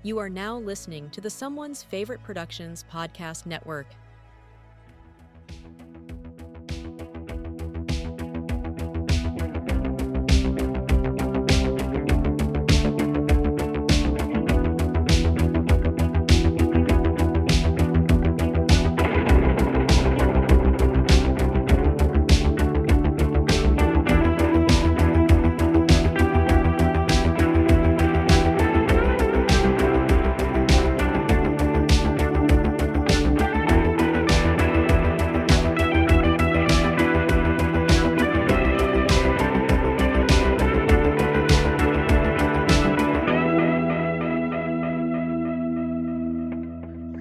You are now listening to the Someone's Favorite Productions podcast network.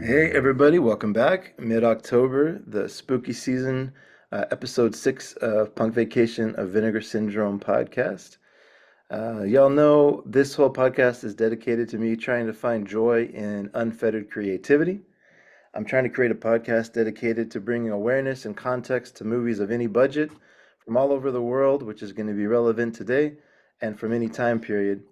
Hey everybody, welcome back. Mid-October, the spooky season, episode 6 of Punk Vacation, a Vinegar Syndrome podcast. Y'all know this whole podcast is dedicated to me trying to find joy in unfettered creativity. I'm trying to create a podcast dedicated to bringing awareness and context to movies of any budget from all over the world, which is going to be relevant today and from any time period.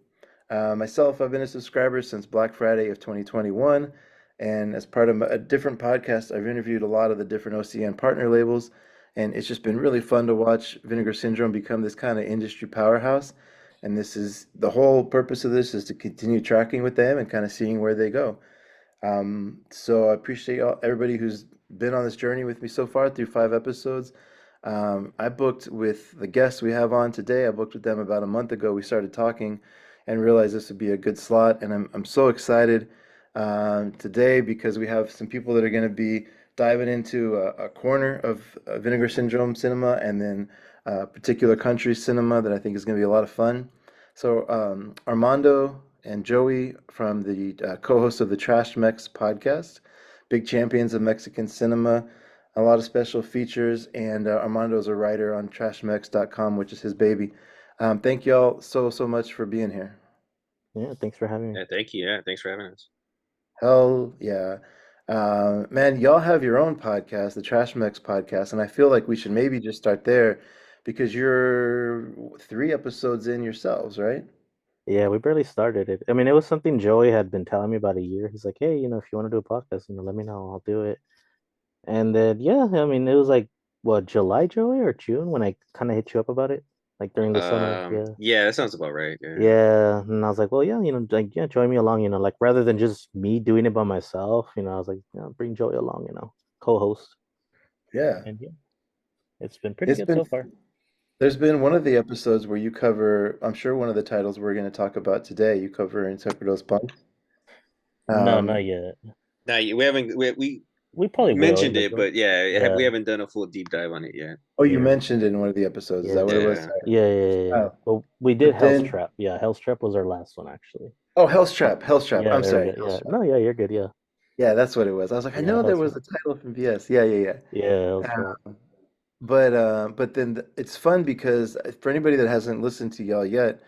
Myself, I've been a subscriber since Black Friday of 2021. And as part of a different podcast, I've interviewed a lot of the different OCN partner labels. And it's just been really fun to watch Vinegar Syndrome become this kind of industry powerhouse. And this is the whole purpose of this is to continue tracking with them and kind of seeing where they go. So I appreciate everybody who's been on this journey with me so far through 5 episodes. I booked with the guests we have on today. I booked with them about a month ago. We started talking and realized this would be a good slot. And I'm so excited today because we have some people that are going to be diving into a corner of Vinegar Syndrome cinema and then a particular country cinema that I think is going to be a lot of fun. So Armando and Joey from the co-hosts of the Trash Mex Podcast, big champions of Mexican cinema, a lot of special features, and Armando's a writer on trashmex.com, which is his baby. Thank y'all so much for being here. Yeah, thanks for having me. Yeah, thank you. Yeah, thanks for having us. Hell yeah. Man, y'all have your own podcast, the Trash Mex Podcast, and I feel like we should maybe just start there because you're 3 episodes in yourselves, right? Yeah, we barely started it. I mean, it was something Joey had been telling me about a year. He's like, hey, if you want to do a podcast, let me know. I'll do it. And then, yeah, I mean, it was like, what, July, Joey, or June when I kind of hit you up about it? Like during the summer. Yeah. Yeah, that sounds about right. Yeah. Yeah. And I was like, well, yeah, like, yeah, join me along, like rather than just me doing it by myself, I was like, bring Joey along, co-host. Yeah. And yeah, it's been pretty good so far. There's been one of the episodes where you cover, I'm sure one of the titles we're going to talk about today, you cover Interpretos Punk. No, not yet. No, we haven't. We probably mentioned will, it, but we haven't done a full deep dive on it yet. Oh, you mentioned it in one of the episodes. Is that what it was? Yeah. Oh. Well, we did Hell's Trap. Yeah, Hell's Trap was our last one, actually. Oh, Hell's Trap. Yeah, I'm sorry. Yeah. No, yeah, you're good. Yeah. Yeah, that's what it was. I was like, I know there was a title from VS. Yeah. Yeah, Hell's Trap. But then it's fun because for anybody that hasn't listened to y'all yet,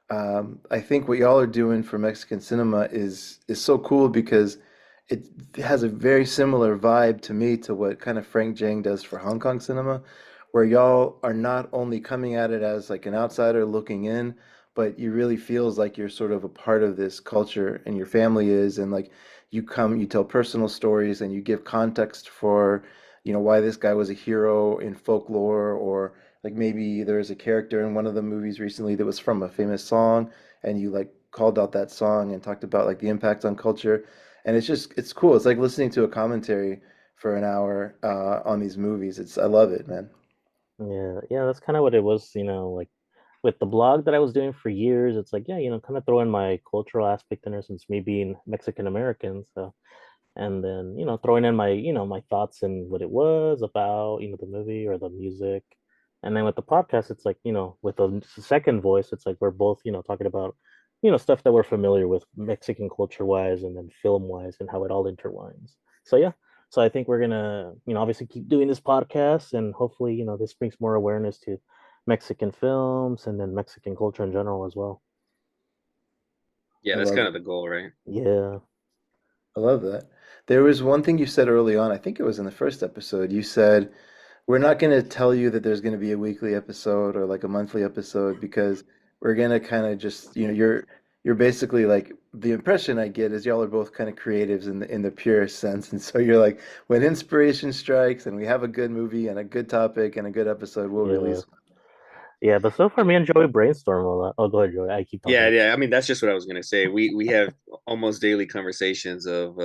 I think what y'all are doing for Mexican cinema is so cool because it has a very similar vibe to me to what kind of Frank Jang does for Hong Kong cinema, where y'all are not only coming at it as like an outsider looking in, but you really feels like you're sort of a part of this culture and your family is, and like you tell personal stories and you give context for why this guy was a hero in folklore, or like maybe there's a character in one of the movies recently that was from a famous song, and you like called out that song and talked about like the impact on culture. And it's cool. It's like listening to a commentary for an hour on these movies. I love it, man. Yeah, that's kind of what it was, like with the blog that I was doing for years. It's like, yeah, kind of throw in my cultural aspect in there since me being Mexican American. So, and then throwing in my my thoughts and what it was about the movie or the music. And then with the podcast, it's like with the second voice, it's like we're both talking about stuff that we're familiar with Mexican culture wise and then film wise and how it all intertwines. So yeah, so I think we're gonna obviously keep doing this podcast, and hopefully this brings more awareness to Mexican films and then Mexican culture in general as well. Yeah, that's kind of the goal, right? Yeah. I love that. There was one thing you said early on, I think it was in the first episode. You said, we're not going to tell you that there's going to be a weekly episode or like a monthly episode because we're going to kind of just, you're basically like the impression I get is y'all are both kind of creatives in the purest sense, and so you're like when inspiration strikes and we have a good movie and a good topic and a good episode, we'll Yeah. release one. Yeah, but so far me and Joey brainstorm a lot. Oh, go ahead, Joey. I keep Yeah, talking. yeah. I mean, that's just what I was gonna say. We have almost daily conversations of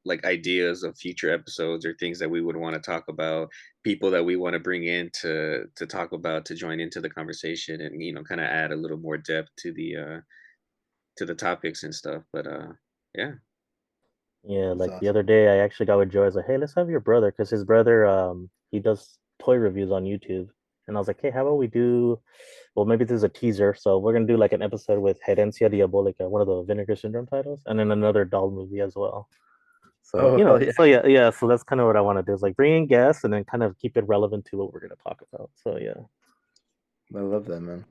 like ideas of future episodes or things that we would want to talk about, people that we want to bring in to talk about, to join into the conversation, and kind of add a little more depth to the topics and stuff. But yeah. Yeah, That's like the awesome. other day I actually got with Joey. I was like, hey, let's have your brother, because his brother he does toy reviews on YouTube. And I was like, hey, how about we do, well, maybe this is a teaser. So we're gonna do like an episode with Herencia Diabolica, one of the Vinegar Syndrome titles, and then another doll movie as well. So, Oh, hell yeah. so yeah, so that's kind of what I want to do, is like bring in guests and then kind of keep it relevant to what we're gonna talk about. So yeah. I love that, man.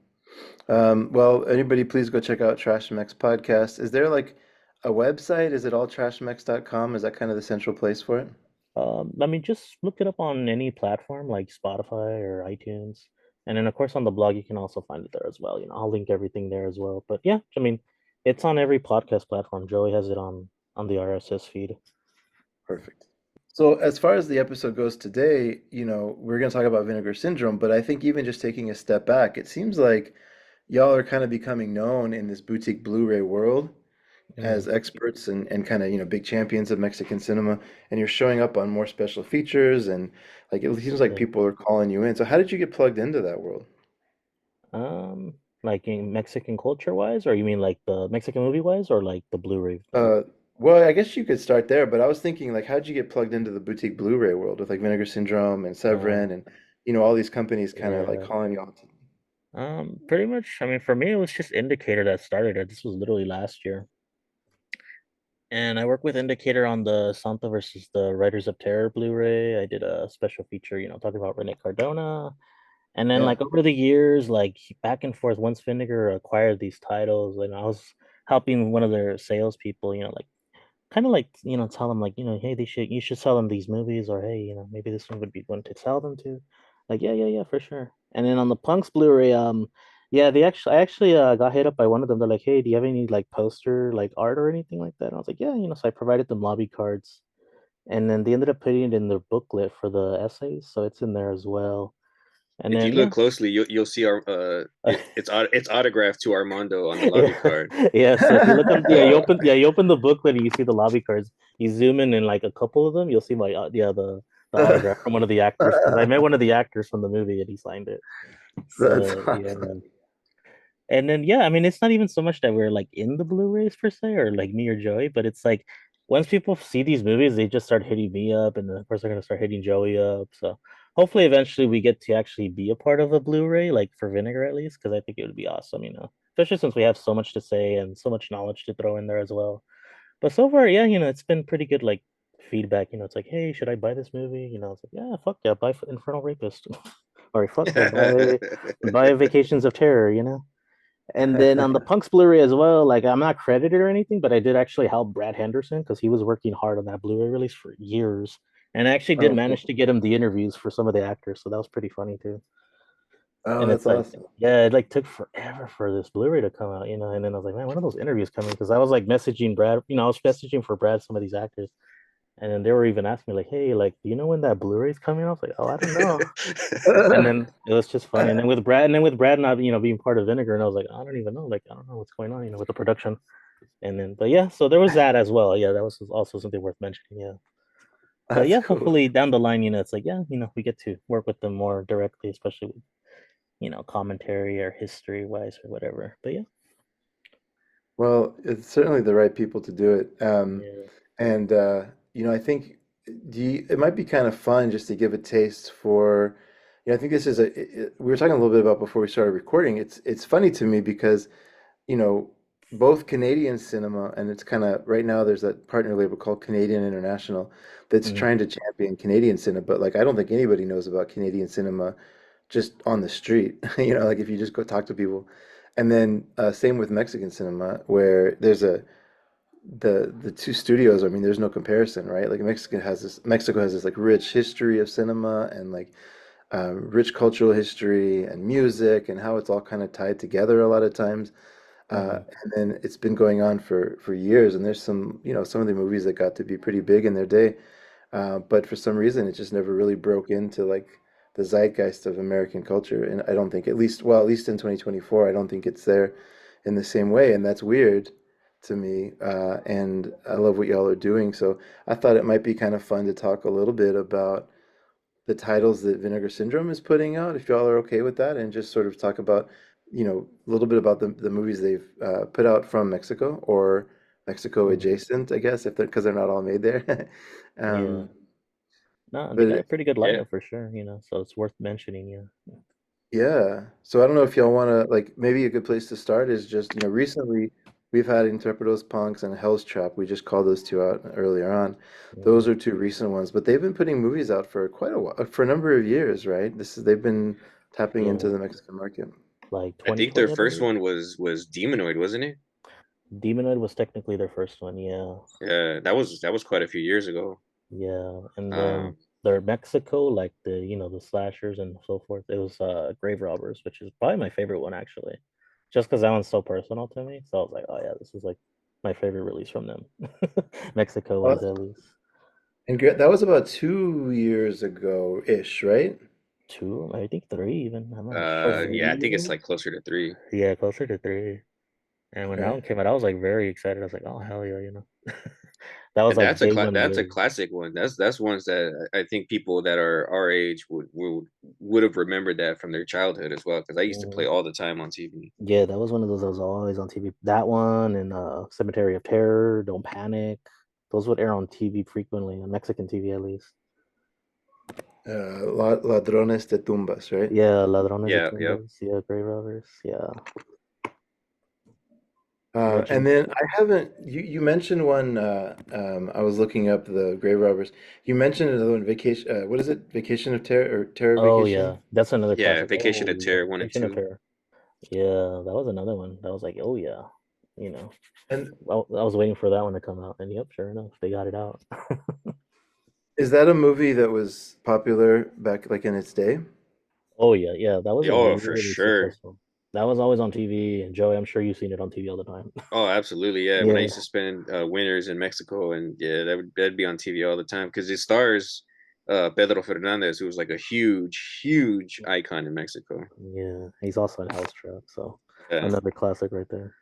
Well, anybody please go check out Trash Mex Podcast. Is there like a website? Is it all trashmex.com? Is that kind of the central place for it? I mean, just look it up on any platform like Spotify or iTunes. And then, of course, on the blog, you can also find it there as well. I'll link everything there as well. But yeah, I mean, it's on every podcast platform. Joey has it on the RSS feed. Perfect. So as far as the episode goes today, we're going to talk about Vinegar Syndrome, but I think even just taking a step back, it seems like y'all are kind of becoming known in this boutique Blu-ray world Mm, as experts and kind of, big champions of Mexican cinema, and you're showing up on more special features and like it seems like yeah. people are calling you in. So how did you get plugged into that world? Like in Mexican culture wise, or you mean like the Mexican movie wise, or like the Blu-ray thing? Uh, well, I guess you could start there, but I was thinking like how'd you get plugged into the boutique Blu-ray world with like Vinegar Syndrome and Uh, Severin and all these companies kind of like yeah. calling you out to. Pretty much. I mean, for me, it was just Indicator that started it. This was literally last year. And I work with Indicator on the Santa versus the Writers of Terror Blu-ray. I did a special feature, talking about Rene Cardona. And then Yeah. like over the years, like back and forth, once Vinegar acquired these titles, and I was helping one of their salespeople, like kind of like, tell them like, hey, you should sell them these movies, or hey, maybe this one would be one to sell them to. Like, yeah, for sure. And then on the Punks Blu-ray, yeah, I actually got hit up by one of them. They're like, hey, do you have any like poster like art or anything like that? And I was like, yeah, so I provided them lobby cards, and then they ended up putting it in their booklet for the essays, so it's in there as well. And If you then look yeah. closely, you'll see our it's autographed to Armando on the lobby Yeah, card. yeah. So if you look on, you open the booklet and you see the lobby cards. You zoom in like a couple of them, you'll see my the autograph from one of the actors, because I met one of the actors from the movie and he signed it. That's So yeah, awesome. man. And then yeah, I mean, it's not even so much that we're like in the Blu-rays per se, or like me or Joey, but it's like once people see these movies, they just start hitting me up, and then of course they're gonna start hitting Joey up. So hopefully, eventually, we get to actually be a part of a Blu-ray, like for Vinegar at least, because I think it would be awesome, especially since we have so much to say and so much knowledge to throw in there as well. But so far, yeah, it's been pretty good, like feedback. It's like, hey, should I buy this movie? It's like, yeah, fuck yeah, buy Infernal Rapist, or fuck yeah, buy Vacations of Terror. And then on the Punks Blu-ray as well, like I'm not credited or anything, but I did actually help Brad Henderson because he was working hard on that Blu-ray release for years. And I actually did Oh, manage cool. to get him the interviews for some of the actors, so that was pretty funny too. Oh, And it's that's like, awesome. yeah, it like took forever for this Blu-ray to come out. And then I was like, man, when are those interviews coming? Because I was like messaging Brad, I was messaging for Brad some of these actors, and then they were even asking me like, hey, like, do you know when that Blu-ray is coming? I was like, oh, I don't know. And then it was just funny. And then with Brad not, being part of Vinegar, and I was like, I don't even know, like, I don't know what's going on, with the production. And then, but yeah, so there was that as well. Yeah, that was also something worth mentioning. Yeah, but That's yeah, cool. hopefully down the line, it's like, yeah, we get to work with them more directly, especially with commentary or history wise or whatever. But yeah, Well, it's certainly the right people to do it. yeah, And I think it might be kind of fun just to give a taste for, I think this is we were talking a little bit about before we started recording. It's funny to me because, you know, both Canadian cinema and it's kind of right now there's that partner label called Canadian International that's mm, trying to champion Canadian cinema, but like I don't think anybody knows about Canadian cinema just on the street, like if you just go talk to people. And then same with Mexican cinema, where there's the two studios. I mean, there's no comparison, right? Like Mexico has this like rich history of cinema and like rich cultural history and music and how it's all kind of tied together a lot of times. And then it's been going on for years, and there's some, some of the movies that got to be pretty big in their day, but for some reason it just never really broke into like the zeitgeist of American culture. And I don't think, at least in 2024, I don't think it's there in the same way, and that's weird to me. And I love what y'all are doing, so I thought it might be kind of fun to talk a little bit about the titles that Vinegar Syndrome is putting out, if y'all are okay with that, and just sort of talk about, a little bit about the movies they've put out from Mexico or Mexico Mm-hmm. adjacent, I guess, if they're because they're not all made there. Yeah. um, No, they got a but pretty good Yeah. lineup for sure, so it's worth mentioning, yeah. yeah, so I don't know if y'all want to like maybe a good place to start is just recently we've had Interpretos Punks and Hell's Trap. We just called those two out earlier on. Mm, Those are two recent ones, but they've been putting movies out for quite a while, for a number of years, right? They've been tapping into yeah, the Mexican market. like I think their 2020, I first believe. one was Demonoid, wasn't it? Demonoid was technically their first one, yeah. Yeah, that was quite a few years ago. Yeah, and then Um, their Mexico, like the slashers and so forth, it was Grave Robbers, which is probably my favorite one actually. Just because that one's so personal to me. So I was like, oh yeah, this is like my favorite release from them. Mexico Uh, wise at least. that was about 2 years ago-ish, right? Two, I think three even. I'm not sure. yeah, I think it's 3 years? like closer to 3. Yeah, closer to three. And when that Okay. one came out, I was like very excited. I was like, oh hell yeah. That was And like big when that's a they classic one. That's ones that I think people that are our age would have remembered that from their childhood as well. Because I used to play Mhm. all the time on TV. Yeah, that was one of those that was always on TV. That one and Cemetery of Terror, Don't Panic. Those would air on TV frequently, on Mexican TV at least. Ladrones de Tumbas, right? Yeah, Ladrones de Yeah, yep. Tumbas. Yeah, Grave Robbers. Yeah. And Legend. then I haven't. You mentioned one. I was looking up the grave robbers. You mentioned another one. Vacation. What is it? Vacation of Terror or Terror Oh yeah, Vacation? that's another Yeah, classic. Vacation Oh of yeah, Terror 1 and Vacation of 2. Terror. Yeah, that was another one. That was like, oh yeah, you know. And I was waiting for that one to come out, and yep, sure enough, they got it out. is that a movie that was popular back like in its day? Oh yeah, that was a Oh, for really sure. successful. That was always on TV, and Joey, I'm sure you've seen it on TV all the time. Oh, absolutely. Yeah, when I Yeah, used to spend winters in Mexico, and yeah, that'd be on TV all the time because it stars Pedro Fernandez, who was like a huge icon in Mexico. yeah, he's also in House Trap, so Yeah, another classic right there.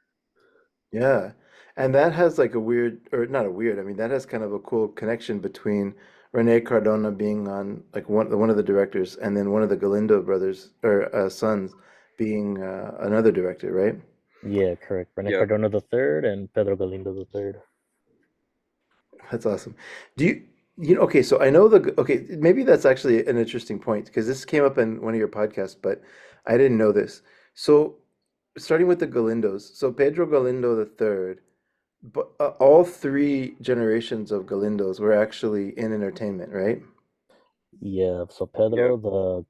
Yeah, and that has like a weird, or not a weird. I mean, that has kind of a cool connection between Rene Cardona being on like one of the directors, and then one of the Galindo brothers or sons being another director, right? Yeah, correct. Rene yep. Cardona the third and Pedro Galindo the third. That's awesome. Do okay, so I know okay, maybe that's actually an interesting point because this came up in one of your podcasts, but I didn't know this. So, starting with the Galindos, so Pedro Galindo the third, but all three generations of Galindos were actually in entertainment, right? Yeah, so Yep. Pedro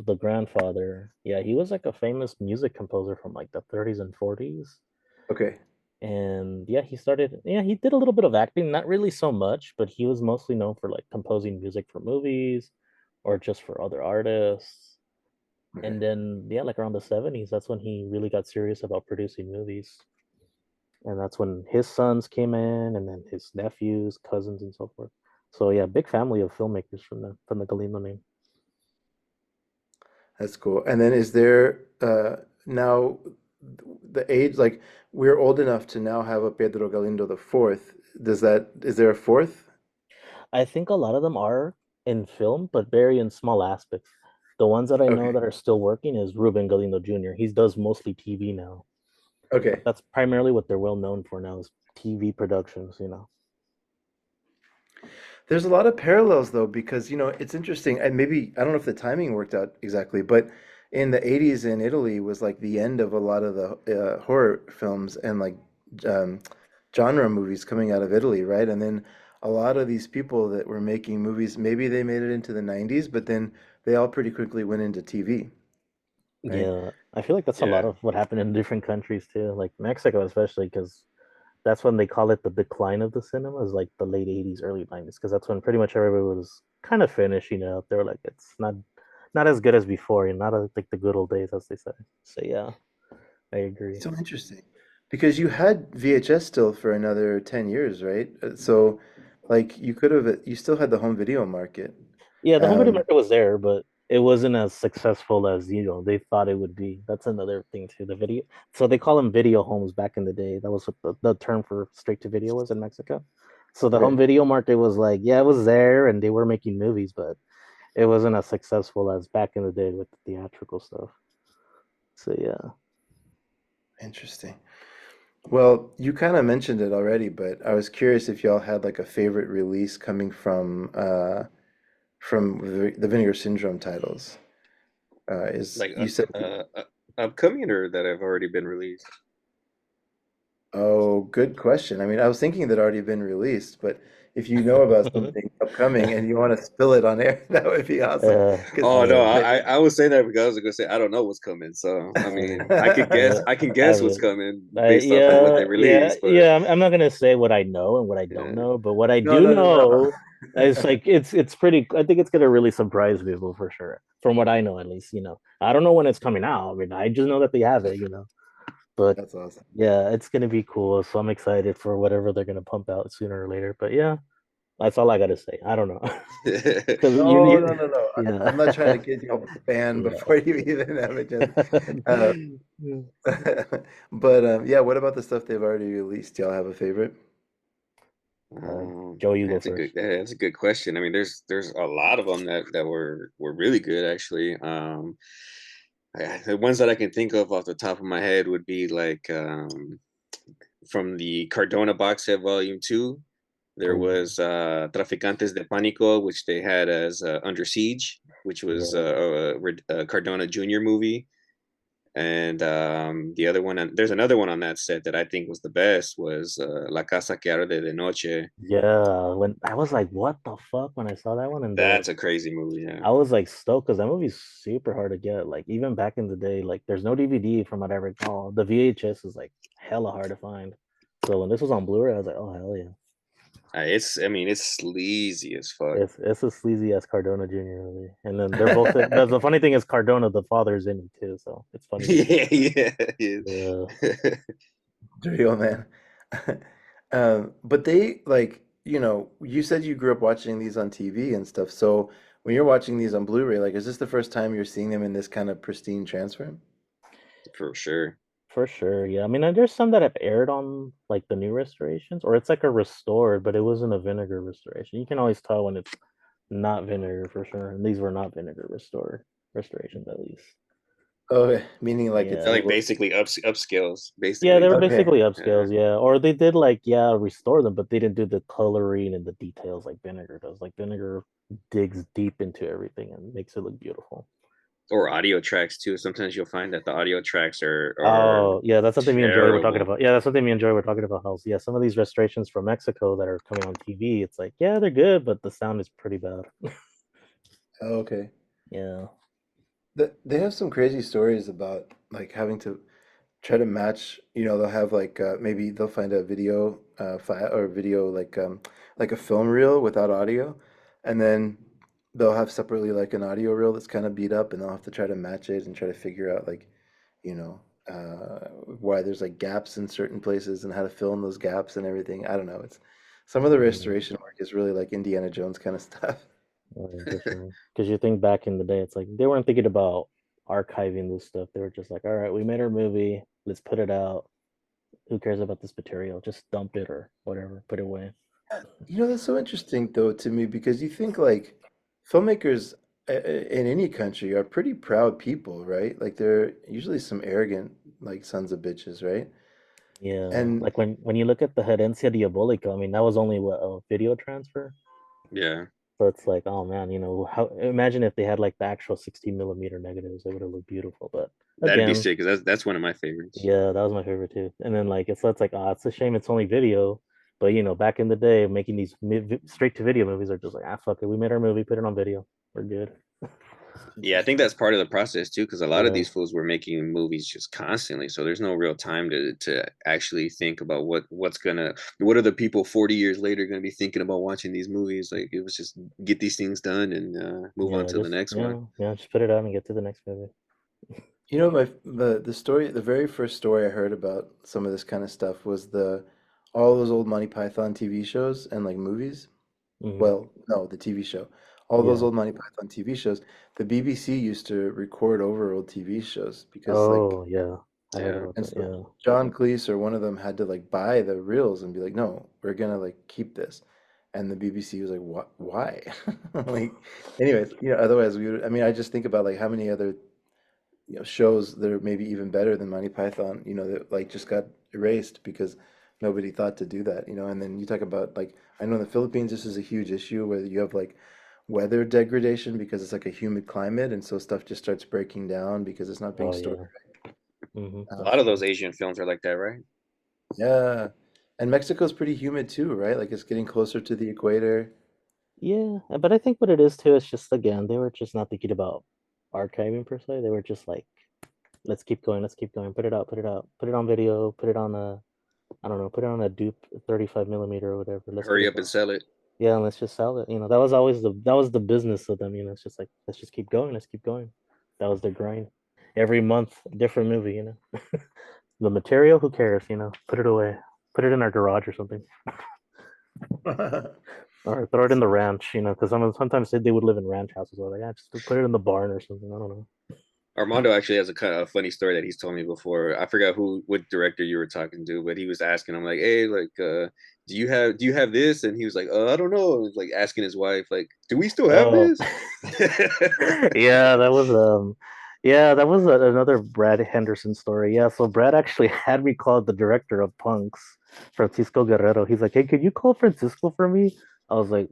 the grandfather, yeah, he was like a famous music composer from like the 30s and 40s. Okay. And yeah, he did a little bit of acting, not really so much, but he was mostly known for like composing music for movies or just for other artists. Okay. And then yeah, like around the 70s, that's when he really got serious about producing movies. And that's when his sons came in and then his nephews, cousins and so forth. So yeah, big family of filmmakers from the Galindo name. That's cool. And then is there now the age like we're old enough to now have a Pedro Galindo the fourth. Is there a fourth? I think a lot of them are in film, but very in small aspects. The ones that I know Okay. that are still working is Ruben Galindo Jr. He does mostly TV now. Okay. That's primarily what they're well known for now is TV productions. There's a lot of parallels though, because it's interesting, and maybe I don't know if the timing worked out exactly, but in the 80s in Italy was like the end of a lot of the horror films and like um, genre movies coming out of Italy, right? And then a lot of these people that were making movies, maybe they made it into the 90s, but then they all pretty quickly went into TV, right? Yeah, I feel like that's a lot Yeah. of what happened in different countries too, like Mexico especially, because that's when they call it the decline of the cinema, is like the late 80s, early 90s, because that's when pretty much everybody was kind of finishing up. They were like, it's not as good as before, and not like the good old days, as they say. So yeah, I agree. So interesting. because you had VHS still for another 10 years, right? So like you still had the home video market. Yeah, the home video Um, market was there, but it wasn't as successful as they thought it would be. That's another thing too. The video, so they call them video homes back in the day. That was what the term for straight to video was in Mexico. So the home okay. video market was like, yeah, it was there, and they were making movies, but it wasn't as successful as back in the day with the theatrical stuff. So yeah. Interesting. Well, you kind of mentioned it already, but I was curious if y'all had like a favorite release coming from the Vinegar Syndrome titles. Is Like you said, upcoming or that have already been released? oh, good question. I mean, I was thinking that already been released, but if you know about something upcoming and you want to spill it on air, that would be awesome. Because Oh no, I I was saying that because I was gonna say I don't know what's coming. So I mean, I can I guess what's mean, coming based off of what they released, but yeah. I'm not gonna say what I know and what I don't yeah. know, but what I no, do no, no, no. know is like it's pretty. I think it's gonna really surprise people for sure. From what I know, at least, I don't know when it's coming out. I mean, I just know that they have it. But That's awesome. yeah, it's gonna be cool. So I'm excited for whatever they're gonna pump out sooner or later. But yeah, that's all I gotta say. I don't know because No, no, no, no. yeah, I'm not trying to get you banned before you even have a chance. Uh, yeah. but yeah, what about the stuff they've already released? Y'all have a favorite? Joe, you go That's a good first. that's a good question. I mean, there's a lot of them that were really good actually. The ones that I can think of off the top of my head would be like from the Cardona box set volume 2. There Oh, was Traficantes de Pánico, which they had as Under Siege, which was yeah, a Cardona Jr. movie. And the other one, there's another one on that set that I think was the best was La Casa que Arde de Noche. yeah. When I was like, what the fuck when I saw that one, and That's a crazy movie, yeah. I was like stoked because that movie's super hard to get. Like even back in the day, like there's no DVD from what I recall. The VHS is like hella hard to find. So when this was on Blu-ray, I was like, oh hell yeah. I mean, it's sleazy as fuck. It's a sleazy ass Cardona Jr. movie, and then they're both. The funny thing is Cardona, the father's in it too, so it's funny to see. Yeah, yeah, Yeah, yeah. Dirty old man. But they like, you said you grew up watching these on TV and stuff. So when you're watching these on Blu-ray, like, is this the first time you're seeing them in this kind of pristine transfer? For sure. for sure. Yeah, I mean, there's some that have aired on like the new restorations, or it's like a restored, but it wasn't a vinegar restoration. You can always tell when it's not vinegar for sure, and these were not vinegar restorations at least. Okay, meaning like it's They're Yeah. like able. basically upscales, Yeah, they basically. were Okay, basically Yeah. upscales, yeah. Or they did like, yeah, restore them, but they didn't do the coloring and the details like vinegar does. Like vinegar digs deep into everything and makes it look beautiful. Or audio tracks too. Sometimes you'll find that the audio tracks are Oh, yeah, that's something me and Joey were talking terrible. about. Yeah, that's something me and Joey were talking about. How yeah, some of these restorations from Mexico that are coming on TV, it's like, yeah, they're good, but the sound is pretty bad. okay. Yeah. They have some crazy stories about like having to try to match, they'll have like maybe they'll find a video file or video like a film reel without audio, and then they'll have separately like an audio reel that's kind of beat up, and they'll have to try to match it and try to figure out like, you know, why there's like gaps in certain places and how to fill in those gaps and everything. I don't know. It's some of the Mm, restoration work is really like Indiana Jones kind of stuff. oh, yeah, for sure. Because you think back in the day, it's like they weren't thinking about archiving this stuff. They were just like, all right, we made our movie, let's put it out. Who cares about this material? Just dump it or whatever, put it away. That's so interesting though to me because you think like filmmakers in any country are pretty proud people, right? Like they're usually some arrogant like sons of bitches, right? Yeah, And like when you look at the Herencia Diabolica, I mean that was only what a video transfer. Yeah. So it's like, oh man, how imagine if they had like the actual 16 millimeter negatives, it would have looked beautiful. But That'd be again, sick because that's one of my favorites. yeah, that was my favorite too. And then like it's like, ah, it's a shame it's only video. But back in the day, making these straight to video movies are just like, ah, fuck it, we made our movie, put it on video, we're good. Yeah, I think that's part of the process too, because a lot of Yeah, these fools were making movies just constantly, so there's no real time to actually think about what are the people 40 years later going to be thinking about watching these movies. Like it was just get these things done and move on yeah, to the just next one. just put it out and get to the next movie. You know, the story, the very first story I heard about some of this kind of stuff was the all those old Monty Python TV shows and like movies. Hmm. Well, no, the TV show. All those Yeah. old Monty Python TV shows. The BBC used to record over old TV shows because like, Oh, yeah. I heard Yeah. about and that. so Yeah. John Cleese or one of them had to like buy the reels and be like, no, we're gonna like keep this. And the BBC was like, what? Why? Like, anyways, otherwise we would. I mean, I just think about like how many other shows that are maybe even better than Monty Python, that like just got erased because nobody thought to do that. And then you talk about like I know in the Philippines this is a huge issue where you have like weather degradation because it's like a humid climate and so stuff just starts breaking down because it's not being Oh, stored. yeah. Hmm. A Um, lot of those Asian films are like that, right? yeah. And Mexico's pretty humid too, right? Like it's getting closer to the equator. Yeah, but I think what it is too is just again they were just not thinking about archiving per se. They were just like, let's keep going, put it out, put it on video, put it on a, I don't know, put it on a dupe 35 millimeter or whatever. Let's get Hurry it up and going. sell it. Yeah, and let's just sell it. That was always the business of them. It's just like let's just keep going, let's keep going. That was their grind. Every month, different movie. The material, who cares? Put it away, put it in our garage or something. Or throw it in the ranch, because sometimes they would live in ranch houses. Or like, yeah, just put it in the barn or something. I don't know. Armando actually has a kind of funny story that he's told me before. I forgot what director you were talking to, but he was asking him like, "Hey, like, do you have this?" And he was like, "I don't know." And like asking his wife, like, "Do we still have Oh, this?" yeah, that was another Brad Henderson story. Yeah, so Brad actually had me call the director of Punks, Francisco Guerrero. He's like, "Hey, could you call Francisco for me?" I was like,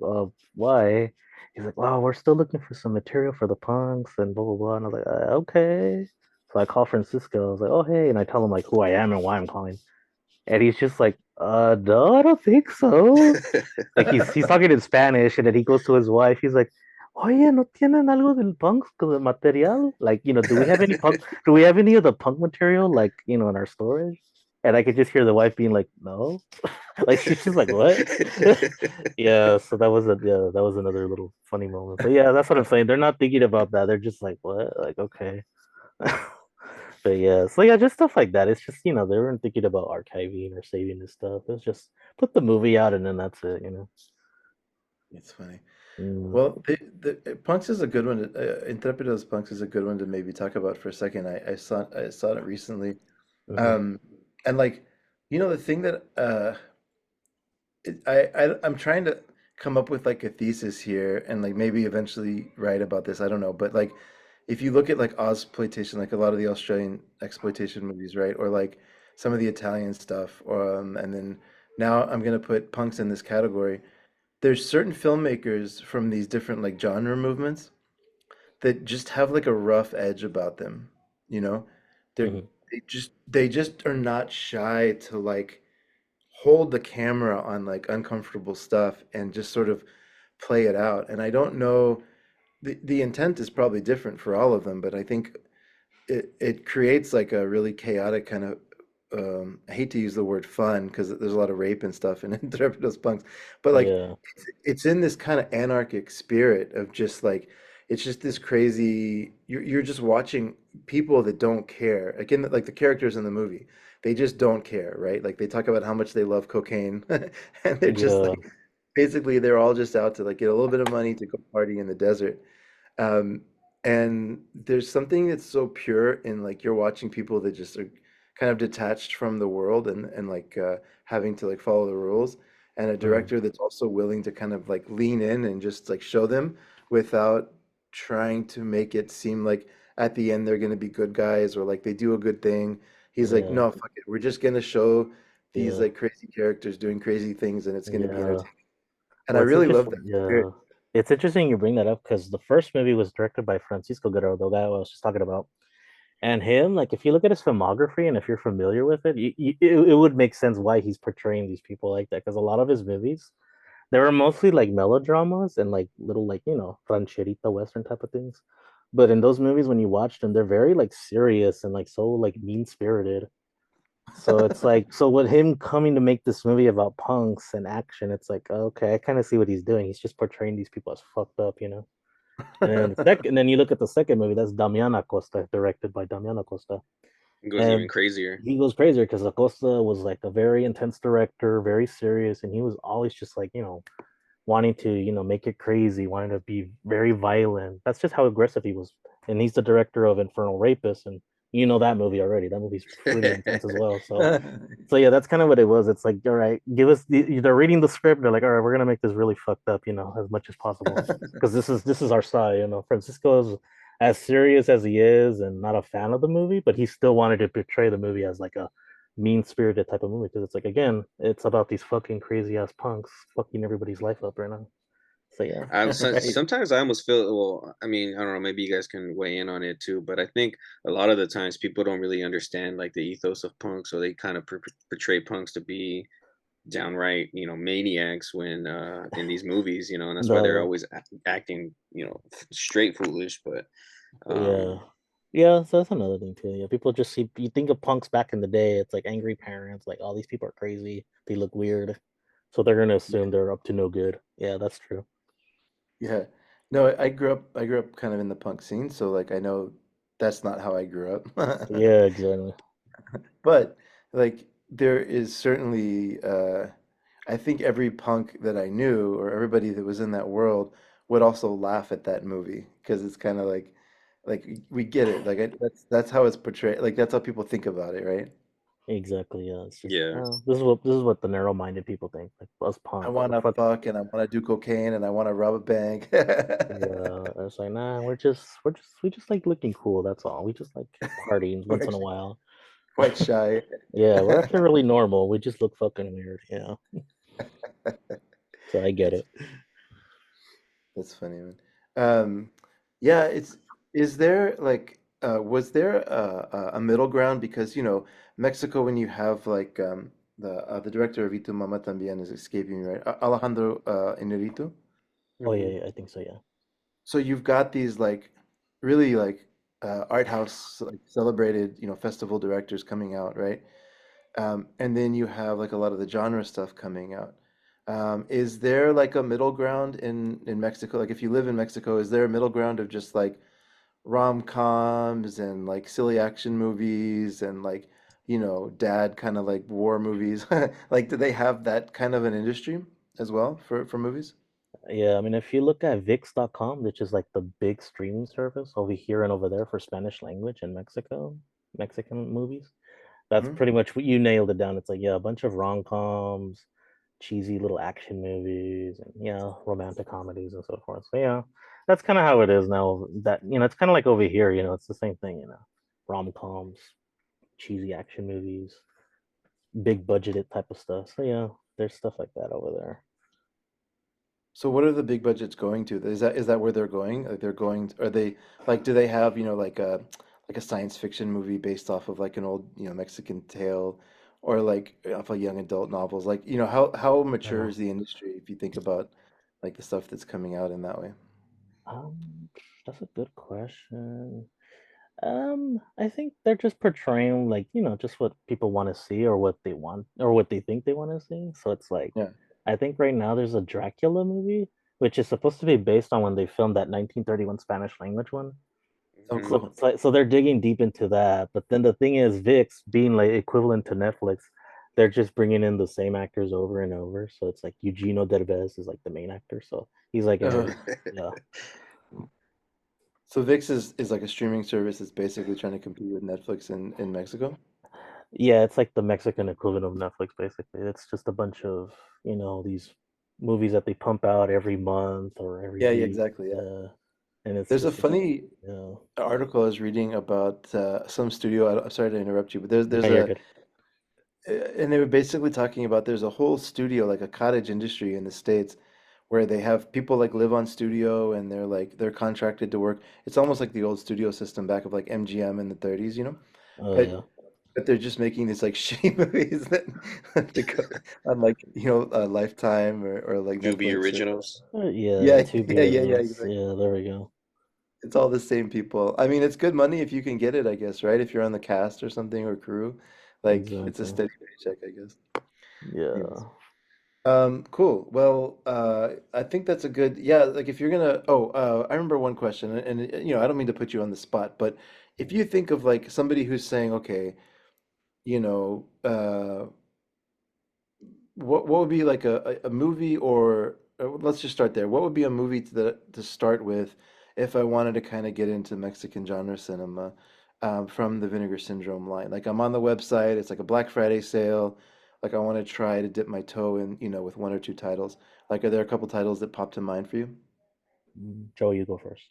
why?" He's like, "Wow, we're still looking for some material for the Punks and blah blah blah." And I was like, "Okay." So I call Francisco. I was like, "Oh, hey," and I tell him like who I am and why I'm calling, and he's just like, no, I don't think so." Like he's talking in Spanish, and then he goes to his wife. He's like, "Oye, ¿no tienen algo del punk material? Like, do we have any punk? Do we have any of the punk material, like, in our storage?" And I could just hear the wife being like, "No," like she's just like, "What?" Yeah. So that was another little funny moment. But yeah, that's what I'm saying. They're not thinking about that. They're just like, "What?" Like, okay. But yeah, so yeah, just stuff like that. It's just they weren't thinking about archiving or saving this stuff. It's just put the movie out and then that's it. It's funny. Mm. Well, the Punks is a good one. Intrepido's Punks is a good one to maybe talk about for a second. I saw it recently. Hmm. Um, and like, the thing that I'm trying to come up with like a thesis here and like maybe eventually write about this. I don't know, but like if you look at like Ozploitation, like a lot of the Australian exploitation movies, right? Or like some of the Italian stuff, and then now I'm gonna put punks in this category. There's certain filmmakers from these different like genre movements that just have like a rough edge about them, you know? They're Hmm. they just are not shy to like hold the camera on like uncomfortable stuff and just sort of play it out. And I don't know, the intent is probably different for all of them, but I think it creates like a really chaotic kind of I hate to use the word fun because there's a lot of rape and stuff in Intrepidos Punks, but like Yeah. it's in this kind of anarchic spirit of just like it's just this crazy you're just watching people that don't care. Again, like the characters in the movie, they just don't care, right? Like they talk about how much they love cocaine and they're just Yeah. like basically they're all just out to like get a little bit of money to go party in the desert. Um, and there's something that's so pure in like you're watching people that just are kind of detached from the world and like having to like follow the rules, and a Hmm. director that's also willing to kind of like lean in and just like show them without trying to make it seem like at the end they're going to be good guys or like they do a good thing. He's like, Yeah. no, fuck it. We're just going to show these Yeah. like crazy characters doing crazy things and it's going to be Yeah. entertaining. And I Well, it's really love interesting. that spirit. Yeah. It's interesting you bring that up because the first movie was directed by Francisco Guerrero, the guy I was just talking about. And him, like, if you look at his filmography and if you're familiar with it, it would make sense why he's portraying these people like that. Because a lot of his movies, they were mostly like melodramas and like little, like, rancherita Western type of things. But in those movies, when you watch them, they're very like serious and like so like mean spirited. So it's like, so with him coming to make this movie about punks and action, it's like, okay, I kind of see what he's doing. He's just portraying these people as fucked up. And then you look at the second movie. That's Damian Acosta, directed by Damian Acosta, It goes even and crazier. he goes crazier because Acosta was like a very intense director, very serious, and he was always just like wanting to make it crazy, wanting to be very violent. That's just how aggressive he was. And he's the director of Infernal Rapist, and you know that movie already. That movie's pretty intense as well. So yeah, that's kind of what it was. It's like, all right, give us they're reading the script. They're like, all right, we're gonna make this really fucked up, as much as possible, because this is our style. Francisco is as serious as he is, and not a fan of the movie, but he still wanted to portray the movie as like a mean spirited type of movie because it's like again, it's about these fucking crazy ass punks fucking everybody's life up right now. So yeah, Right. Sometimes I almost feel, well, I mean, I don't know, maybe you guys can weigh in on it too, but I think a lot of the times people don't really understand like the ethos of punks, so they kind of portray punks to be downright, maniacs when in these movies, and that's why they're the always acting, straight foolish. But yeah. um Yeah, so that's another thing too. Yeah, people just see you think of punks back in the day, it's like angry parents, like all these people are crazy, they look weird. So they're gonna assume they're up to no good. Yeah, that's true. Yeah. No, I grew up kind of in the punk scene, so like I know that's not how I grew up. Yeah, exactly. But like there is certainly I think every punk that I knew or everybody that was in that world would also laugh at that movie because it's kind of like we get it. Like that's how it's portrayed. Like that's how people think about it, right? Exactly. Yeah. It's just yeah. this is what the narrow minded people think. Like us I punks. want to fuck and I want to do cocaine and I want to rob a bank. Yeah, it's like nah, we just like looking cool, that's all. We just like partying We're once in a actually while. quite shy. Yeah, we're actually really normal. We just look fucking weird, so I get That's it. that's funny, man. Um, yeah, it's is there like was there a middle ground because Mexico when you have like the director of Itu Mama Tambien is escaping me, right? Alejandro Inarritu. Oh yeah, Hmm. yeah, I think so, yeah. So you've got these like really like art house like celebrated festival directors coming out, right? And then you have like a lot of the genre stuff coming out. Is there like a middle ground in Mexico? Like if you live in Mexico, is there a middle ground of just like rom-coms and like silly action movies and like dad kind of like war movies? Like do they have that kind of an industry as well for movies? Yeah, I mean, if you look at VIX.com, which is like the big streaming service over here and over there for Spanish language in Mexico, Mexican movies, that's Hmm. pretty much what you nailed it down. It's like, yeah, a bunch of rom-coms, cheesy little action movies, and romantic comedies and so forth. So yeah, that's kind of how it is now. That it's kind of like over here. It's the same thing. Rom-coms, cheesy action movies, big budgeted type of stuff. So yeah, there's stuff like that over there. So what are the big budgets going to? Is that where they're going? Like they're going, are they like do they have, like a science fiction movie based off of like an old, Mexican tale or like off of young adult novels? Like, how mature Uh, is the industry if you think about like the stuff that's coming out in that way? um, that's a good question. I think they're just portraying like, just what people want to see or what they want or what they think they want to see. So it's like, Yeah. I think right now there's a Dracula movie, which is supposed to be based on when they filmed that 1931 Spanish language one. Oh, Hmm. So cool. it's like, so they're digging deep into that. But then the thing is, VIX being like equivalent to Netflix, they're just bringing in the same actors over and over. So it's like Eugenio Derbez is like the main actor. So he's like in Uh, every, yeah. so VIX is like a streaming service that's basically trying to compete with Netflix in Mexico. Yeah, it's like the Mexican equivalent of Netflix, basically. It's just a bunch of, these movies that they pump out every month or every Yeah, yeah, week. exactly. Yeah. Yeah. And it's There's a just, funny yeah. article I was reading about some studio. I'm sorry to interrupt you, but there's No, you're a good. and they were basically talking about there's a whole studio, like a cottage industry in the States, where they have people like live on studio and they're contracted to work. It's almost like the old studio system back of like MGM in the 30s, Oh, But yeah. but they're just making these like shitty movies that they go on like Lifetime or like Tubi Netflix or originals. Yeah, yeah Tubi yeah yeah yeah originals. exactly. Yeah, there we go. It's all the same people. I mean, it's good money if you can get it, I guess, right? If you're on the cast or something or crew, like it's a Exactly. steady paycheck, I guess. Anyways. Yeah. Cool. Well, I think that's a good, yeah, like if you're gonna, I remember one question, and I don't mean to put you on the spot, but if you think of like somebody who's saying, okay, you know, what would be like a movie or let's just start there. What would be a movie to start with if I wanted to kind of get into Mexican genre cinema from the Vinegar Syndrome line? Like I'm on the website, it's like a Black Friday sale. Like I want to try to dip my toe in, with one or two titles. Like are there a couple titles that pop to mind for you? Joe, you go first.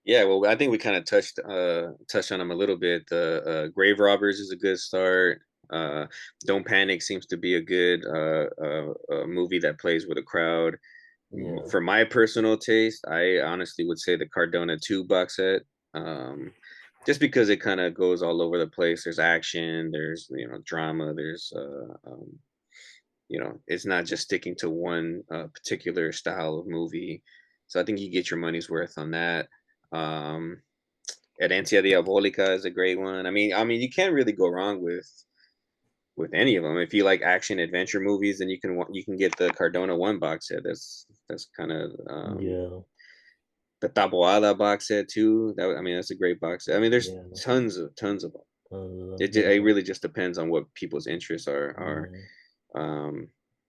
Yeah, well, I think we kind of touched on them a little bit. The Grave Robbers is a good start. Uh, Don't Panic seems to be a good movie that plays with a crowd. Yeah. For my personal taste, I honestly would say the Cardona 2 box set. Um, just because it kind of goes all over the place. There's action, there's drama, there's it's not just sticking to one particular style of movie. So I think you get your money's worth on that. Um, Herencia Diabolica is a great one. I mean, you can't really go wrong with any of them. If you like action adventure movies, then you can get the Cardona 1 box set. That's kind of Yeah. the Taboada box set too. That's a great box set. I mean, there's Yeah. tons of them. It Yeah. really just depends on what people's interests are. Yeah.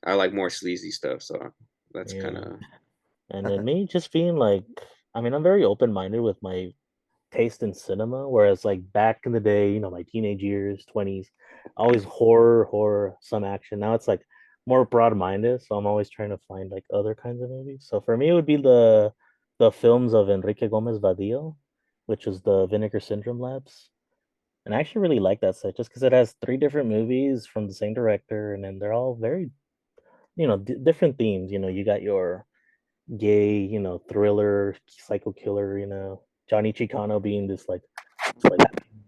I like more sleazy stuff, so that's kind Yeah. of And then me just being like, I mean, I'm very open-minded with my taste in cinema, whereas like back in the day, my teenage years, 20s, always horror, some action. Now it's like more broad-minded, so I'm always trying to find like other kinds of movies. So for me, it would be the films of Enrique Gomez Vadillo, which is the Vinegar Syndrome Labs. And I actually really like that set just because it has three different movies from the same director, and then they're all very, different themes. You got your gay, thriller, psycho killer, Johnny Chicano being this like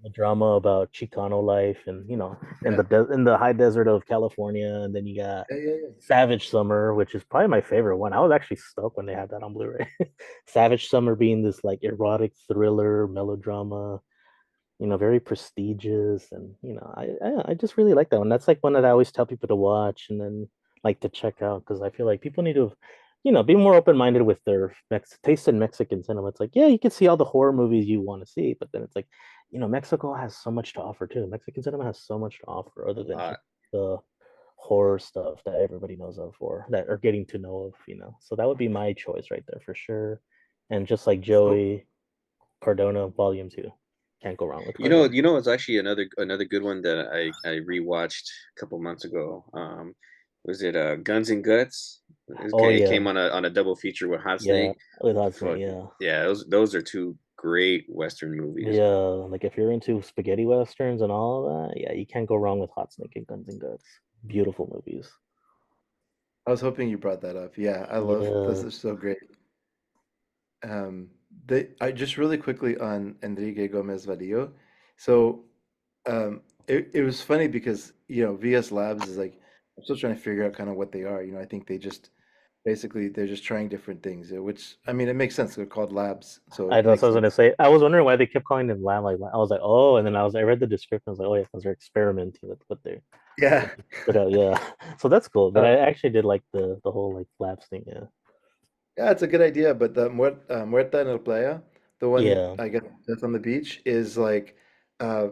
a drama about Chicano life and in Yeah. in the high desert of California, and then you got Yeah, yeah, yeah. Savage Summer, which is probably my favorite one. I was actually stoked when they had that on Blu-ray. Savage Summer being this like erotic thriller melodrama, very prestigious, and I just really like that one. That's like one that I always tell people to watch and then like to check out because I feel like people need to, be more open-minded with their taste in Mexican cinema. It's like, yeah, you can see all the horror movies you want to see, but then it's like, Mexico has so much to offer too. Mexican cinema has so much to offer other a than just lot. the horror stuff that everybody knows of or that are getting to know of, So that would be my choice right there for sure. And just like So, Joey, Cardona Volume 2. Can't go wrong with You know, Cardona. you know, it's actually another good one that I rewatched a couple months ago. Was it Guns and Guts? Oh It yeah, came on a double feature with Hot yeah, Snake. with Hudson, Fuck yeah, yeah, those are two great Western movies. yeah. Like if you're into spaghetti westerns and all of that, yeah, you can't go wrong with Hot Snake and Guns and Guts. Beautiful movies. I was hoping you brought that up. Yeah, I love those Yeah. are so great. Um, I just really quickly on Enrique Gomez Vadillo. So, it was funny because, VS Labs is like, I'm still trying to figure out kind of what they are. I think they're just trying different things, which, I mean, it makes sense. They're called labs, so I it know. So makes I was gonna sense. say, I was wondering why they kept calling them lamb. Like I was like, oh, and then I read the description. I was like, oh yeah, because they're experimenting with Yeah. what they put out. Yeah, so that's cool. But Uh, I actually did like the whole like labs thing. Yeah, yeah, it's a good idea, but the Muerta en la Playa, the one yeah, I guess that's on the beach, is like, uh,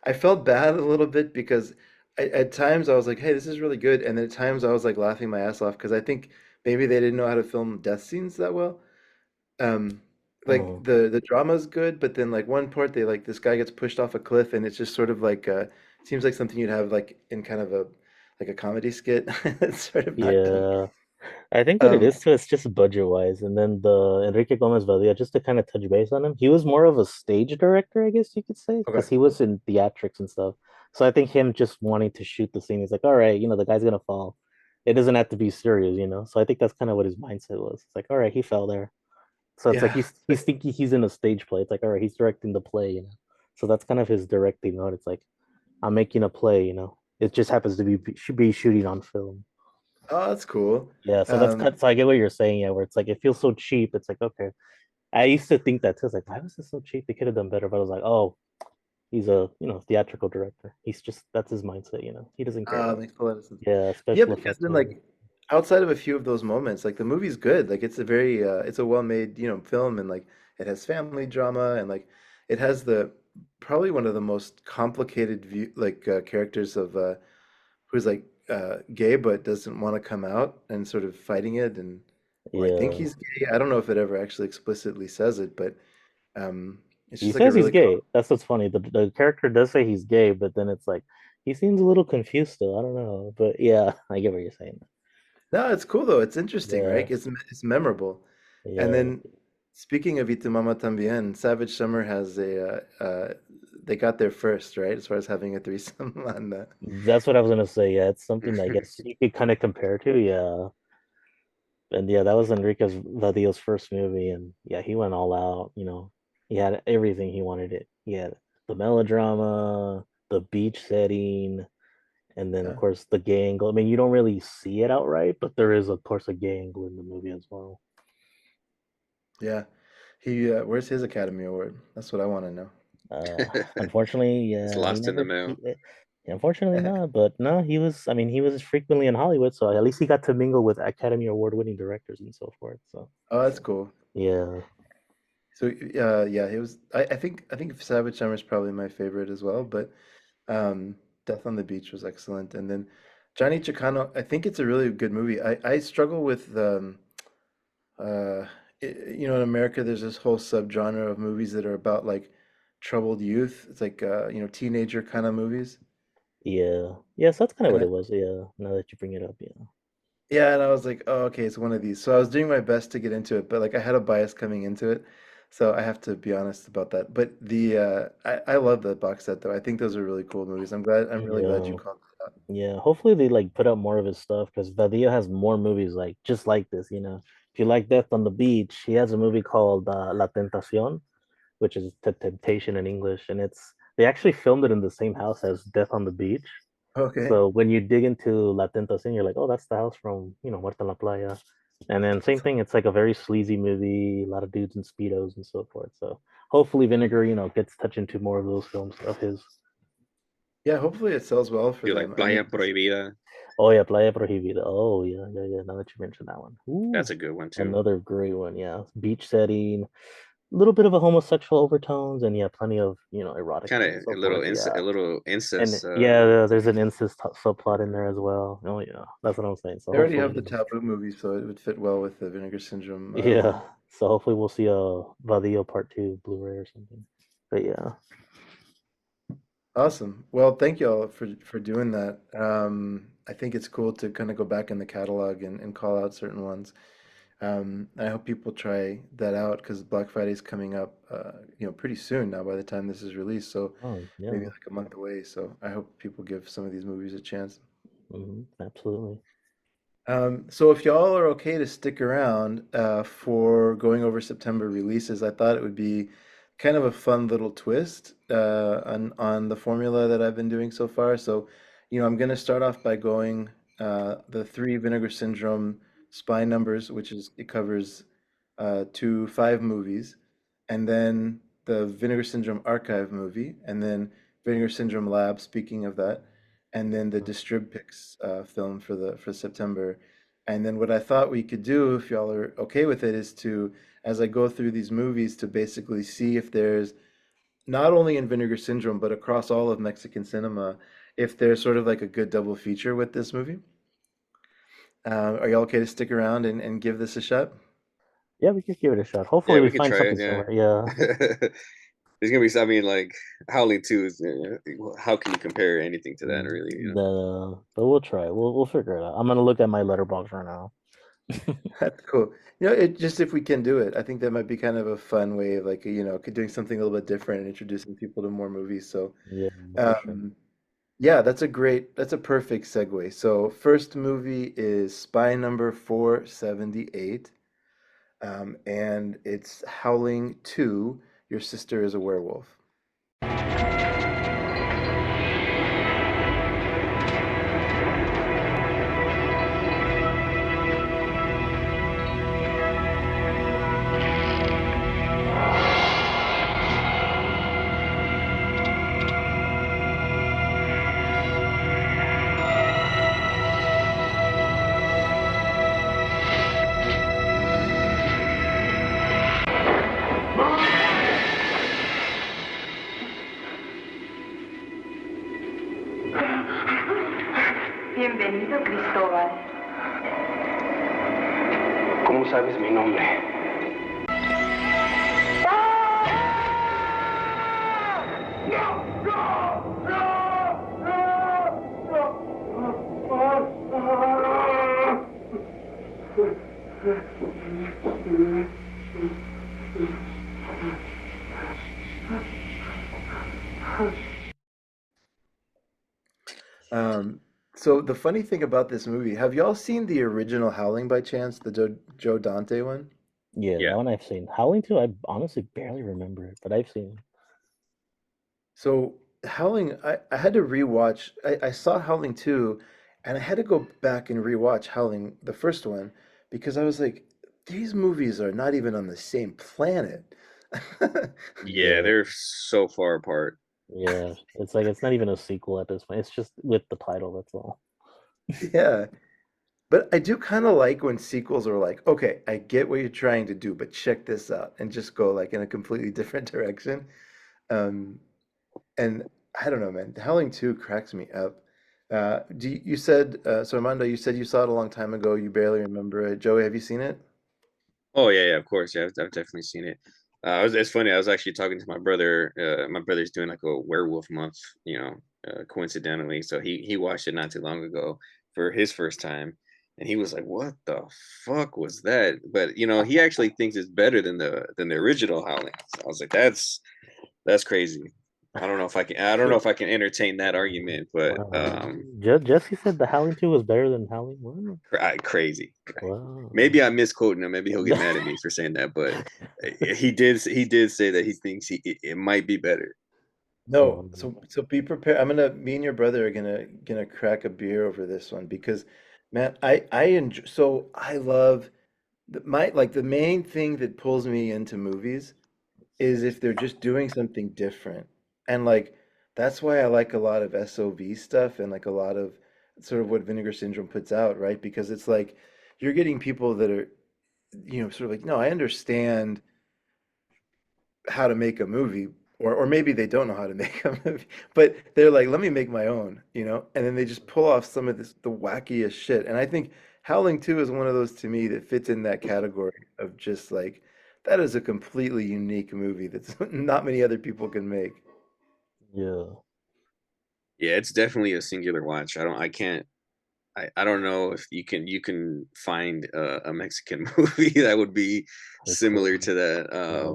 I felt bad a little bit because at times I was like, hey, this is really good, and then at times I was like laughing my ass off because I think maybe they didn't know how to film death scenes that well. Um, like oh the drama's good, but then like one part they like this guy gets pushed off a cliff, and it's just sort of like seems like something you'd have like in kind of a comedy skit. It's sort of not done. yeah. I think what it Um, is too, it's just budget wise. And then the Enrique Gomez Valia, just to kind of touch base on him, he was more of a stage director, I guess you could say, because okay. he was in theatrics and stuff. So I think him just wanting to shoot the scene, he's like, all right, the guy's gonna fall. It doesn't have to be serious. So I think that's kind of what his mindset was. It's like, all right, he fell there. So it's like Yeah. he's thinking he's in a stage play. It's like, all right, he's directing the play. So that's kind of his directing mode. It's like, I'm making a play. It just happens to be should be shooting on film. Oh, that's cool. Yeah, so that's Um, cut. So I get what you're saying, yeah, where it's like it feels so cheap. It's like, okay. I used to think that too. It's like, why was this so cheap? They could have done better, but I was like, oh, He's a theatrical director. He's just that's his mindset. He doesn't care about Makes a lot of sense. yeah Yeah, special because effects then or anything. like outside of a few of those moments, like the movie's good. Like it's a very it's a well-made, film, and like it has family drama, and like it has the probably one of the most complicated characters of who's like gay but doesn't want to come out and sort of fighting it, and or I think Yeah, he's gay. I don't know if it ever actually explicitly says it, but um it's he just like a says he's really gay. That's what's funny. The character does say he's gay, but then it's like he seems a little confused still. I don't know, but yeah, I get what you're saying. No, it's cool though. It's interesting, Yeah, right? It's memorable. And yeah. then speaking of Y Tu Mama Tambien, Savage Summer has they got there first, right? As far as having a threesome on that. That's what I was gonna say. Yeah, it's something that I guess you could kind of compare to. Yeah, and yeah, that was Enriquez Vadillo's first movie, and yeah, he went all out. He had everything he wanted. He had the melodrama, the beach setting, and then of Yeah. course the gay angle. I mean, you don't really see it outright, but there is of course a gay angle in the movie as well. Yeah. He where's his Academy Award? That's what I want to know. Unfortunately, It's yeah, he lost in the never. mail. Unfortunately, not. But no, he was. I mean, he was frequently in Hollywood, so at least he got to mingle with Academy Award-winning directors and so forth. So Oh, that's cool. yeah, So yeah, he was I think Savage Summer is probably my favorite as well, but Death on the Beach was excellent. And then Johnny Chicano, I think it's a really good movie. I struggle with Uh, in America, there's this whole subgenre of movies that are about like troubled youth. It's like teenager kind of movies. yeah, yeah. So that's kind of And what I, it was. Yeah. Now that you bring it up, yeah, yeah, and I was like, oh, okay, it's one of these. So I was doing my best to get into it, but like I had a bias coming into it, so I have to be honest about that. But I love that box set though. I think those are really cool movies. I'm really glad you yeah, called that out. yeah. Hopefully they like put out more of his stuff because Vadillo has more movies like just like this. If you like Death on the Beach, he has a movie called La Tentación, which is Temptation in English, and they actually filmed it in the same house as Death on the Beach. Okay. So when you dig into La Tentación, you're like, oh, that's the house from Muerta en la Playa. And then same thing, it's like a very sleazy movie, a lot of dudes in speedos and so forth. So hopefully Vinegar, gets touched into more of those films of his. Yeah, hopefully it sells well for You like them. I Playa mean, Prohibida? Oh yeah, Playa Prohibida. Oh yeah, yeah, yeah. Now that you mentioned that one, That's ooh, a good one too. another great one. Yeah, beach setting, a little bit of a homosexual overtones, and yeah, plenty of Kind erotica and of so forth. a Yeah. little And incest. yeah, there's an incest subplot in there as well. Oh yeah, that's what I'm saying. So they already have hopefully, the Taboo movie, so it would fit well with the Vinegar Syndrome yeah. one. So hopefully we'll see a Vadillo Part Two Blu-ray or something. But yeah, Awesome. Well, thank you all for doing that. I think it's cool to kind of go back in the catalog and call out certain ones. I hope people try that out because Black Friday's coming up, pretty soon now by the time this is released. So oh maybe yeah, like a month away. So I hope people give some of these movies a chance. absolutely. So if y'all are okay to stick around for going over September releases, I thought it would be kind of a fun little twist on the formula that I've been doing so far. So, I'm going to start off by going the three Vinegar Syndrome spy numbers, which is it covers 5 movies, and then the Vinegar Syndrome archive movie, and then Vinegar Syndrome Lab. Speaking of that, and then the Distribpix film for September. And then what I thought we could do, if y'all are okay with it, is to, as I go through these movies, to basically see if there's not only in Vinegar Syndrome, but across all of Mexican cinema, if there's sort of like a good double feature with this movie. Are y'all okay to stick around and give this a shot? Yeah, we could give it a shot. Yeah, Hopefully we we could find try it. something Yeah. similar. Yeah, There's gonna be. I mean, like Howling 2 is. How can you compare anything to that? Really, but we'll try. We'll figure it out. I'm gonna look at my letterbox right now. That's cool. It just if we can do it, I think that might be kind of a fun way of like, doing something a little bit different and introducing people to more movies. So, Yeah, for sure. um, yeah, that's a perfect segue. So, first movie is Spy Number 478, and it's Howling 2, Your Sister is a Werewolf. ¿Cómo sabes mi nombre? So the funny thing about this movie, have y'all seen the original Howling by chance, the Joe Dante one? Yeah, Yeah. that one I've seen. Howling 2, I honestly barely remember it, but I've seen it. So Howling, I had to rewatch. I saw Howling 2, and I had to go back and rewatch Howling, the first one, because I was like, these movies are not even on the same planet. Yeah, Yeah, they're so far apart. yeah. It's like it's not even a sequel at this point. It's just with the title, that's all. Yeah. But I do kind of like when sequels are like, okay, I get what you're trying to do, but check this out, and just go like in a completely different direction. Um, and I don't know, man. Howling 2 cracks me up. You said, so Armando, you said you saw it a long time ago. You barely remember it. Joey, have you seen it? Oh yeah, of course. Yeah, I've definitely seen it. It's funny. I was actually talking to my brother. My brother's doing like a werewolf month, coincidentally. So he watched it not too long ago for his first time, and he was like, "What the fuck was that?" But he actually thinks it's better than the original Howling. So I was like, "That's crazy." I don't know if I can entertain that argument, but Wow. Jesse said the Howling 2 was better than Howling 1. crazy. Wow. Maybe I'm misquoting him. Maybe he'll get mad at me for saying that, but he did say that he thinks it might be better. No. Um, So be prepared. Me and your brother are gonna crack a beer over this one because, man, I enjoy. So I love the main thing that pulls me into movies is if they're just doing something different. And like that's why I like a lot of SOV stuff and like a lot of sort of what Vinegar Syndrome puts out, right? Because it's like you're getting people that are, sort of like, no, I understand how to make a movie, or maybe they don't know how to make a movie, but they're like, let me make my own, and then they just pull off some of the wackiest shit. And I think Howling 2 is one of those to me that fits in that category of just like that is a completely unique movie that's not many other people can make. yeah. Yeah, it's definitely a singular watch. I don't know if you can find a Mexican movie that would be It's similar crazy. to that. Yeah.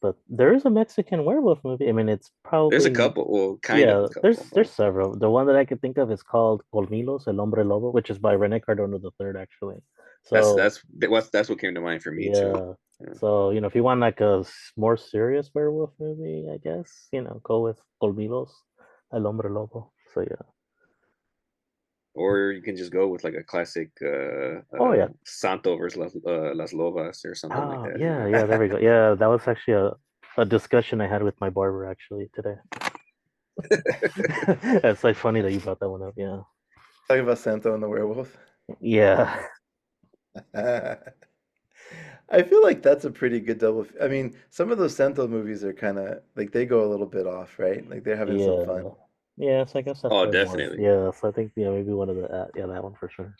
But there is a Mexican werewolf movie. I mean, it's There's a probably, couple, well, kind of yeah, a couple, there's but several. The one that I could think of is called Colmilos, El Hombre Lobo, which is by Rene Cardona the third, actually. that's So that's what came to mind for me too. yeah. Yeah. So, if you want like a more serious werewolf movie, I guess, go with Colmilos, El Hombre Lobo. So yeah. Or you can just go with like a classic Oh yeah. Santo versus Las Lobas or something like Oh that. yeah, yeah, there we go. Yeah, that was actually a discussion I had with my barber actually today. It's like funny that you brought that one up. Yeah. Talking about Santo and the werewolf. Yeah. I feel like that's a pretty good double. I mean, some of those Santo movies are kind of like they go a little bit off, right? Like they're having some fun. Yeah. Yeah, so I guess that's Oh, probably more. definitely. Yeah, so I think maybe one of the yeah, that one for sure.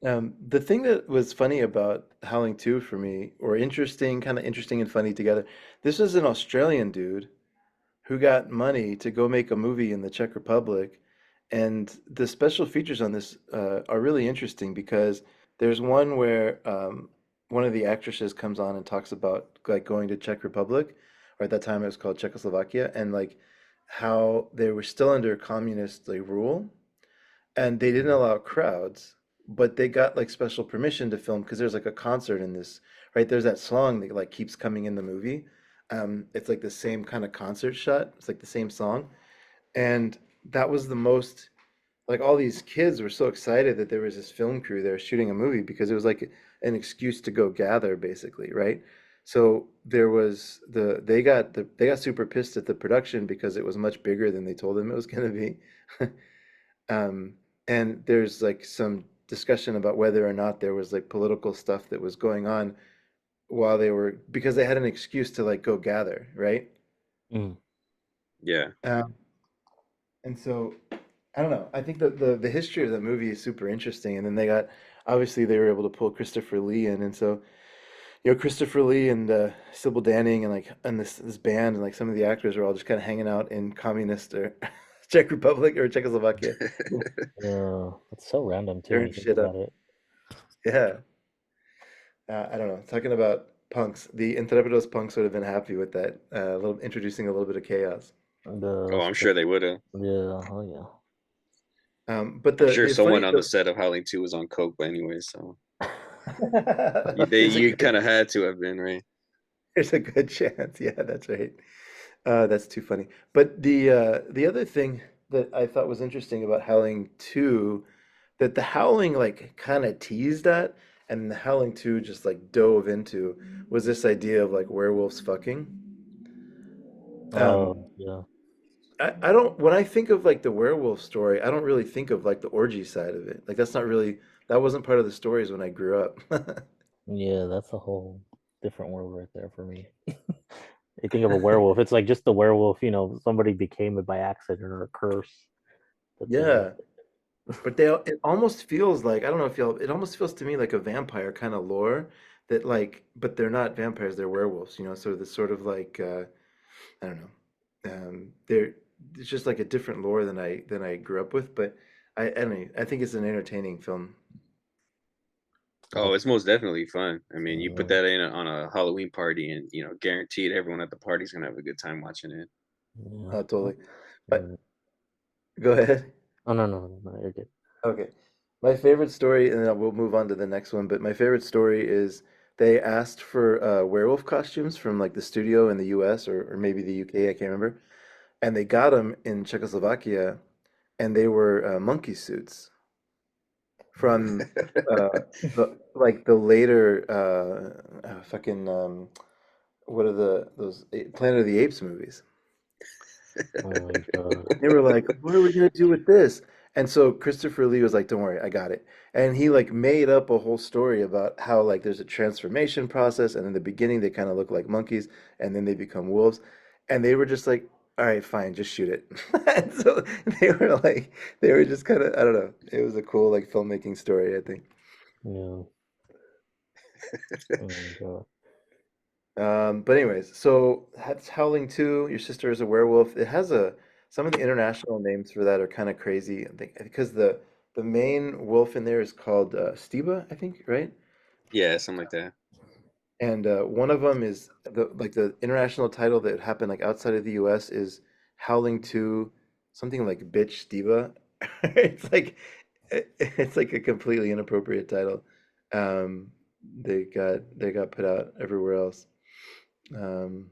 The thing that was funny about Howling 2 for me, or interesting, kind of interesting and funny together, this was an Australian dude who got money to go make a movie in the Czech Republic. And the special features on this are really interesting because there's one where one of the actresses comes on and talks about like going to Czech Republic, or at that time it was called Czechoslovakia, and like how they were still under communist like rule and they didn't allow crowds, but they got like special permission to film because there's like a concert in this, right? There's that song that like keeps coming in the movie. It's like the same kind of concert shot. It's like the same song, and that was the most like all these kids were so excited that there was this film crew there shooting a movie because it was like an excuse to go gather, basically, right? So there was they got super pissed at the production because it was much bigger than they told them it was going to be. Um, and there's like some discussion about whether or not there was like political stuff that was going on while they were because they had an excuse to like go gather, right? Mm. Yeah. Um, and so I don't know. I think the history of the movie is super interesting. And then they got obviously they were able to pull Christopher Lee in, and so Christopher Lee and Sybil Danning and this band and like some of the actors are all just kind of hanging out in communist or Czech Republic or Czechoslovakia, Yeah, it's so random too when tearing you think shit up. about it. Yeah, I don't know. Talking about punks, the Intrepidos punks would have been happy with that. Little introducing a little bit of chaos. Oh, I'm sure they would have. Yeah, oh yeah. But I'm the sure the someone funny on the the, set of Howling 2 was on coke, but anyway, so there's a you good kind of had to have been, right? there's a good chance. Yeah, that's right. That's too funny. But the other thing that I thought was interesting about Howling 2, that the Howling like kind of teased at, and the Howling 2 just like dove into, was this idea of like werewolves fucking. Oh Um, yeah. I don't when I think of like the werewolf story, I don't really think of like the orgy side of it. Like that wasn't part of the stories when I grew up. Yeah, that's a whole different world right there for me. You think of a werewolf, it's like just the werewolf, somebody became it by accident or a curse. That's it. Yeah. But it almost feels like, I don't know if it almost feels to me like a vampire kind of lore that like, but they're not vampires, they're werewolves, so this sort of like, I don't know. It's just like a different lore than I grew up with, but I don't know, I think it's an entertaining film. Oh, it's most definitely fun. I mean, you put Yeah, that in on a Halloween party, and guaranteed everyone at the party's gonna have a good time watching it. yeah. Totally. But Mm. go ahead. Oh no, no, no, no, you're good. Okay. My favorite story, and then we'll move on to the next one, but my favorite story is they asked for werewolf costumes from like the studio in the US or maybe the UK, I can't remember. And they got them in Czechoslovakia, and they were monkey suits from the later fucking what are those Planet of the Apes movies. Oh my god. They were like, "What are we gonna do with this?" And so Christopher Lee was like, "Don't worry, I got it." And he like made up a whole story about how like there's a transformation process, and in the beginning they kind of look like monkeys, and then they become wolves. And they were just like, "All right, fine, just shoot it." And so they were just kind of, I don't know. It was a cool like filmmaking story, I think. Yeah. Oh my god. But anyways, so that's Howling 2. Your sister is a werewolf. It has some of the international names for that are kind of crazy. I think because the main wolf in there is called Stiba, I think, right? Yeah, something like that. And one of them is the international title that happened like outside of the U.S. is Howling 2, something like Bitch Stiba. It's like it's like a completely inappropriate title. Um, they got put out everywhere else. Um,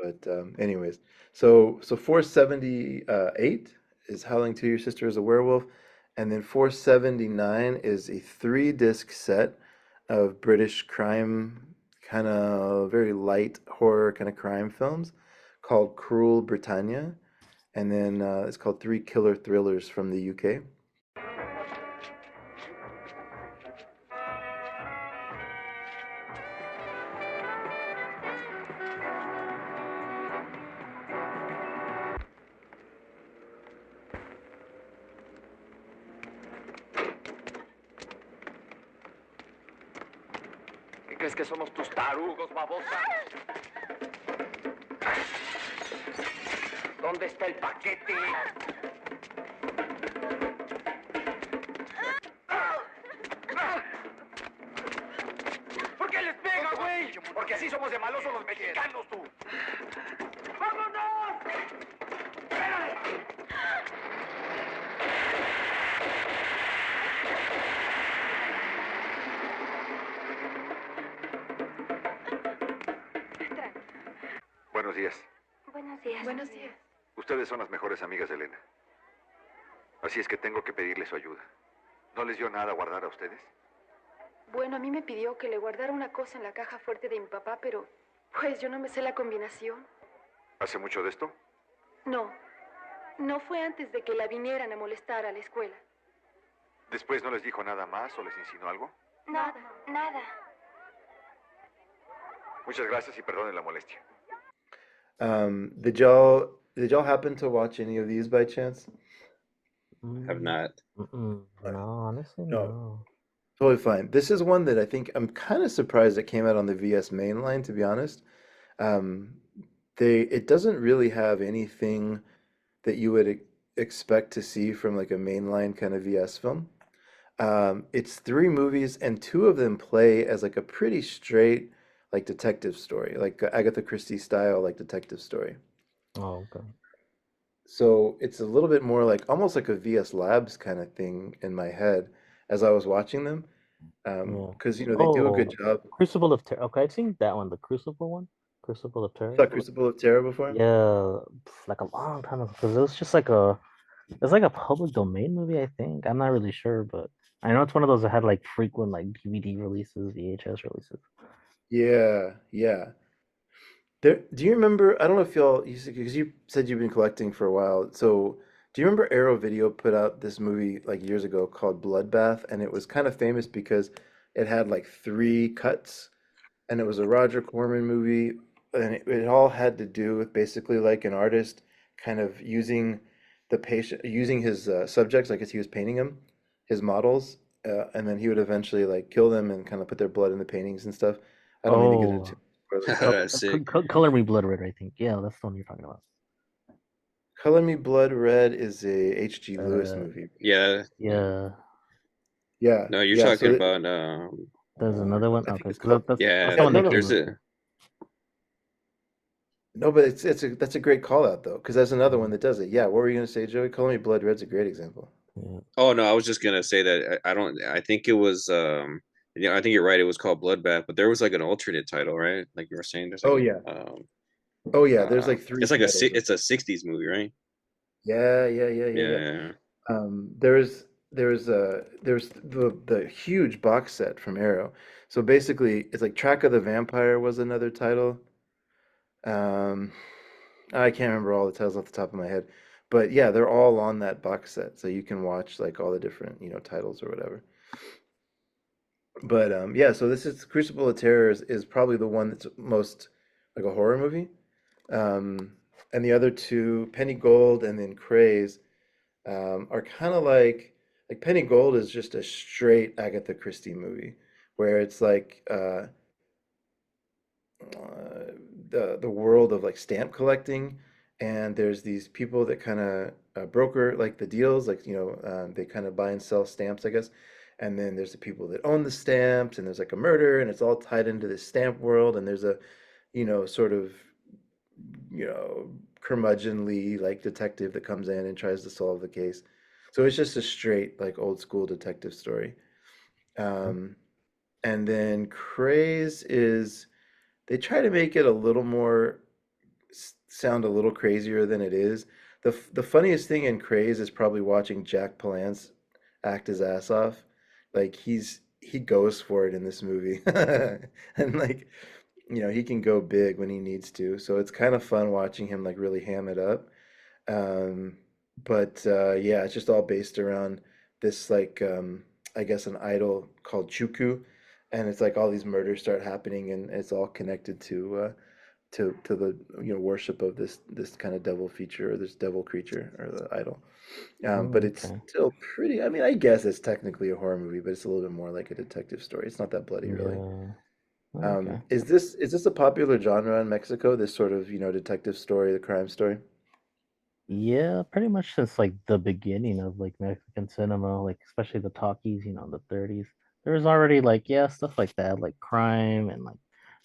but anyways, so 478 is Howling 2, Your Sister is a Werewolf, and then 479 is a three-disc set of British crime, kind of very light horror kind of crime films called Cruel Britannia, and then it's called Three Killer Thrillers from the UK. ¿Qué crees que somos tus tarugos, babosa? ¿Dónde está el paquete? ¿Por qué les pega, güey? Porque así somos de malosos los mexicanos, tú. ¡Vámonos! ¡Espérate! Buenos días. Buenos días. Buenos días. Ustedes son las mejores amigas de Elena. Así es que tengo que pedirle su ayuda. ¿No les dio nada guardar a ustedes? Bueno, a mí me pidió que le guardara una cosa en la caja fuerte de mi papá, pero pues yo no me sé la combinación. ¿Hace mucho de esto? No, no fue antes de que la vinieran a molestar a la escuela. ¿Después no les dijo nada más o les insinuó algo? Nada. Muchas gracias y perdonen la molestia. Did y'all happen to watch any of these by chance? Have not. No, honestly, No. no. Totally fine. This is one that I think I'm kind of surprised it came out on the VS mainline, to be honest. Um, it doesn't really have anything that you would expect to see from like a mainline kind of VS film. It's three movies, and two of them play as like a pretty straight like detective story, like Agatha Christie style like detective story. Oh, okay. So it's a little bit more like almost like a VS Labs kind of thing in my head as I was watching them. Yeah. Because you know they do a good Oh, job. Crucible of Terror. Okay, I've seen that one, the Crucible one. Crucible of Terror. Saw Crucible of Terror before? Yeah, like a long time ago, because it was just like it's like a public domain movie, I think. I'm not really sure, but I know it's one of those that had like frequent like DVD releases, VHS releases. Yeah, yeah. There, do you remember? I don't know if y'all, because you said you've been collecting for a while. So, do you remember Arrow Video put out this movie like years ago called Bloodbath? And it was kind of famous because it had like three cuts, and it was a Roger Corman movie, and it all had to do with basically like an artist kind of using the patient, using his subjects, like as he was painting them, his models, and then he would eventually like kill them and kind of put their blood in the paintings and stuff. I don't mean to get into Oh, spoilers, but That's sick. Color Me Blood Red, I think. Yeah, that's the one you're talking about. Color Me Blood Red is a H.G. Lewis Uh, movie. Yeah, yeah. yeah. Yeah, No, you're yeah. talking So about There's another one. I think Okay, it's because called. that's yeah, the one No, that no, came there's up. a no. But it's a that's a great call out though, because there's another one Yeah, that does it. Yeah. What were you gonna say, Joey? Color Me Blood Red's a great example. yeah. Oh no, I was just gonna say that I don't. I think it was. I think you're right. It was called Bloodbath, but there was like an alternate title, right? Like you were saying, there's like Oh yeah. a. Oh yeah. There's like three It's like titles. it's a '60s movie, right? Yeah, yeah, yeah, yeah, yeah. Yeah. There's the huge box set from Arrow. So basically, it's like Track of the Vampire was another title. Um, I can't remember all the titles off the top of my head, but yeah, they're all on that box set, so you can watch like all the different, titles or whatever. But yeah, so this is Crucible of Terror is probably the one that's most like a horror movie. Um, and the other two, Penny Gold and then Craze, are kind of like Penny Gold is just a straight Agatha Christie movie where it's like the world of like stamp collecting, and there's these people that kind of broker like the deals, like they kind of buy and sell stamps, I guess. And then there's the people that own the stamps, and there's like a murder, and it's all tied into this stamp world. And there's a sort of you know curmudgeonly like detective that comes in and tries to solve the case. So it's just a straight like old school detective story. Um, and then Craze is they try to make it a little more sound a little crazier than it is. The funniest thing in Craze is probably watching Jack Palance act his ass off. Like he goes for it in this movie. And like, he can go big when he needs to. So it's kind of fun watching him like really ham it up. Um, but yeah, it's just all based around this like I guess an idol called Chuku, and it's like all these murders start happening, and it's all connected to the worship of this kind of devil feature or this devil creature or the idol. But it's Okay. still pretty. I mean, I guess it's technically a horror movie, but it's a little bit more like a detective story. It's not that bloody, really. Yeah. Okay. Is this a popular genre in Mexico? This sort of detective story, the crime story. Yeah, pretty much since like the beginning of like Mexican cinema, like especially the talkies, the 30s. There was already like stuff like that, like crime and like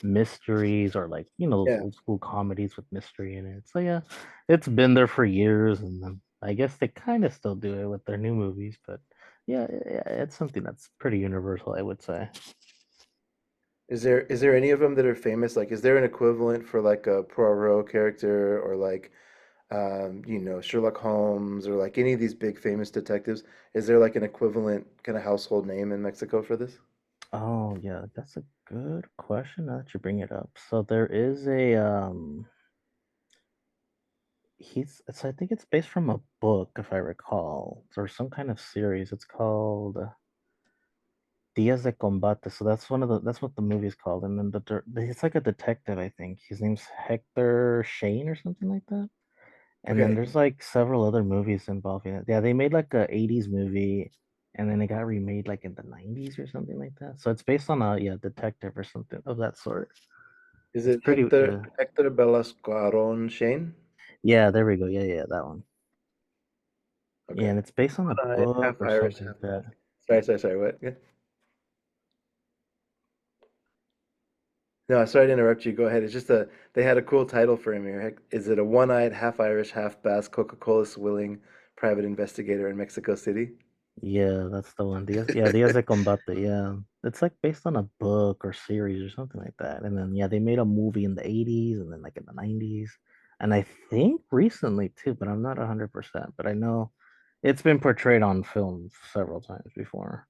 mysteries or like, those Yeah. old school comedies with mystery in it. So yeah, it's been there for years and then I guess they kind of still do it with their new movies, but yeah, it's something that's pretty universal, I would say. Is there any of them that are famous? Like, is there an equivalent for like a Poirot character or like Sherlock Holmes or like any of these big famous detectives? Is there like an equivalent kind of household name in Mexico for this? Oh yeah, that's a good question now that you bring it up. So there is a I think it's based from a book, if I recall, or some kind of series. It's called Días de Combate. So that's what the movie is called. And then it's like a detective, I think. His name's Hector Shane or something like that. And then Okay. there's like several other movies involving it. Yeah, they made like a 80s movie. and then it got remade like in the 90s or something like that. So it's based on a detective or something of that sort. Is It's it pretty Hector Belasco Shane? yeah, there we go. Yeah, that one. Yeah, Okay. and it's based on a One-eyed, book half or Irish, something half like that. Sorry. What? Yeah. No, sorry to interrupt you. Go ahead. It's just they had a cool title for him here. Is it a one-eyed, half Irish, half Basque, Coca-Cola swilling private investigator in Mexico City? Yeah, that's the one. Días de Combate. Yeah, it's like based on a book or series or something like that. And then they made a movie in the 80s and then like in the 90s, and I think recently too, but I'm not 100%. But I know it's been portrayed on film several times before.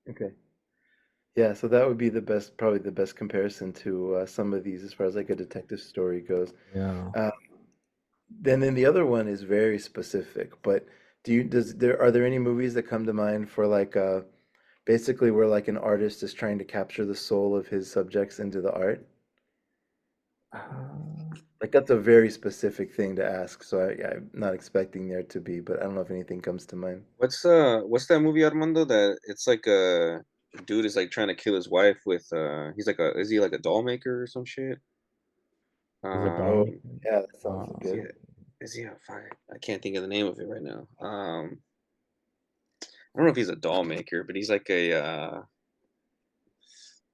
Okay. Yeah, so that would be probably the best comparison to some of these as far as like a detective story goes. Yeah. Uh, then the other one is very specific, but are there any movies that come to mind for like basically where like an artist is trying to capture the soul of his subjects into the art? Uh, Like that's a very specific thing to ask, so I'm not expecting there to be, but I don't know if anything comes to mind. What's that movie, Armando? That it's like a dude is like trying to kill his wife with he's like a is he like a doll maker or some shit? is it doll Oh, Um making? yeah, that sounds Uh, is he good. a, is he a fuck, I can't think of the name of it right now. I don't know if he's a doll maker, but he's like a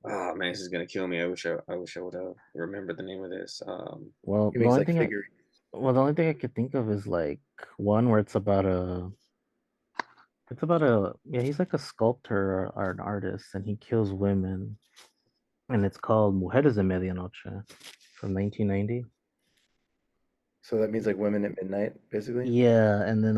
oh man, this is gonna kill me. I wish I would have remembered the name of this. well, He the makes only like thing I figurines. well, the only thing I could think of is like one where it's about a he's like a sculptor or an artist, and he kills women, and it's called Mujeres de Medianoche from 1990. So that means like women at midnight, basically. Yeah, and then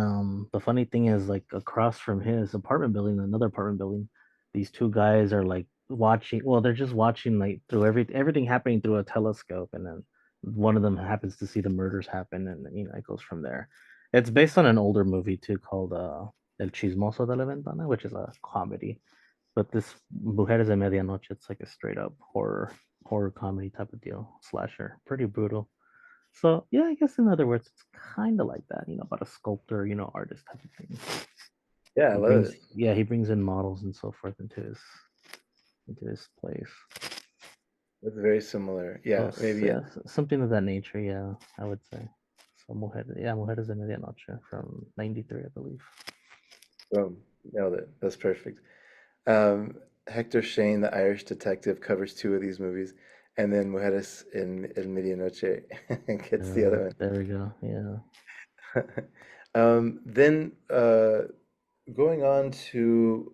the funny thing is like across from his apartment building, another apartment building, these two guys are like watching, well, they're just watching like through everything happening through a telescope, and then one of them happens to see the murders happen, and it goes from there. It's based on an older movie too called El Chismoso de la Ventana, which is a comedy. But this Mujeres de Medianoche, it's like a straight up horror comedy type of deal, slasher, pretty brutal. So yeah, I guess in other words, it's kind of like that, about a sculptor, artist type of thing. Yeah, I love it. He brings in models and so forth into his place. It's very similar. So Yeah, maybe. Yeah. something of that nature, yeah, I would say. So Mujeres de Medianoche from '93, I believe. Boom. Nailed it. That's perfect. Hector Shane, the Irish detective, covers two of these movies, and then Mujeres in El Medianoche gets the other There we go. Yeah. one. Then going on to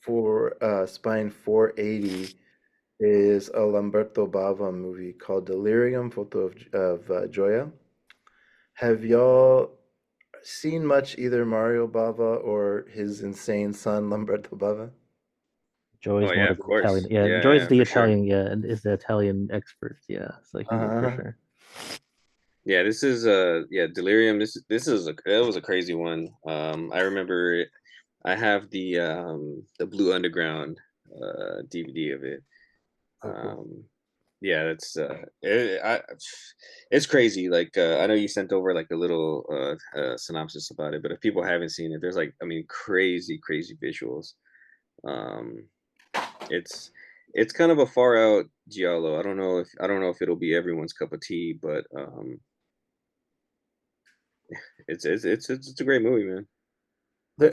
for Spine 480 is a Lamberto Bava movie called Delirium, Photo of Joya. Have y'all seen much either Mario Bava or his insane son Lamberto Bava? oh Joey's one yeah, of of the Italian. course. Yeah, Yeah, Joey's yeah, the for sure. Italian. Yeah, and is the Italian expert. Yeah, so he would for Uh-huh. sure. Yeah, this is yeah, Delirium. This is that was a crazy one. I remember I have the Blue Underground DVD of it. Oh, cool. Um yeah, it's crazy. Like I know you sent over like a little synopsis about it, but if people haven't seen it, there's like I mean crazy visuals. Um it's it's kind of a far out giallo. I don't know if it'll be everyone's cup of tea, but it's a great movie, man. There,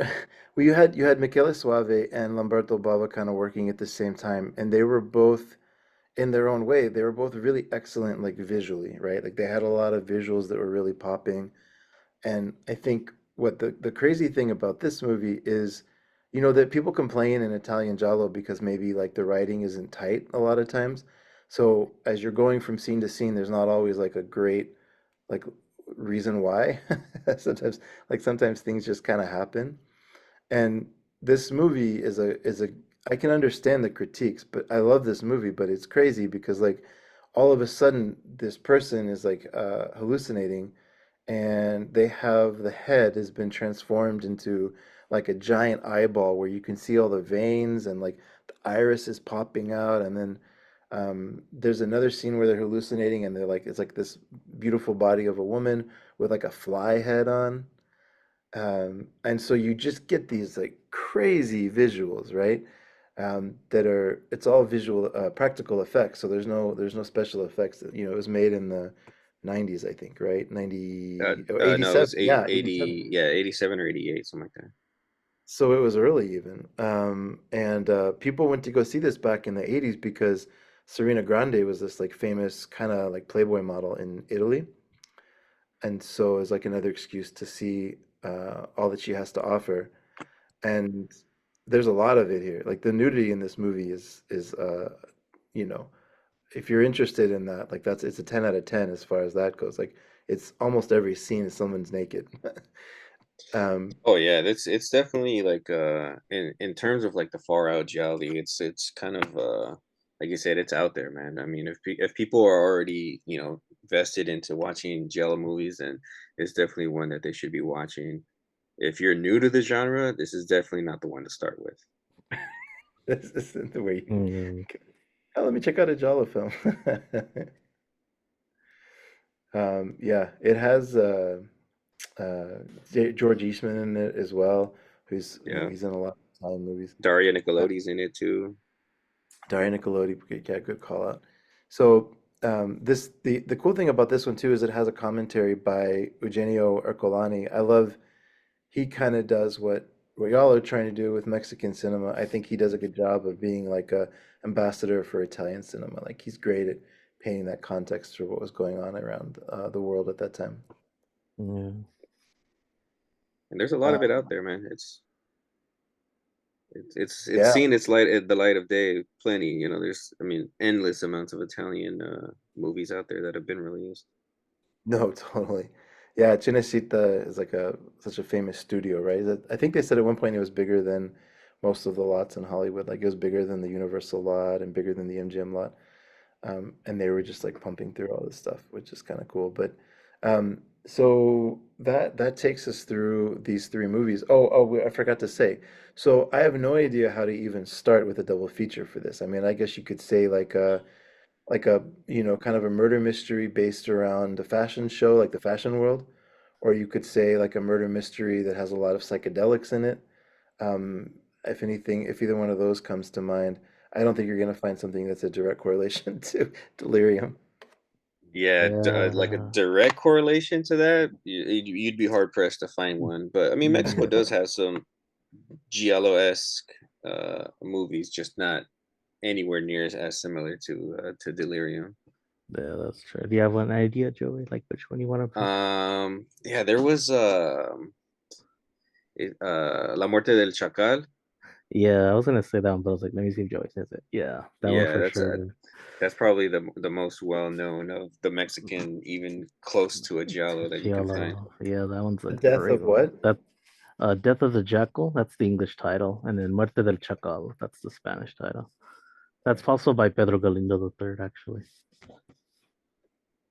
well, you had Michele Soavi and Lamberto Bava kind of working at the same time, and they were both in their own way. They were both really excellent, like visually, right? Like they had a lot of visuals that were really popping. And I think what the crazy thing about this movie is, that people complain in Italian giallo because maybe like the writing isn't tight a lot of times. So as you're going from scene to scene, there's not always like a great like reason why. Sometimes things just kind of happen. And this movie is a I can understand the critiques, but I love this movie, but it's crazy because like all of a sudden this person is like hallucinating, and they have the head has been transformed into like a giant eyeball where you can see all the veins, and like the iris is popping out, and then there's another scene where they're hallucinating, and they're like it's like this beautiful body of a woman with like a fly head on. And so you just get these like crazy visuals, right? That are it's all visual practical effects. So there's no special effects. You know, it was made in the 90s, I think, right? 90 oh, no, it 87. was Yeah, 87. 80, yeah, 87 or 88, something like that. So it was early even. And people went to go see this back in the 80s because Serena Grande was this like famous kind of like Playboy model in Italy. And so it's like another excuse to see all that she has to offer. And there's a lot of it here. Like the nudity in this movie is you know, if you're interested in that, like that's it's a 10 out of 10 as far as that goes. Like it's almost every scene is someone's naked. Um, Oh yeah, it's definitely like in terms of like the far out gialli, it's kind of like you said, it's out there, man. I mean, if people are already, you know, vested into watching giallo movies, then it's definitely one that they should be watching. If you're new to the genre, this is definitely not the one to start with. this isn't the way you, Mm, oh, let me check out a Jalo film. Yeah, it has George Eastman in it as well, who's Yeah, he's in a lot of Italian movies. Daria Uh, Nicolodi's in it too. Daria Nicolodi, yeah, good call out. So this the cool thing about this one too is it has a commentary by Eugenio Ercolani. I love he kind of does what y'all are trying to do with Mexican cinema. I think he does a good job of being like a ambassador for Italian cinema. Like he's great at painting that context for what was going on around the world at that time. yeah. And there's a lot of it out Um, there, man. It's yeah, seen the light of day plenty. You know, there's I mean endless amounts of Italian movies out there that have been released. no, totally. Yeah, Cinecittà is like a such a famous studio, right? I think they said at one point it was bigger than most of the lots in Hollywood. Like it was bigger than the Universal lot and bigger than the MGM lot. And they were just like pumping through all this stuff, which is kind of cool. But so that takes us through these three movies. I forgot to say. So I have no idea how to even start with a double feature for this. I mean, I guess you could say like a kind of a murder mystery based around a fashion show, like the Fashion World, or you could say like a murder mystery that has a lot of psychedelics in it. Um, if anything, if either one of those comes to mind, I don't think you're going to find something that's a direct correlation to delirium. Yeah, like a Yeah. direct correlation to that, you'd be hard pressed to find one. But I mean, Mexico does have some giallo-esque movies, just not anywhere near as similar to Delirium. Yeah, that's true. Do you have an idea, Joey? Like which one you want to pick? Yeah, there was La Muerte del Chacal. Yeah, I was gonna say that one, but I was like, let me see if Joey says it. Yeah, that one Yeah, for sure. that's probably the most well known of the Mexican, even close to a giallo that you can find. Giallo. Yeah, that one's a The death great of one. what? That Death of the Jackal, that's the English title, and then Muerte del Chacal, that's the Spanish title. That's also by Pedro Galindo III, actually.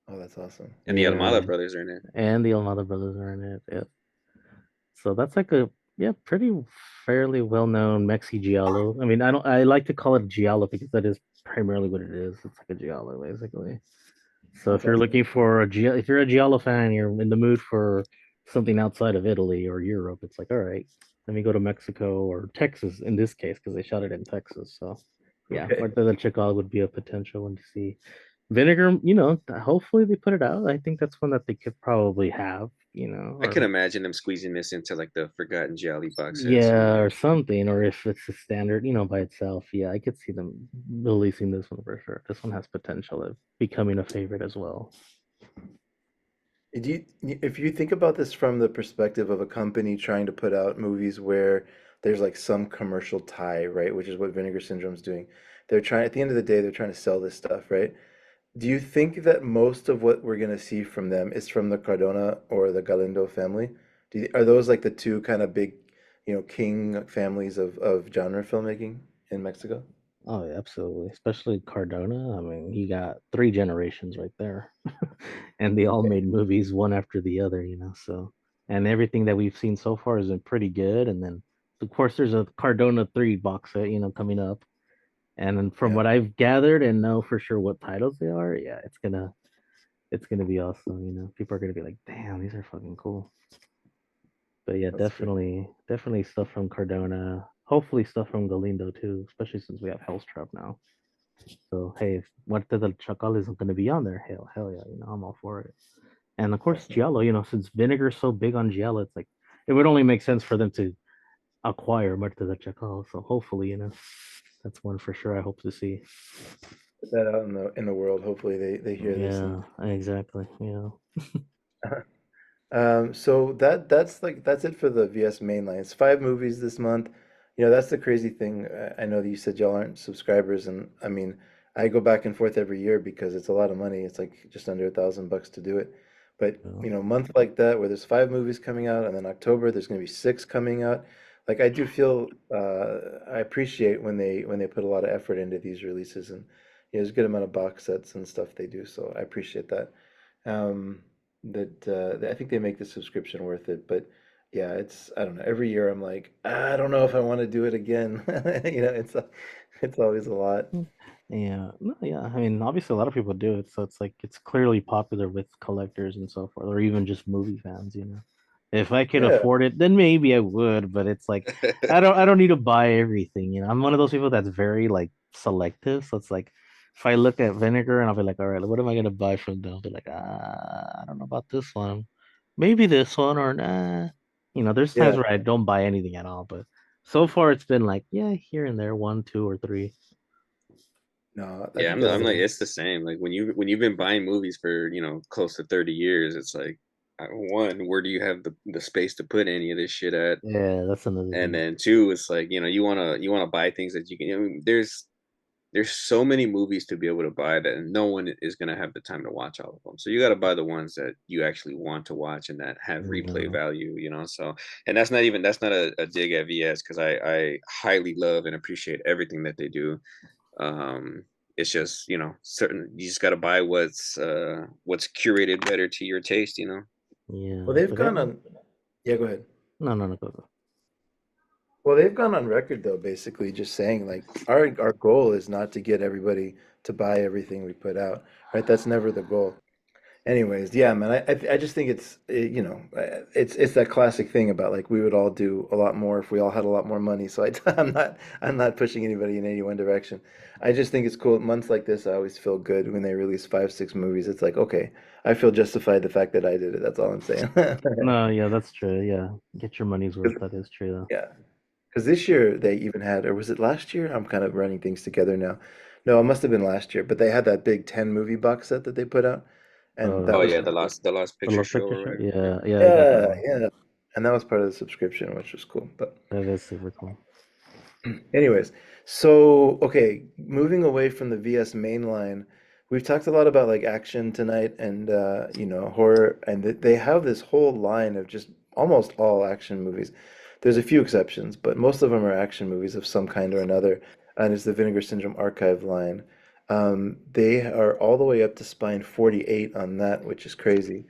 Oh, that's awesome. And the Almada Yeah, brothers are in it. and the Almada brothers are in it. Yeah. So that's like a pretty fairly well-known Mexi Giallo. I mean, I like to call it Giallo because that is primarily what it is. It's like a Giallo, basically. So That's if you're awesome. looking for if you're a Giallo fan, you're in the mood for something outside of Italy or Europe, it's like, all right, let me go to Mexico or Texas in this case because they shot it in Texas. So yeah, Okay. Muerte del Chacal would be a potential one to see. Vinegar, hopefully they put it out. I think that's one that they could probably have, I can or imagine them squeezing this into like the Forgotten Gialli box set yeah, somewhere. or something, or if it's a standard, by itself. Yeah, I could see them releasing this one for sure. This one has potential of becoming a favorite as well. If you think about this from the perspective of a company trying to put out movies where there's like some commercial tie, right? Which is what Vinegar Syndrome's doing. They're trying, at the end of the day, they're trying to sell this stuff, right? Do you think that most of what we're going to see from them is from the Cardona or the Galindo family? Are those like the two kind of big, king families of genre filmmaking in Mexico? Oh, yeah, absolutely. Especially Cardona. I mean, he got three generations right there. And they all Okay. made movies one after the other. So, and everything that we've seen so far has been pretty good. And then, of course, there's a Cardona 3 box set, coming up. And then from Yeah. what I've gathered and know for sure what titles they are, yeah, it's gonna be awesome. People are gonna be like, damn, these are fucking cool. But yeah, That's good. definitely stuff from Cardona. Hopefully stuff from Galindo too, especially since we have Hellstrap now. So hey, if Muerte del Chacal isn't going to be on there, hell yeah, I'm all for it. And of course Definitely. Giallo, since Vinegar's so big on Giallo, it's like it would only make sense for them to acquire Muerte del Chacal. So hopefully, that's one for sure I hope to see. Put that out in the world. Hopefully they hear this and Yeah, exactly. so that's it for the VS mainline. It's 5 movies this month. That's the crazy thing. I know that you said y'all aren't subscribers, and I mean, I go back and forth every year because it's a lot of money. It's like just under $1,000 to do it. But Yeah. a month like that where there's 5 movies coming out, and then October there's going to be 6 coming out. Like I do feel I appreciate when they put a lot of effort into these releases, and there's a good amount of box sets and stuff they do. So I appreciate that. Um, I think they make the subscription worth it. But yeah, I don't know. Every year I'm like, I don't know if I want to do it again. It's always a lot. Yeah, no, yeah. I mean, obviously, a lot of people do it, so it's like it's clearly popular with collectors and so forth, or even just movie fans. If I could Yeah, afford it, then maybe I would, but it's like I don't need to buy everything. I'm one of those people that's very like selective. So it's like if I look at Vinegar and I'll be like, all right, what am I gonna buy from them? I'll be like, I don't know about this one. Maybe this one or nah. There's times yeah. where I don't buy anything at all, but so far it's been like, yeah, here and there, one, two, or three. No, I Yeah, think I'm that's like it's the same. Like when you've been buying movies for close to 30 years, it's like one, where do you have the space to put any of this shit at? Yeah, that's another And thing. then two, it's like you wanna buy things that you can. There's so many movies to be able to buy that no one is gonna have the time to watch all of them. So you got to buy the ones that you actually want to watch and that have replay Yeah, value. So, and that's not a dig at VS because I highly love and appreciate everything that they do. Um, it's just certain you just got to buy what's curated better to your taste. well, yeah, they've but yeah, gone on. Yeah, go ahead. no, no, no, go, go. Well, they've gone on record though, basically just saying like our goal is not to get everybody to buy everything we put out, right? That's never the goal. Anyways, yeah, man, I just think it's that classic thing about like we would all do a lot more if we all had a lot more money. So I'm not pushing anybody in any one direction. I just think it's cool. Months like this, I always feel good when they release 5, 6 movies. It's like, okay, I feel justified the fact that I did it. That's all I'm saying. No, yeah, that's true. Yeah, get your money's worth. 'Cause- That is true, though. Yeah, because this year they even had, or was it last year? I'm kind of running things together now. No, it must have been last year, but they had that big 10 movie box set that they put out, and that Oh Uh, was yeah, part of the last the picture love show, picture show. right? Yeah. Yeah, yeah, I got that yeah, one. yeah, and that was part of the subscription, which was cool. But That is super cool. anyways, so okay, moving away from the VS mainline, we've talked a lot about like action tonight and horror, and they have this whole line of just almost all action movies. There's a few exceptions, but most of them are action movies of some kind or another, and it's the Vinegar Syndrome archive line. They are all the way up to spine 48 on that, which is crazy.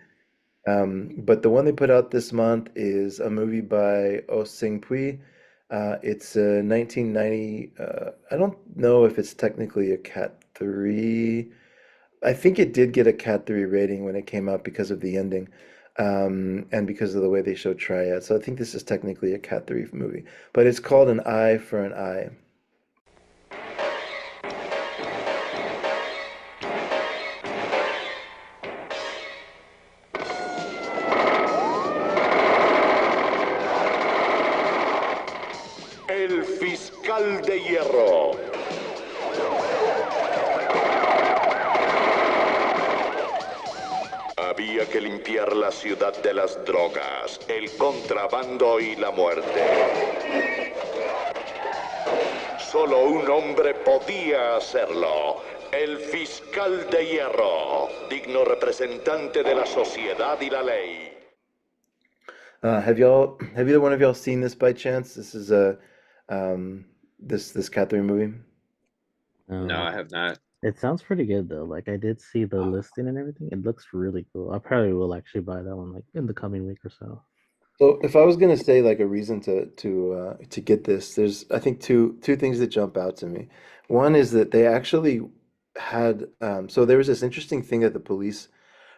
But the one they put out this month is a movie by Oh Sing-pui. It's 1990. I don't know if it's technically a Cat 3. I think it did get a Cat 3 rating when it came out because of the ending, and because of the way they showed Triad. So I think this is technically a Cat 3 movie. But it's called An Eye for an Eye. El fiscal de hierro. Había que limpiar la ciudad de las drogas, el contrabando y la muerte. Solo un hombre podía hacerlo. El fiscal de hierro, digno representante de la sociedad y la ley. Have either one of y'all seen this by chance? This is this Cat 3 movie. No, Uh, I have not. it sounds pretty good though. Like I did see the listing and everything. It looks really cool. I probably will actually buy that one like in the coming week or so. So if I was gonna say like a reason to get this, there's I think two things that jump out to me. One is that they actually had so there was this interesting thing that the police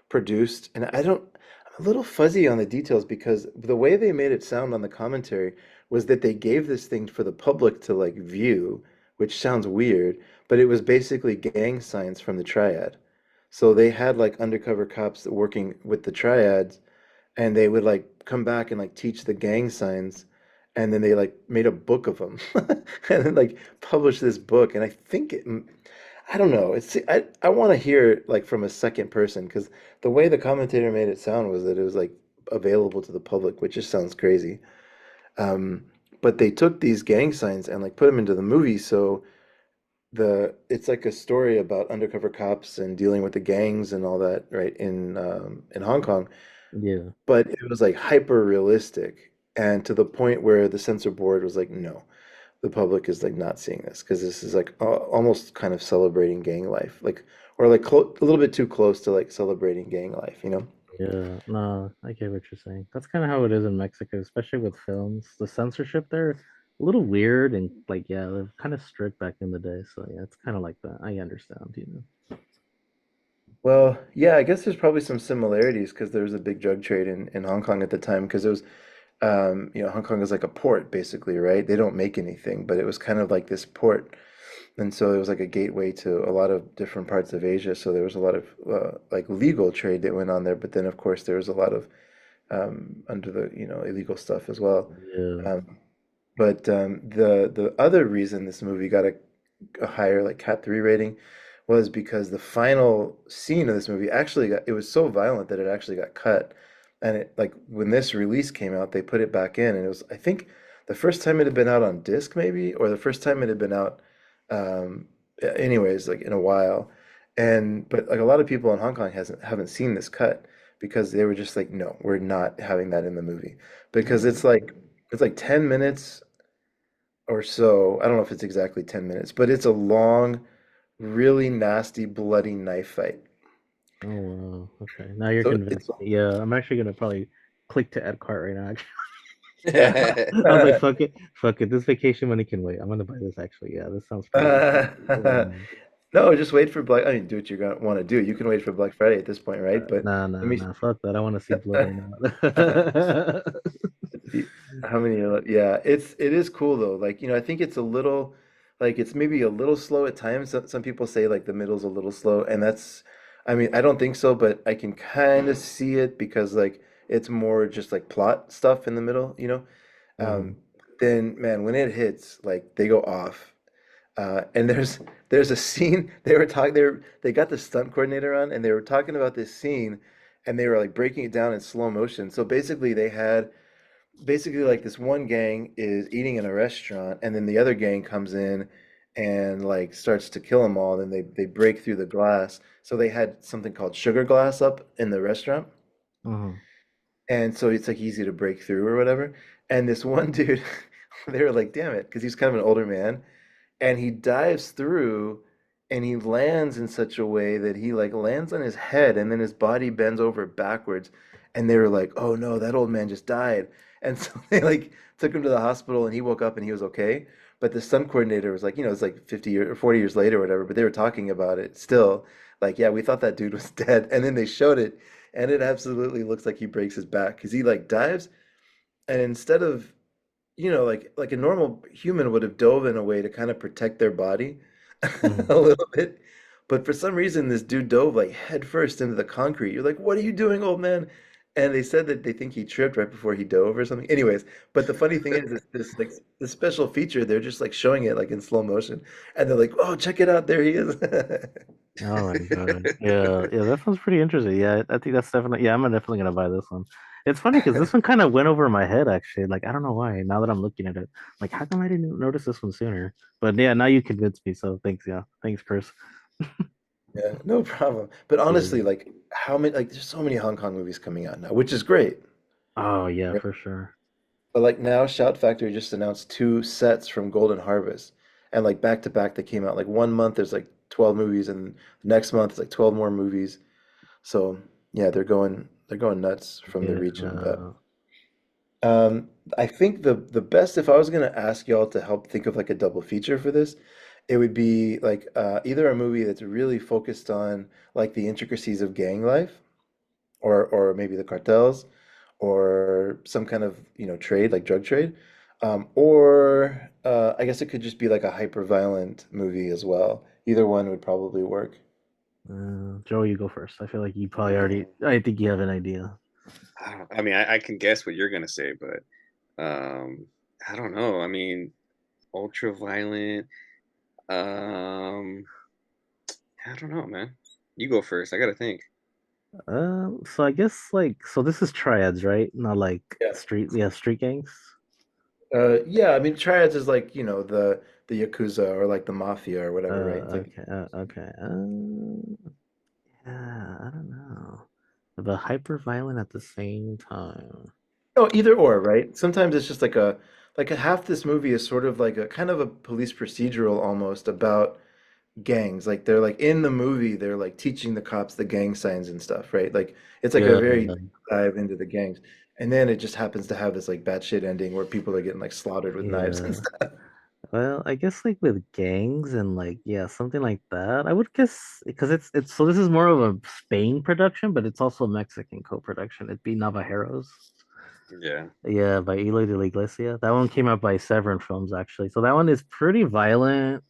produced, and I'm a little fuzzy on the details because the way they made it sound on the commentary was that they gave this thing for the public to like view, which sounds weird, but it was basically gang signs from the triad. So they had like undercover cops working with the triads, and they would like come back and like teach the gang signs, and then they like made a book of them and then like published this book. And I think I don't know. I want to hear it like from a second person because the way the commentator made it sound was that it was like available to the public, which just sounds crazy. Um, but they took these gang signs and like put them into the movie, so it's like a story about undercover cops and dealing with the gangs and all that, right, in Hong Kong. Yeah. But it was like hyper realistic and to the point where the censor board was like, no, the public is like not seeing this because this is like almost kind of celebrating gang life, like or like a little bit too close to like celebrating gang life, you know? Yeah, no, I get what you're saying. That's kind of how it is in Mexico, especially with films. The censorship there, a little weird and like, yeah, they're kind of strict back in the day. So yeah, it's kind of like that. I understand, Well, yeah, I guess there's probably some similarities because there was a big drug trade in Hong Kong at the time because it was, Hong Kong is like a port basically, right? They don't make anything, but it was kind of like this port. And so it was like a gateway to a lot of different parts of Asia. So there was a lot of like legal trade that went on there, but then of course there was a lot of under the, illegal stuff as well. Yeah. Um, but the other reason this movie got a higher like Cat 3 rating was because the final scene of this movie actually it was so violent that it actually got cut. And it like when this release came out, they put it back in, and it was I think the first time it had been out on disc maybe, or the first time it had been out anyways, like in a while. And but like a lot of people in Hong Kong hasn't haven't seen this cut because they were just like, no, we're not having that in the movie because it's like 10 minutes or so. I don't know if it's exactly 10 minutes, but it's a long, really nasty, bloody knife fight. Oh wow. Okay. Now you're So it's convinced me. Yeah, I'm actually gonna probably click to add cart right now. yeah. I was like, fuck it, fuck it. This vacation money can wait. I'm gonna buy this actually. Yeah, this sounds pretty good. Yeah. No, just wait for Black. I mean, do what you're gonna want to do. You can wait for Black Friday at this point, right? But Nah, let nah, me nah. Fuck that. I want to see blood right now. see how many. Yeah, it is cool though. Like I think it's a little, like it's maybe a little slow at times. Some people say like the middle's a little slow, and that's, I mean, I don't think so, but I can kind of see it because like it's more just like plot stuff in the middle. Mhm. Um, then man, when it hits, like they go off. And there's a scene they got the stunt coordinator on and they were talking about this scene and they were like breaking it down in slow motion. So basically they had basically like this one gang is eating in a restaurant and then the other gang comes in and like starts to kill them all. Then they break through the glass. So they had something called sugar glass up in the restaurant. Mhm. And so it's like easy to break through or whatever. And this one dude, they were like, damn it, because he's kind of an older man and he dives through and he lands in such a way that he like lands on his head and then his body bends over backwards and they were like, oh no, that old man just died. And so they like took him to the hospital and he woke up and he was okay, but the stunt coordinator was like, it's like 50 years or 40 years later or whatever, but they were talking about it still, like, yeah, we thought that dude was dead. And then they showed it and it absolutely looks like he breaks his back because he like dives and instead of like a normal human would have dove in a way to kind of protect their body Mhm. a little bit. But for some reason, this dude dove like head first into the concrete. You're like, what are you doing, old man? And they said that they think he tripped right before he dove or something. Anyways, but the funny thing is, this like this special feature, they're just like showing it like in slow motion, and they're like, oh, check it out, there he is. Oh my god. Yeah, yeah, that sounds pretty interesting. Yeah, I think that's definitely. Yeah, I'm definitely gonna buy this one. It's funny because this one kind of went over my head actually. Like I don't know why. Now that I'm looking at it, like how come I didn't notice this one sooner? But yeah, now you convinced me. So thanks. Yeah, thanks, Chris. Yeah, no problem. But Yeah. honestly, like how many like there's so many Hong Kong movies coming out now, which is great. Oh yeah, Right? for sure. But like now, Shout Factory just announced two sets from Golden Harvest, and like back to back, they came out. Like one month there's like 12 movies, and the next month it's like 12 more movies. So yeah, they're going nuts from the region. But Yeah. I think the best if I was gonna ask y'all to help think of like a double feature for this, it would be like either a movie that's really focused on like the intricacies of gang life, or maybe the cartels, or some kind of, trade, like drug trade. Or I guess it could just be like a hyper violent movie as well. Either one would probably work. Joey, you go first. I feel like you probably already. I think you have an idea. I mean, I can guess what you're gonna say, but I don't know. I mean, ultra violent. Um, I don't know, man. You go first. I gotta think. So I guess so this is triads, right? Not like Yeah. street gangs. Yeah, I mean, triads is like, the Yakuza or like the mafia or whatever, right? It's like, Okay. Yeah, I don't know. But hyper violent at the same time. no, either or, right? Sometimes it's just like a half this movie is sort of like a kind of a police procedural almost about gangs. Like they're like in the movie, they're like teaching the cops the gang signs and stuff, right? Like it's like a Yeah. very deep dive into the gangs. And then it just happens to have this like batshit ending where people are getting like slaughtered with knives and Yeah. stuff. Well, I guess like with gangs and something like that. I would guess because it's so this is more of a Spain production, but it's also a Mexican co-production. It'd be Navajeros. Yeah. Yeah, by Eloy de la Iglesia. That one came out by Severin Films actually. So that one is pretty violent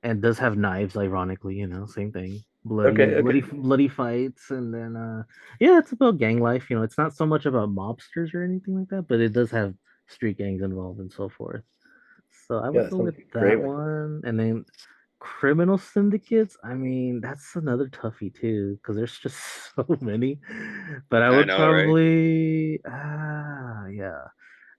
and does have knives, ironically, same thing. Okay, okay. Bloody fights, and then yeah, it's about gang life. It's not so much about mobsters or anything like that, but it does have street gangs involved and so forth. So I Yeah, would that go sounds with like a great that one. one. And then criminal syndicates, I mean, that's another toughie too, because there's just so many. But I I would know, right? probably yeah.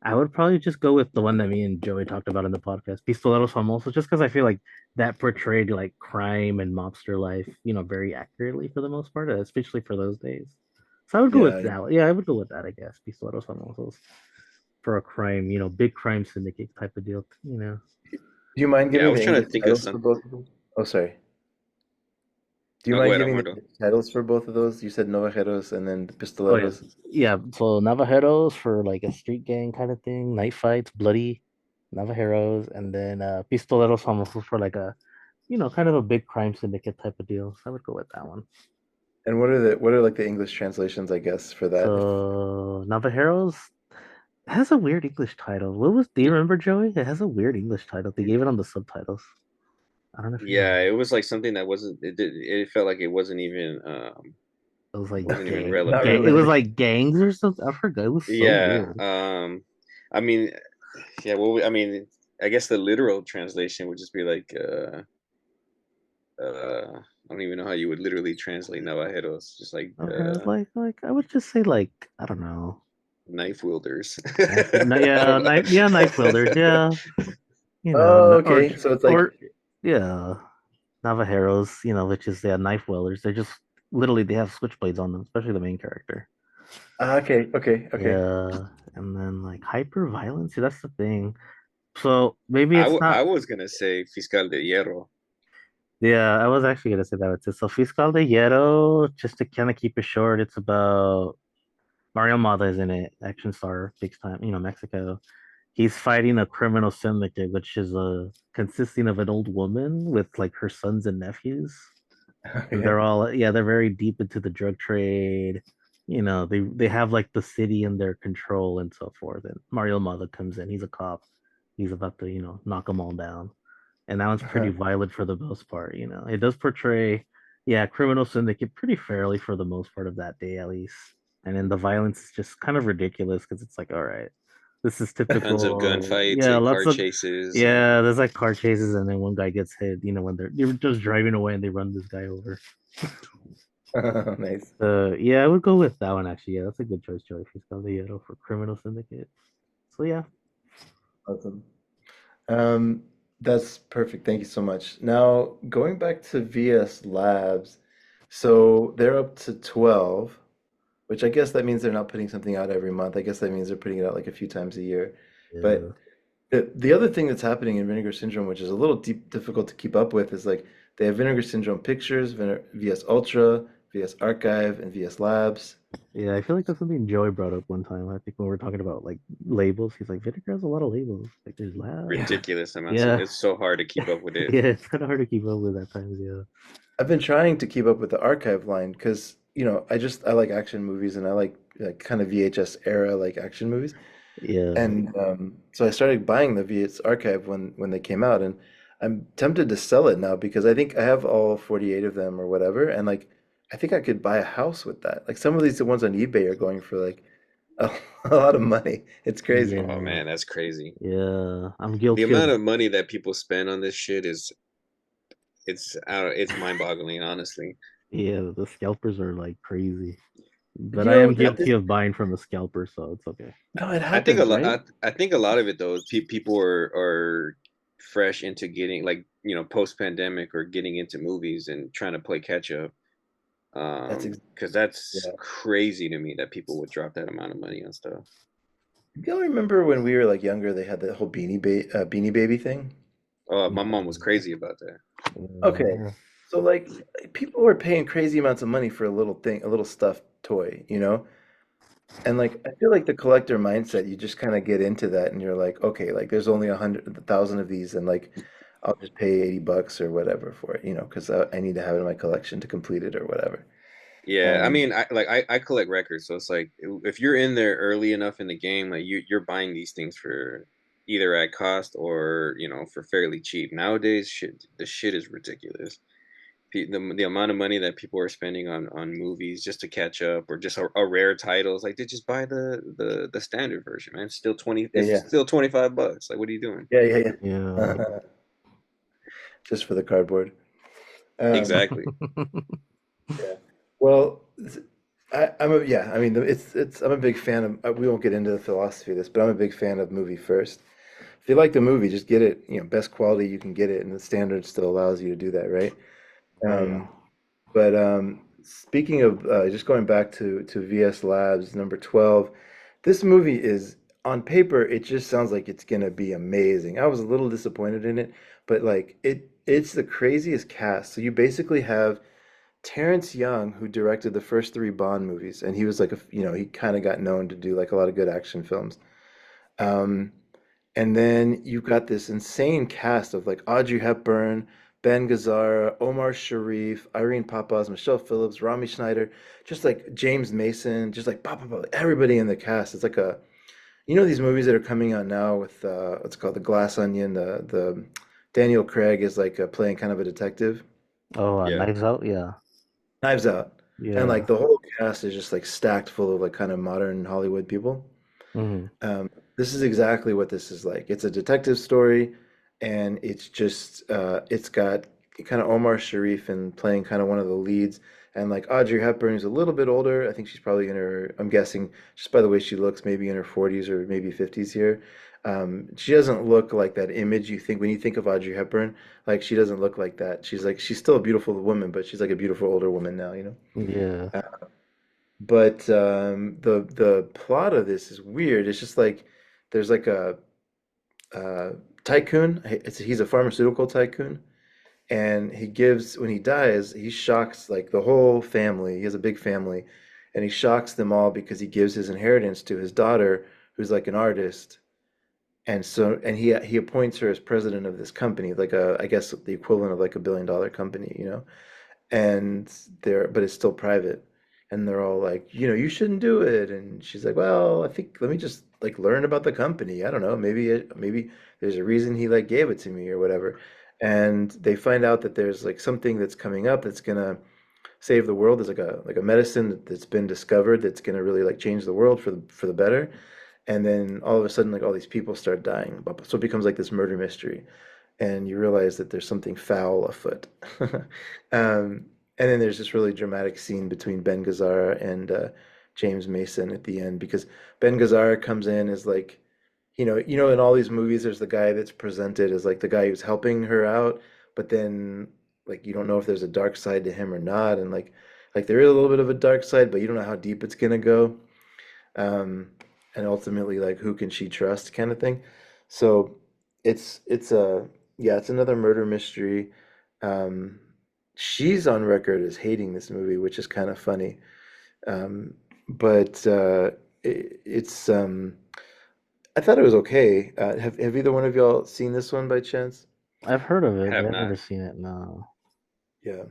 I would probably just go with the one that me and Joey talked about in the podcast, Pistoleros Famosos, just because I feel like that portrayed like crime and mobster life, very accurately for the most part, especially for those days. So I would go with Yeah. that. Yeah, I would go with that, I guess. Pistoleros Famosos for a crime, big crime syndicate type of deal. Do you mind Yeah, I giving was the trying to English think of titles for some. both of them? Oh, sorry. Do you No, go mind ahead, giving the Armando. English titles for both of those? You said Novajeros and then Oh yeah, Pistoleros. yeah. So Navajeros for like a street gang kind of thing, night fights, bloody Navajeros, and then Pistoleros Famosos for like a kind of a big crime syndicate type of deal. So I would go with that one. And what are like the English translations, I guess, for that? So Navajeros has a weird English title. Do you remember, Joey? It has a weird English title. They gave it on the subtitles. I don't know if you Yeah, remember. it was like something that wasn't. It felt like it wasn't even. It was like Wasn't even Not relevant. it was really. like gangs or something. I forgot. It was so Yeah. weird. I mean, yeah. Well, I mean, I guess the literal translation would just be like. I don't even know how you would literally translate navajeros. Just like Okay, it was like I would just say like I don't know. knife wielders. I Yeah, don't know. knife wielders, yeah. Oh, Or okay. So it's like, or yeah, Navajeros, which is knife wielders. They're just literally they have switchblades on them, especially the main character. okay, okay, okay. Yeah, and then like hyper violence. See, that's the thing. So maybe it's I not. was gonna say fiscal de hierro. Yeah, I was actually gonna say that too. So Fiscal de Hierro, just to kind of keep it short, it's about Mario Mata is in it, action star, big time, Mexico. He's fighting a criminal syndicate, which is consisting of an old woman with like her sons and nephews, and Okay. they're very deep into the drug trade. They have like the city in their control and so forth. And Mario Mata comes in. He's a cop. He's about to knock them all down. And that one's pretty violent for the most part. It does portray, yeah, criminal syndicate pretty fairly for the most part of that day at least. And then the violence is just kind of ridiculous because it's like, all right, this is Tons of typical. gunfights Yeah, and lots car of chases and yeah. There's like car chases, and then one guy gets hit. When they're just driving away and they run this guy over. Nice. Yeah, I would go with that one actually. Yeah, that's a good choice, Joey. Fiscal de Hierro for criminal syndicate. So yeah, Awesome. Um, that's perfect. Thank you so much. Now, going back to VS Labs, so they're up to 12, which I guess that means they're not putting something out every month. I guess that means they're putting it out like a few times a year. yeah. But the other thing that's happening in Vinegar Syndrome, which is a little difficult to keep up with, is like they have Vinegar Syndrome Pictures, VS Ultra, VS Archive, and VS Labs. Yeah, I feel like that's something Joey brought up one time. I think when we were talking about like labels, he's like, Vinegar has a lot of labels. Like there's labs. Yeah. ridiculous amounts of. Yeah. It's so hard to keep up with it. Yeah, it's kind of hard to keep up with at times. Yeah. I've been trying to keep up with the archive line because I like action movies and I like kind of VHS era like action movies. Yeah. And so I started buying the VHS archive when they came out, and I'm tempted to sell it now because I think I have all 48 of them or whatever, and like I think I could buy a house with that. Like some of these ones on eBay are going for like a, a lot of money. It's crazy. Oh Yeah. man, that's crazy. Yeah. I'm The guilty of. amount of money that people spend on this shit is it's mind-boggling, honestly. Yeah, the scalpers are like crazy. But You I know, am that guilty this of buying from a scalper, so it's okay. no, it I think a happens, lot. right? I think a lot of it though is people are fresh into getting like post pandemic or getting into movies and trying to play catch up. That's ex Because that's yeah. crazy to me that people would drop that amount of money on stuff. Do y'all remember when we were like younger, they had the whole Beanie Baby thing? Oh, my mom was Yeah. crazy about that. Okay, Yeah. so like people were paying crazy amounts of money for a little thing, a little stuffed toy, you know? And like I feel like the collector mindset, you just kind of get into that and you're like, okay, like there's only 100,000 of these and like I'll just pay $80 or whatever for it, because I need to have it in my collection to complete it or whatever. Yeah, I Um, mean, I collect records, so it's like if you're in there early enough in the game, like you're buying these things for either at cost or for fairly cheap. Nowadays, the shit is ridiculous. The amount of money that people are spending on movies just to catch up or just a rare titles, like they just buy the standard version, man. It's still 20, yeah, it's yeah, still $25. Like, what are you doing? yeah, yeah, Yeah. yeah. Just for the cardboard. Um, Exactly. yeah. Well, yeah. I mean, I'm a big fan of. We won't get into the philosophy of this, but I'm a big fan of movie first. If you like the movie, just get it, best quality you can get it, and the standard still allows you to do that, right? Oh yeah. Um, but speaking of just going back to VS Labs number 12, this movie is on paper, it just sounds like it's gonna be amazing. I was a little disappointed in it, but like it's the craziest cast. So you basically have Terrence Young, who directed the first three Bond movies, and he was like he kind of got known to do like a lot of good action films. Um, and then you've got this insane cast of like Audrey Hepburn, Ben Gazzara, Omar Sharif, Irene Papas, Michelle Phillips, Rami Schneider, just like James Mason, just like everybody in the cast. It's like these movies that are coming out now with what's it called The Glass Onion. The Daniel Craig is like playing kind of a detective. Oh, Yeah. Knives Out. Yeah. Knives Out, and Yeah. like the whole cast is just like stacked full of like kind of modern Hollywood people. Hmm. This is exactly what this is like. It's a detective story, and it's just it's got kind of Omar Sharif and playing kind of one of the leads, and like Audrey Hepburn is a little bit older. I think she's probably in her. I'm guessing just by the way she looks, maybe in her 40s or maybe 50s here. She doesn't look like that image you think when you think of Audrey Hepburn. Like she doesn't look like that. She's still a beautiful woman, but she's like a beautiful older woman now. Yeah. But the plot of this is weird. It's just like there's like a tycoon. He's a pharmaceutical tycoon, and when he dies, he shocks like the whole family. He has a big family, and he shocks them all because he gives his inheritance to his daughter, who's like an artist. And he appoints her as president of this company, like I guess the equivalent of like $1 billion company. And but it's still private, and they're all like, you shouldn't do it, and she's like, well, I think let me just like learn about the company. I don't know, maybe there's a reason he like gave it to me or whatever. And they find out that there's like something that's coming up that's gonna save the world. There's like a medicine that's been discovered that's gonna really like change the world for the better. And then all of a sudden, like all these people start dying, so it becomes like this murder mystery, and you realize that there's something foul afoot. And then there's this really dramatic scene between Ben Gazzara and James Mason at the end, because Ben Gazzara comes in as like, in all these movies, there's the guy that's presented as like the guy who's helping her out, but then like you don't know if there's a dark side to him or not, and like there is a little bit of a dark side, but you don't know how deep it's gonna go. Um, and ultimately, like, who can she trust, kind of thing. So it's a yeah, it's another murder mystery. Um, she's on record as hating this movie, which is kind of funny. Um, but it's I thought it was okay. Have either one of y'all seen this one by chance? I've heard of I it, but have I've never not. seen it. No. Yeah.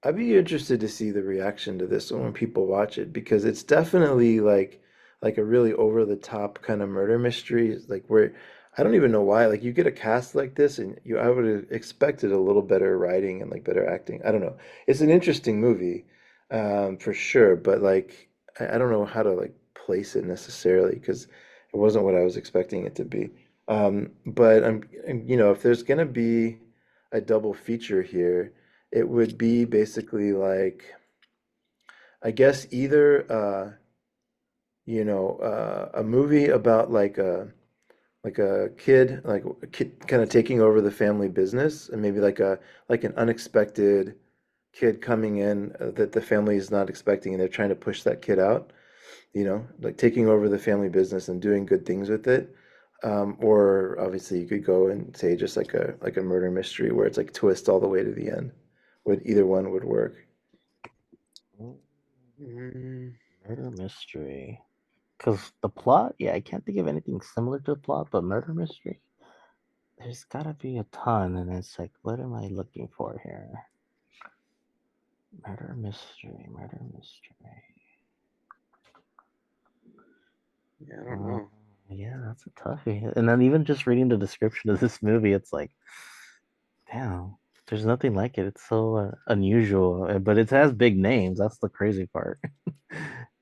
I'd be interested to see the reaction to this when people watch it because it's definitely like a really over the top kind of murder mystery. It's like where I don't even know why. Like you get a cast like this and you I would have expected a little better writing and like better acting. I don't know. It's an interesting movie, for sure, but like I don't know how to like place it necessarily because it wasn't what I was expecting it to be. But if there's gonna be a double feature here. It would be basically like, I guess either a movie about like a kid, like a kid kind of taking over the family business, and maybe like an unexpected kid coming in that the family is not expecting, and they're trying to push that kid out, like taking over the family business and doing good things with it. Or obviously you could go and say just like a murder mystery where it's like twist all the way to the end. Would either one would work? Mm, Murder mystery. Because the plot, yeah, I can't think of anything similar to the plot, but murder mystery, there's gotta be a ton, and it's like, what am I looking for here? Murder mystery, murder mystery. yeah, I don't know. Yeah, that's a toughie. And then even just reading the description of this movie, it's like, damn, there's nothing like it. It's so unusual, but it has big names. That's the crazy part.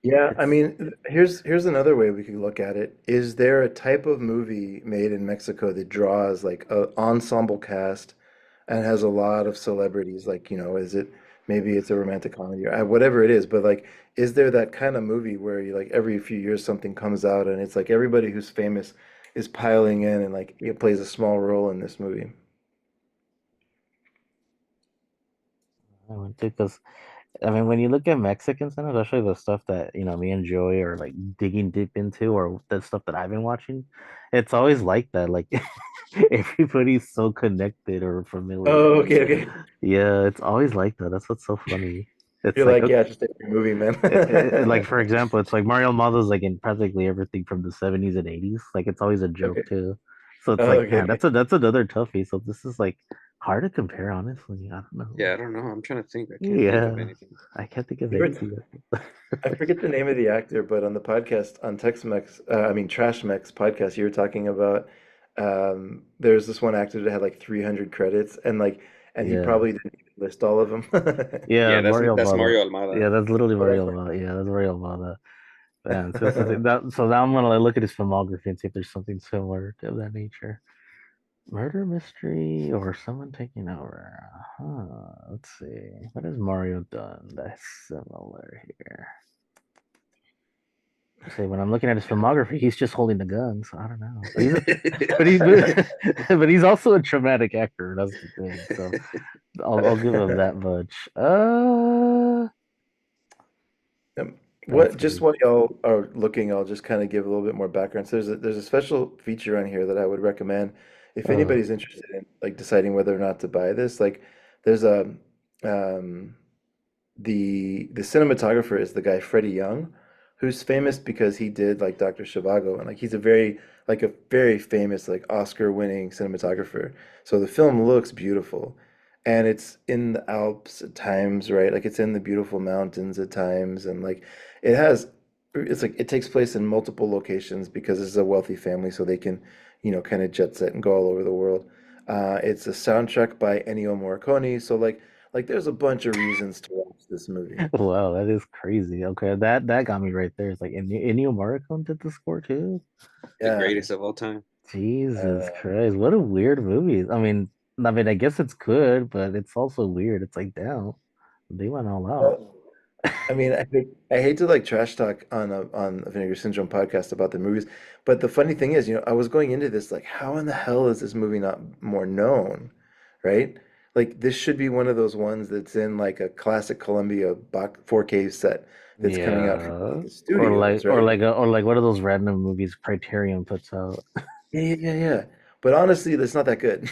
Yeah, I It's mean, here's another way we could look at it. Is there a type of movie made in Mexico that draws like a ensemble cast and has a lot of celebrities? Like, is it maybe it's a romantic comedy or whatever it is, but like, is there that kind of movie where you like every few years something comes out and it's like everybody who's famous is piling in and like it plays a small role in this movie? I went to because I mean, when you look at Mexican cinema, especially the stuff that, me and Joey are like digging deep into, or the stuff that I've been watching, it's always like that. Like everybody's so connected or familiar. Oh, okay, okay. Yeah, it's always like that. That's what's so funny. It's You're like, like, okay, yeah, just every movie, man. like for example, it's like Mario Almado's like in practically everything from the 70s and 80s. Like it's always a joke Okay. too. So it's Oh, like, okay, man, okay. that's another toughie. So this is like hard to compare, honestly. I don't Yeah, know. I don't know. I'm trying to think. I can't think of Yeah, anything. I can't think of You were anything. I forget the name of the actor, but on the podcast on Tex-Mex, I mean Trash Mex podcast, you were talking about there's this one actor that had like 300 credits, and he Yeah. probably didn't even list all of them. Yeah, Yeah, Mario that's Almada. Mario Almada. Yeah, that's literally Oh, that's Mario Almada. Yeah, that's Mario Almada. And so, so now I'm gonna like, look at his filmography and see if there's something similar to that nature. Murder mystery or someone taking over. Let's see. What has Mario done that's similar here? Say when I'm looking at his filmography, he's just holding the gun, so I don't know. But he's but he's also a traumatic actor. That's the thing. So I'll give him that much. Um, That's what gonna just while y'all are looking, I'll just kind of give a little bit more background. So there's a special feature on here that I would recommend if uh anybody's interested in like deciding whether or not to buy this. Like there's a um the cinematographer is the guy Freddie Young, who's famous because he did like Dr. Zhivago and like he's a very famous like Oscar-winning cinematographer. So the film looks beautiful, and it's in the Alps at times, right? Like it's in the beautiful mountains at times, and like it has it's like it takes place in multiple locations because this is a wealthy family, so they can, kind of jet set and go all over the world. It's a soundtrack by Ennio Morricone, so like there's a bunch of reasons to watch this movie. wow, that is crazy. Okay, that got me right there. It's like Ennio Morricone did the score too. The Yeah. greatest of all time. Jesus Uh, Christ, what a weird movie. I mean, I guess it's good, but it's also weird. It's like, damn, they went all out. well, I mean, I hate to like trash talk on a Vinegar Syndrome podcast about the movies, but the funny thing is, I was going into this like, how in the hell is this movie not more known, right? Like this should be one of those ones that's in like a classic Columbia 4K set that's coming out from Yeah, the or studios, like, or right? like, or like one of those random movies Criterion puts out. Yeah, yeah, yeah, yeah. But honestly, that's not that good.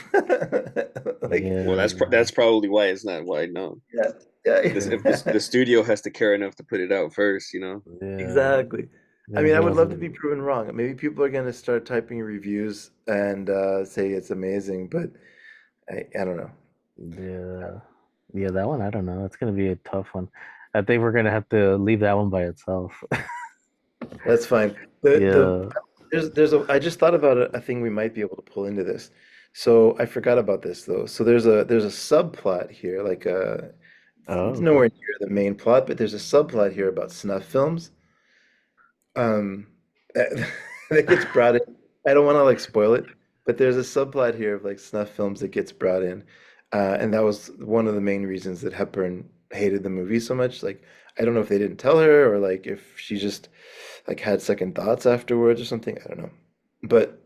Like, Well, Yeah, that's probably why it's not wide known. yeah, yeah, This if yeah. the studio has to care enough to put it out first, you know. yeah. Exactly. I mean, There's I would love also, to be proven wrong. Maybe people are going to start typing reviews and say it's amazing, but I don't know. yeah. Yeah, that one I don't know. It's gonna be a tough one. I think we're gonna have to leave that one by itself. That's fine. The Yeah. there's a I just thought about a thing we might be able to pull into this. So I forgot about this though. So there's a subplot here, like it's Oh, okay. nowhere near the main plot, but there's a subplot here about snuff films. Um, that gets brought in. I don't want to like spoil it, but there's a subplot here of like snuff films that gets brought in, and that was one of the main reasons that Hepburn hated the movie so much. Like, I don't know if they didn't tell her or like if she just like had second thoughts afterwards or something. I don't know, but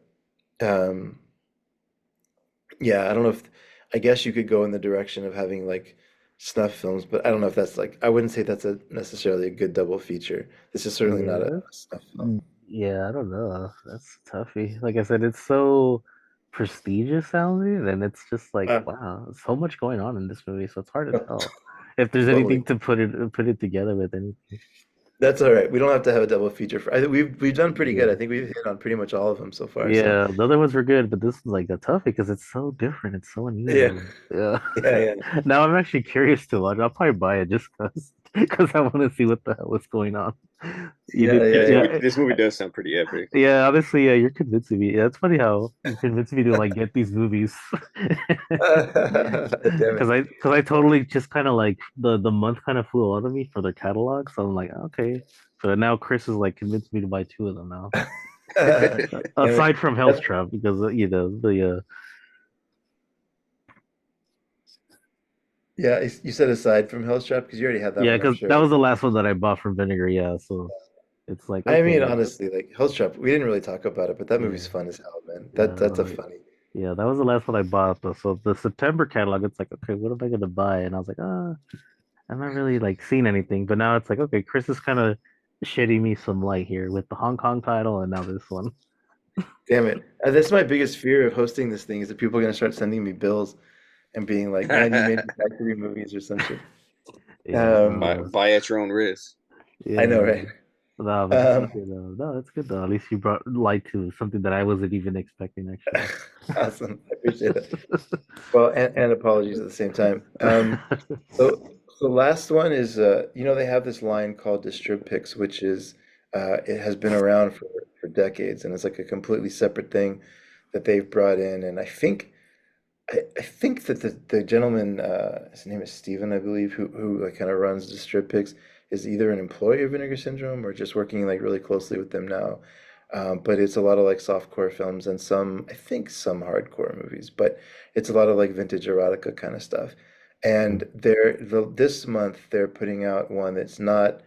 um, yeah, I don't know if I guess you could go in the direction of having like snuff films, but I don't know if that's like I wouldn't say that's a necessarily a good double feature. This is certainly not a Yeah. snuff film. Yeah, I don't know. That's toughy. Like I said, it's so prestigious sounding, and it's just like, Uh, wow, so much going on in this movie, so it's hard to tell if there's totally. anything to put it together with anything. That's all right. We don't have to have a double feature for. I think we've done pretty good. I Yeah. think we've hit on pretty much all of them so far. So Yeah, the other ones were good, but this is like a toughie because it's so different. It's so yeah, unusual. Yeah. yeah, yeah, Now I'm actually curious to watch. I'll probably buy it just because I want to see what the hell is going on. You yeah, did, yeah, yeah. yeah. This movie does sound pretty epic. Yeah, honestly, yeah, you're convincing me. Yeah, it's funny how you convinced me to like get these movies. Damn it. Because I totally just kind of like the month kind of flew out of me for their catalog, so I'm like, okay. But now Chris is like convinced me to buy two of them now. Damn it. Aside from Hell's That's, Trap, because you know the yeah, you said aside from Hell's Trap because you already had that yeah, one, I'm because that sure. was the last one that I bought from Vinegar. Yeah, so it's like I mean, okay, honestly, like Hell's Trap, we didn't really talk about it, but that movie's yeah, fun as hell, man. That's a yeah, funny. yeah. That was the last one I bought. Though. So the September catalog, it's like okay, what am I gonna buy? And I was like, I'm not really like seeing anything. But now it's like okay, Chris is kind of shedding me some light here with the Hong Kong title and now this one. Damn it. That's my biggest fear of hosting this thing is that people are gonna start sending me bills and being like, "Man, you made me buy three movies or some shit." Yeah, Um, no, Buy at your own risk. I know, yeah. right? No, but that's Um, okay though. No, that's good though. At least you brought light to something that I wasn't even expecting actually. awesome. I appreciate it. Well, and apologies at the same time. So the last one is, they have this line called Distribpix, which is, it has been around for decades, and it's like a completely separate thing that they've brought in. And I think that the gentleman, his name is Steven, I believe, who like kind of runs Distribpix, is either an employee of Vinegar Syndrome or just working like really closely with them now. But it's a lot of like softcore films and some, I think some hardcore movies, but it's a lot of like vintage erotica kind of stuff. And this month they're putting out one that's not,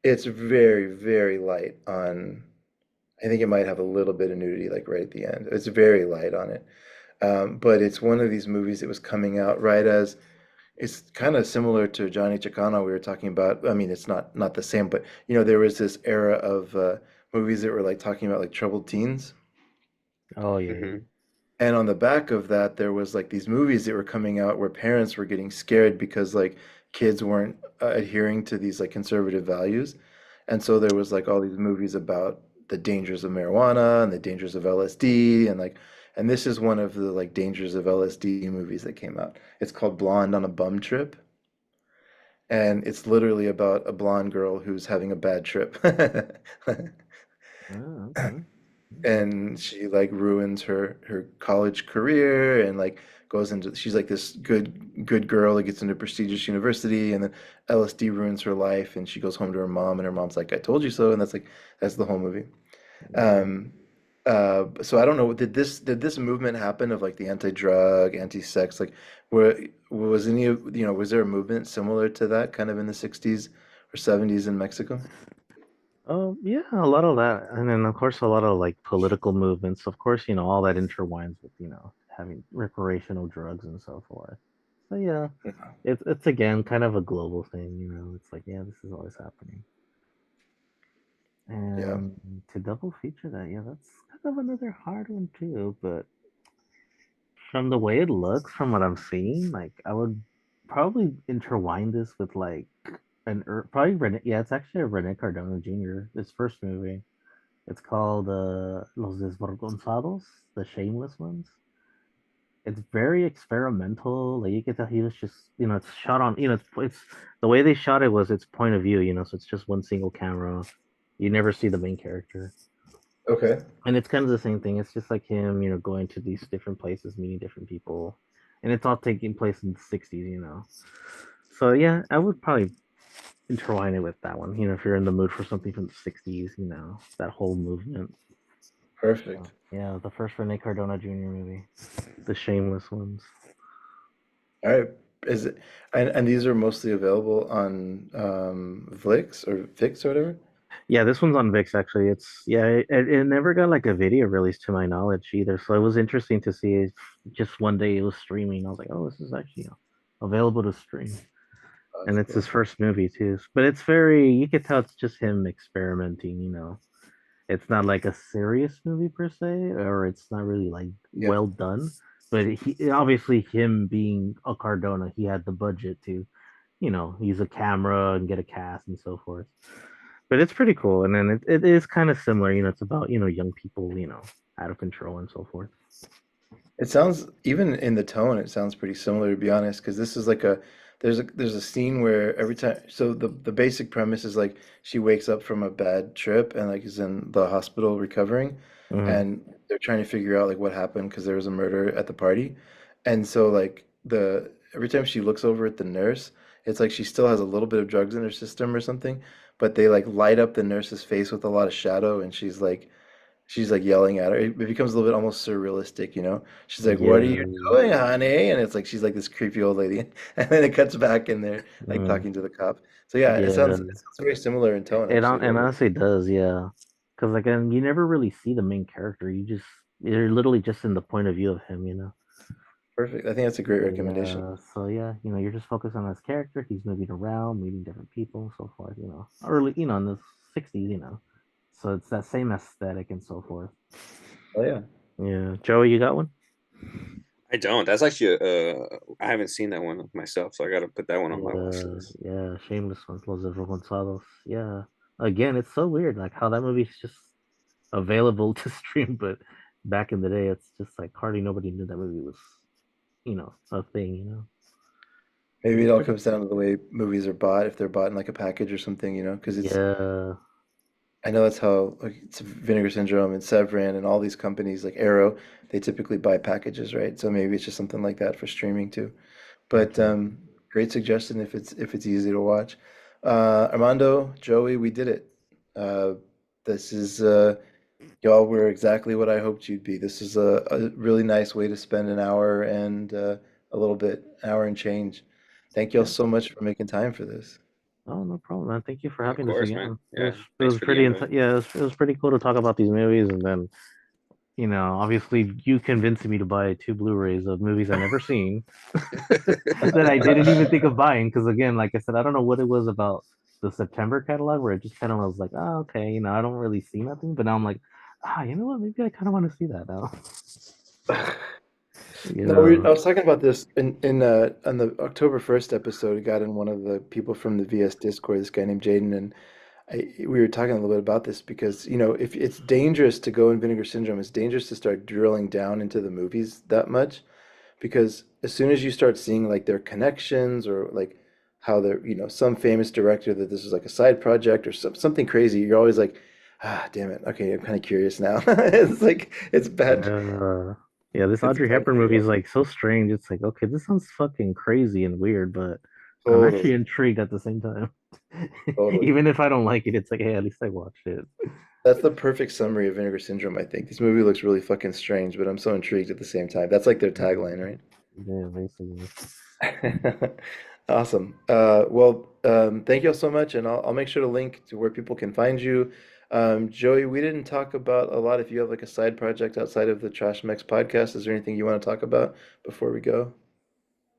it's very, very light on, I think it might have a little bit of nudity like right at the end. It's very light on it. But it's one of these movies that was coming out right as it's kind of similar to Johnny Chicano we were talking about. I mean, it's not the same, but there was this era of movies that were like talking about like troubled teens. Oh yeah, Hmm. yeah. And on the back of that, there was like these movies that were coming out where parents were getting scared because like kids weren't adhering to these like conservative values. And so there was like all these movies about the dangers of marijuana and the dangers of LSD and this is one of the like dangers of LSD movies that came out. It's called Blonde on a Bum Trip, and it's literally about a blonde girl who's having a bad trip. Oh, okay. And she like ruins her college career and like goes into she's like this good girl that gets into a prestigious university, and then LSD ruins her life and she goes home to her mom and her mom's like, I told you so, and that's the whole movie. Mm. um so I don't know, did this movement happen of like the anti-drug, anti-sex, like where was any of was there a movement similar to that kind of in the 60s or 70s in Mexico? Oh yeah, a lot of that, and then of course a lot of like political movements. Of course, all that intertwines with having recreational drugs and so forth. So yeah, it's again kind of a global thing. It's like yeah, this is always happening. Yeah. And to double feature that, yeah, that's kind of another hard one too. But from the way it looks, from what I'm seeing, like I would probably intertwine this with like probably Rene. Yeah, it's actually a Rene Cardona Jr. His first movie. It's called Los Desvergonzados, the Shameless Ones. it's very experimental. Like you could tell he was just, it's shot on, it's the way they shot it was its point of view, so it's just one single camera. You never see the main character. Okay. And it's kind of the same thing. It's just like him, going to these different places, meeting different people, and it's all taking place in the '60s. So yeah, I would probably intertwine it with that one. If you're in the mood for something from the '60s, that whole movement. Perfect. So, yeah, the first Rene Cardona Jr. movie, the Shameless ones. All right. Is it and these are mostly available on Vlix or Vix or whatever? Yeah, this one's on VIX actually. It never got like a video release to my knowledge either. So it was interesting to see it just one day it was streaming. I was like, oh, this is actually available to stream. And That's it's cool. his first movie too. But it's very, you could tell it's just him experimenting, It's not like a serious movie per se, or it's not really like Yeah. well done. But obviously him being a Cardona, he had the budget to, use a camera and get a cast and so forth. But it's pretty cool. And then it is kind of similar, it's about, young people, out of control and so forth. It sounds, even in the tone, it sounds pretty similar, to be honest, because this is like there's a scene where every time, so the basic premise is like she wakes up from a bad trip and like is in the hospital recovering, Mhm. and they're trying to figure out like what happened because there was a murder at the party, and so like the every time she looks over at the nurse, it's like she still has a little bit of drugs in her system or something, but they like light up the nurse's face with a lot of shadow, and she's like yelling at her. It becomes a little bit almost surrealistic, you know? She's like, "What are you Yeah. doing, honey?" And it's like she's like this creepy old lady. And then it cuts back and they're like Mm. talking to the cop. So yeah, it Yeah. sounds very similar in tone actually. And honestly does, yeah. Because again, you never really see the main character. You're literally just in the point of view of him. Perfect. I think that's a great So recommendation. yeah, you're just focused on his character. He's moving around, meeting different people, and so forth. Early, in the '60s. So it's that same aesthetic and so forth. Oh yeah. Yeah, Joey, you got one? I don't. That's actually I haven't seen that one myself, so I got to put that one on my watch Yeah, list. yeah, Shameless ones, Los Desvergonzados. Yeah, again, it's so weird, like how that movie's just available to stream, but back in the day, it's just like hardly nobody knew that movie was, a thing. Maybe it It's all pretty. comes down to the way movies are bought, if they're bought in like a package or something, you know? Because Yeah, I know that's how like it's Vinegar Syndrome and Severin and all these companies like Arrow, they typically buy packages, right? So maybe it's just something like that for streaming too. But great suggestion if it's easy to watch. Armando, Joey, we did it. Uh, this is y'all were exactly what I hoped you'd be. This is a really nice way to spend an hour and a little bit, hour and change. Thank y'all yeah. so much for making time for this. Oh, no problem, man. Thank you for Yeah, of having us course, man. again. It Yeah, was it thanks was for the pretty invite. yeah, it was pretty cool to talk about these movies, and then obviously you convinced me to buy 2 Blu-rays of movies I never seen that I didn't even think of buying. Because again, like I said, I don't know what it was about the September catalog where it just kind of was like, oh, okay, I don't really see nothing. But now I'm like, you know what? Maybe I kind of want to see that now. No, I Yeah. was talking about this in on the October 1st episode. I got in one of the people from the VS Discord, this guy named Jaden, and we were talking a little bit about this because, if it's dangerous to go in Vinegar Syndrome, it's dangerous to start drilling down into the movies that much because as soon as you start seeing like their connections or like how they're, some famous director that this is like a side project or something crazy, you're always like, damn it. Okay, I'm kind of curious now. It's like Yeah. Yeah, this it's Audrey bad Hepburn movie is curiosity. like so strange. It's like, okay, this sounds fucking crazy and weird, but I'm actually Totally, intrigued at the same time. totally. Even if I don't like it, it's like, hey, at least I watched it. That's the perfect summary of Vinegar Syndrome, I think. This movie looks really fucking strange, but I'm so intrigued at the same time. That's like their tagline, Yeah, basically. right? Awesome. Well, thank you all so much, and I'll make sure to link to where people can find you. Joey, we didn't talk about a lot. If you have like a side project outside of the Trash Mex podcast, is there anything you want to talk about before we go?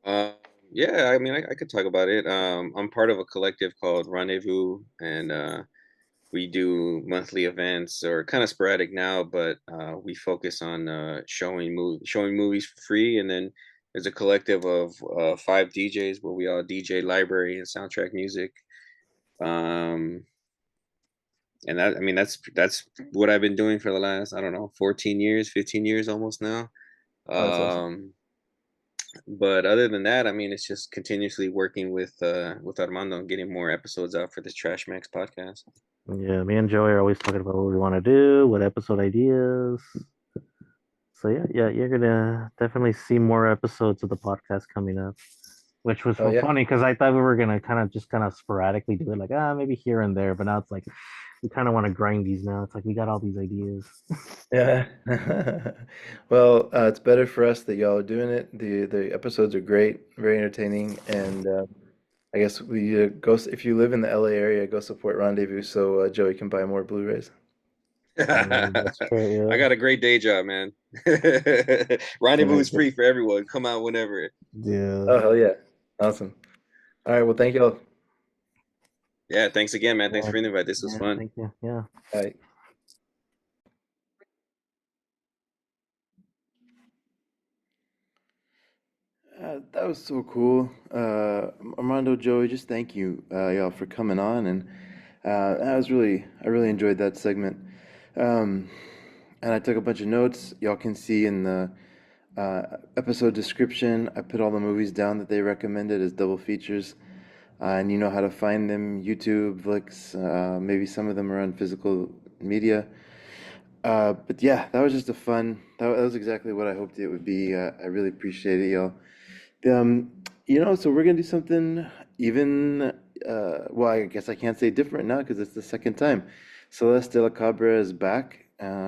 Um, yeah, I mean, I could talk about it. I'm part of a collective called Rendezvous, and we do monthly events or kind of sporadic now, but we focus on showing movies for free. And then there's a collective of 5 DJs where we all DJ library and soundtrack music. Um, and that, I mean, that's what I've been doing for the last, I don't know, 14 years, 15 years almost now. Oh, that's awesome. Um, But other than that, I mean, it's just continuously working with Armando and getting more episodes out for this Trash Mex podcast. Yeah, me and Joey are always talking about what we want to do, what episode ideas. So yeah, you're gonna definitely see more episodes of the podcast coming up, which was Oh yeah. funny because I thought we were gonna kind of sporadically do it, like maybe here and there, but now it's like we kind of want to grind these now. It's like we got all these ideas. Yeah. Well, it's better for us that y'all are doing it. The episodes are great, very entertaining, and I guess we if you live in the LA area, go support Rendezvous so Joey can buy more Blu-rays. That's true. I Yeah. got a great day job, man. Rendezvous is free for everyone. Come out whenever. Yeah. Oh hell yeah. Awesome. All right, well thank y'all. Yeah, thanks again, man. Thanks Yeah. for the invite. This was Yeah, fun. thank you. Yeah. All right. That was so cool. Armando, Joey, just thank you, y'all, for coming on, and I really enjoyed that segment. Um, and I took a bunch of notes. Y'all can see in the episode description, I put all the movies down that they recommended as double features, and you know how to find them: YouTube, Vlix, maybe some of them are on physical media. But yeah, that was just that was exactly what I hoped it would be. I really appreciate it, y'all. Um, so we're gonna do something even, well, I guess I can't say different now because it's the second time. Celeste de la Cabra is back.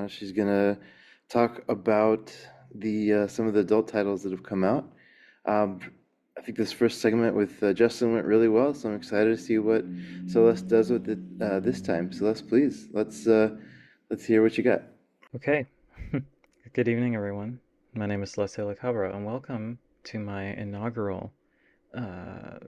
She's gonna talk about the some of the adult titles that have come out. Um, I think this first segment with Justin went really well, so I'm excited to see what Celeste does with it this time. Celeste, please, let's hear what you got. Okay. Good evening, everyone. My name is Celeste La Cabra, and welcome to my inaugural uh,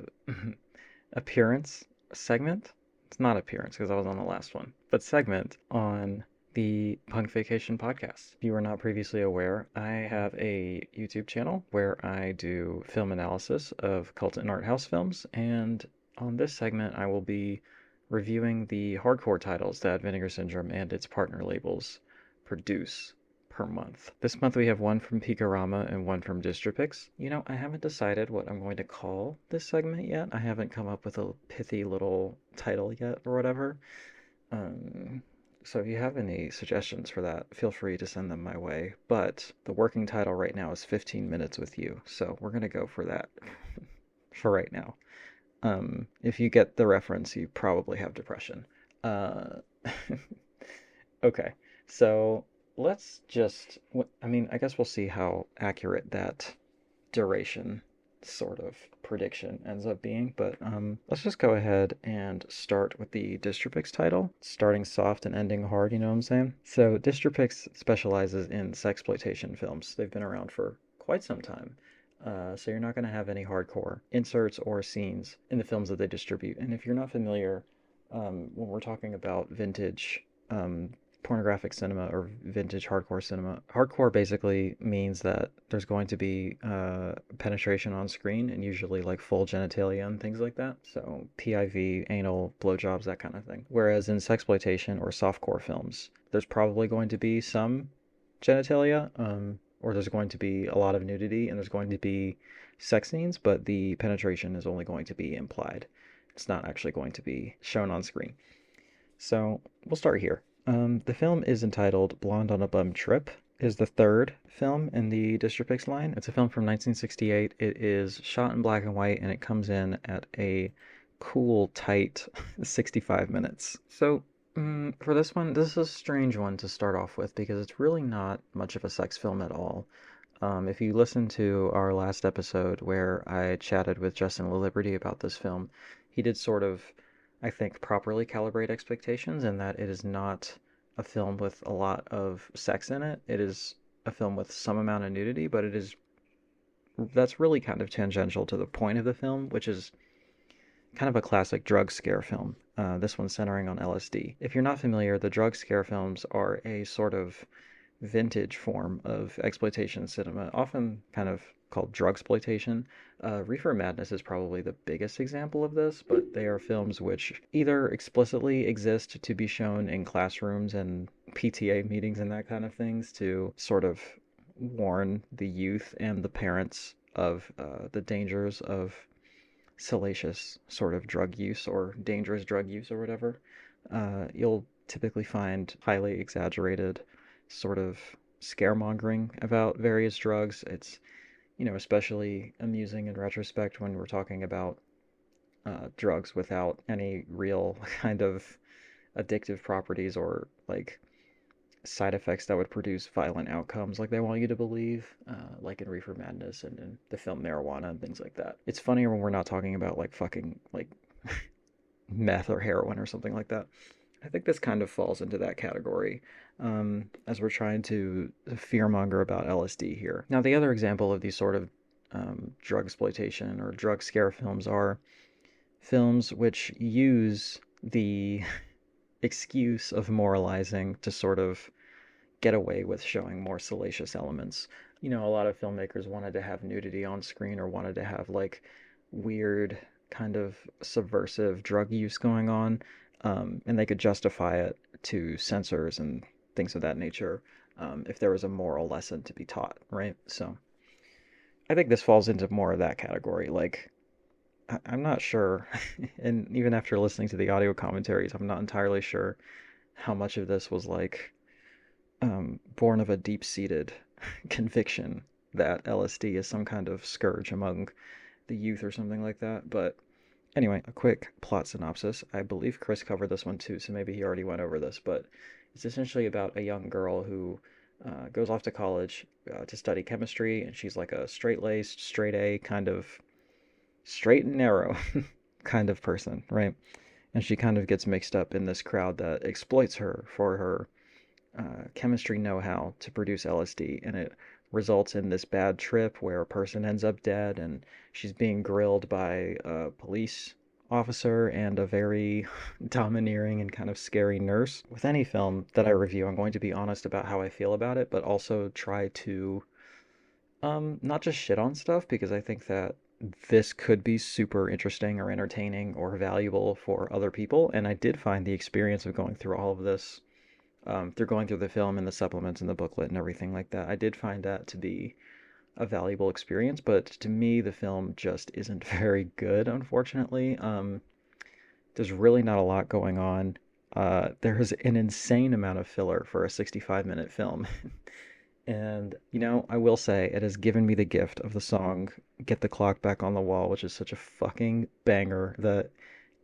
appearance segment. It's not appearance because I was on the last one, but segment on the Punk Vacation podcast. If you were not previously aware, I have a YouTube channel where I do film analysis of cult and art house films, and on this segment, I will be reviewing the hardcore titles that Vinegar Syndrome and its partner labels produce per month. This month we have one from Picorama and one from Distribpix. I haven't decided what I'm going to call this segment yet. I haven't come up with a pithy little title yet or whatever. So if you have any suggestions for that, feel free to send them my way. But the working title right now is 15 Minutes with You. So we're going to go for that for right now. If you get the reference, you probably have depression. Okay, so let's just, I guess we'll see how accurate that duration sort of prediction ends up being, but let's just go ahead and start with the Distribpix title, starting soft and ending hard, you know what I'm saying? So Distribpix specializes in sexploitation films. They've been around for quite some time. So you're not going to have any hardcore inserts or scenes in the films that they distribute. And if you're not familiar, when we're talking about vintage pornographic cinema or vintage hardcore cinema, hardcore basically means that there's going to be penetration on screen, and usually like full genitalia and things like that. So PIV, anal, blowjobs, that kind of thing. Whereas in sexploitation or softcore films, there's probably going to be some genitalia, or there's going to be a lot of nudity, and there's going to be sex scenes, but the penetration is only going to be implied. It's not actually going to be shown on screen. So we'll start here. The film is entitled Blonde on a Bum Trip. It is the third film in the Distribpix line. It's a film from 1968. It is shot in black and white, and it comes in at a cool, tight 65 minutes. So for this one, this is a strange one to start off with because it's really not much of a sex film at all. If you listen to our last episode where I chatted with Justin LaLiberty about this film, he did sort of, I think, properly calibrate expectations in that it is not a film with a lot of sex in it. It is a film with some amount of nudity, but that's really kind of tangential to the point of the film, which is kind of a classic drug scare film. This one's centering on LSD. If you're not familiar, the drug scare films are a sort of vintage form of exploitation cinema, often kind of called drugsploitation. Reefer Madness is probably the biggest example of this, but they are films which either explicitly exist to be shown in classrooms and PTA meetings and that kind of things to sort of warn the youth and the parents of the dangers of salacious sort of drug use or dangerous drug use or whatever, you'll typically find highly exaggerated sort of scaremongering about various drugs. It's, especially amusing in retrospect when we're talking about drugs without any real kind of addictive properties or like side effects that would produce violent outcomes like they want you to believe, like in Reefer Madness and in the film Marijuana and things like that. It's funnier when we're not talking about like fucking like meth or heroin or something like that. I think this kind of falls into that category, as we're trying to fearmonger about LSD here. Now, the other example of these sort of drug exploitation or drug scare films are films which use the excuse of moralizing to sort of get away with showing more salacious elements. A lot of filmmakers wanted to have nudity on screen or wanted to have like weird kind of subversive drug use going on, and they could justify it to censors and things of that nature, if there was a moral lesson to be taught, right? So I think this falls into more of that category. Like, I'm not sure, and even after listening to the audio commentaries, I'm not entirely sure how much of this was like born of a deep-seated conviction that LSD is some kind of scourge among the youth or something like that. But anyway, a quick plot synopsis. I believe Chris covered this one too, so maybe he already went over this, but it's essentially about a young girl who goes off to college to study chemistry, and she's like a straight-laced, straight-A kind of straight and narrow kind of person, right? And she kind of gets mixed up in this crowd that exploits her for her chemistry know-how to produce LSD, and it results in this bad trip where a person ends up dead, and she's being grilled by a police officer and a very domineering and kind of scary nurse. With any film that I review, I'm going to be honest about how I feel about it, but also try to not just shit on stuff, because I think that this could be super interesting or entertaining or valuable for other people. And I did find the experience of going through all of this, through going through the film and the supplements and the booklet and everything like that, I did find that to be a valuable experience. But to me, the film just isn't very good, unfortunately. There's really not a lot going on. There's an insane amount of filler for a 65-minute film. And, I will say it has given me the gift of the song Get the Clock Back on the Wall, which is such a fucking banger that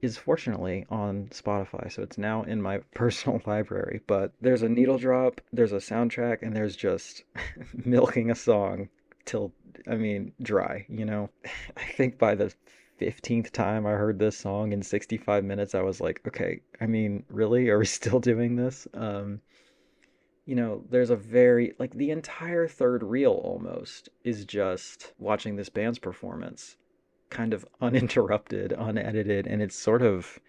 is fortunately on Spotify. So it's now in my personal library. But there's a needle drop, there's a soundtrack, and there's just milking a song till, dry, I think by the 15th time I heard this song in 65 minutes, I was like, okay, really? Are we still doing this? There's a very, like, the entire third reel almost is just watching this band's performance, kind of uninterrupted, unedited, and it's sort of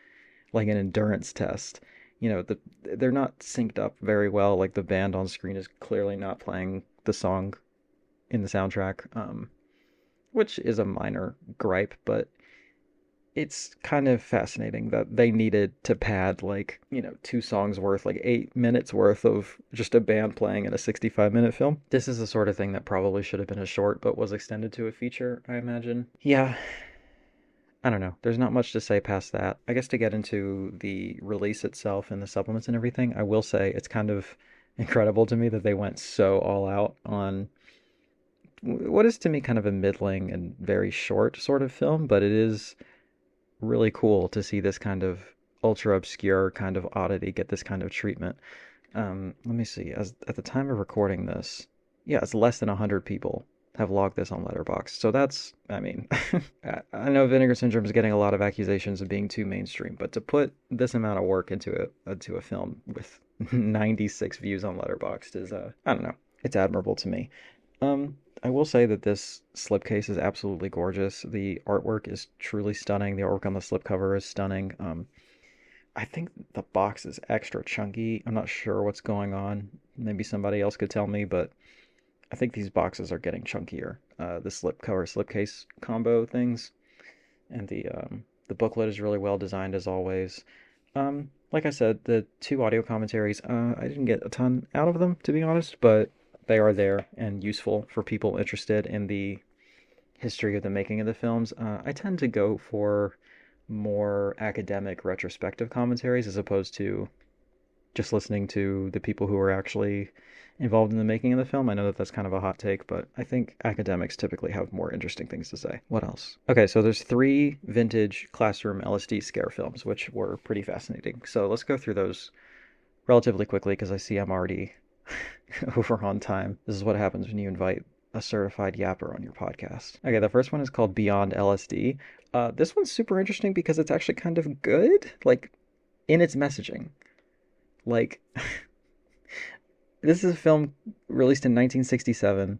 like an endurance test. They're not synced up very well. Like, the band on screen is clearly not playing the song in the soundtrack, which is a minor gripe, but it's kind of fascinating that they needed to pad 2 songs worth, 8 minutes worth of just a band playing in a 65-minute film. This is the sort of thing that probably should have been a short but was extended to a feature, I imagine. Yeah, I don't know. There's not much to say past that. I guess to get into the release itself and the supplements and everything, I will say it's kind of incredible to me that they went so all out on what is to me kind of a middling and very short sort of film, but it is really cool to see this kind of ultra obscure kind of oddity get this kind of treatment. Let me see. At the time of recording this, it's less than 100 people have logged this on Letterboxd. So that's, I know Vinegar Syndrome is getting a lot of accusations of being too mainstream, but to put this amount of work into a film with 96 views on Letterboxd is, I don't know, it's admirable to me. I will say that this slipcase is absolutely gorgeous. The artwork is truly stunning. The artwork on the slipcover is stunning. I think the box is extra chunky. I'm not sure what's going on. Maybe somebody else could tell me, but I think these boxes are getting chunkier. The slipcase combo things. And the booklet is really well designed as always. Like I said, the 2 audio commentaries, I didn't get a ton out of them, to be honest, but they are there and useful for people interested in the history of the making of the films, I tend to go for more academic retrospective commentaries as opposed to just listening to the people who are actually involved in the making of the film. I know that that's kind of a hot take, but I think academics typically have more interesting things to say. What else? Okay, so there's 3 vintage classroom LSD scare films, which were pretty fascinating. So let's go through those relatively quickly because I see I'm already over on time. This is what happens when you invite a certified yapper on your podcast. Okay, the first one is called Beyond LSD. This one's super interesting because it's actually kind of good, like, in its messaging. Like, this is a film released in 1967,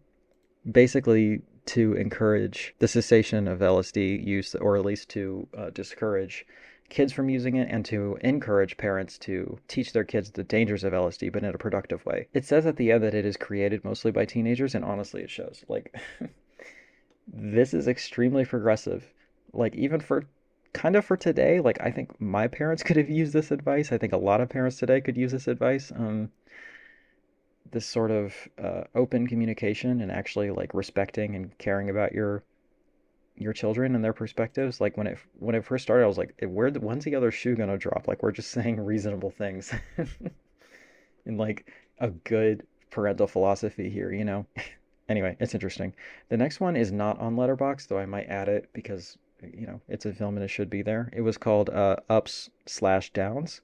basically to encourage the cessation of LSD use, or at least to discourage kids from using it and to encourage parents to teach their kids the dangers of LSD, but in a productive way. It says at the end that it is created mostly by teenagers, and honestly, it shows. Like, this is extremely progressive. Like, even for today, like, I think my parents could have used this advice. I think a lot of parents today could use this advice. This sort of open communication and actually, like, respecting and caring about your children and their perspectives. Like, when it first started, I was like, when's the other shoe gonna drop? Like, we're just saying reasonable things in, like, a good parental philosophy here, you know? Anyway, it's interesting. The next one is not on Letterboxd, though I might add it because, you know, it's a film and it should be there. It was called Ups/Downs.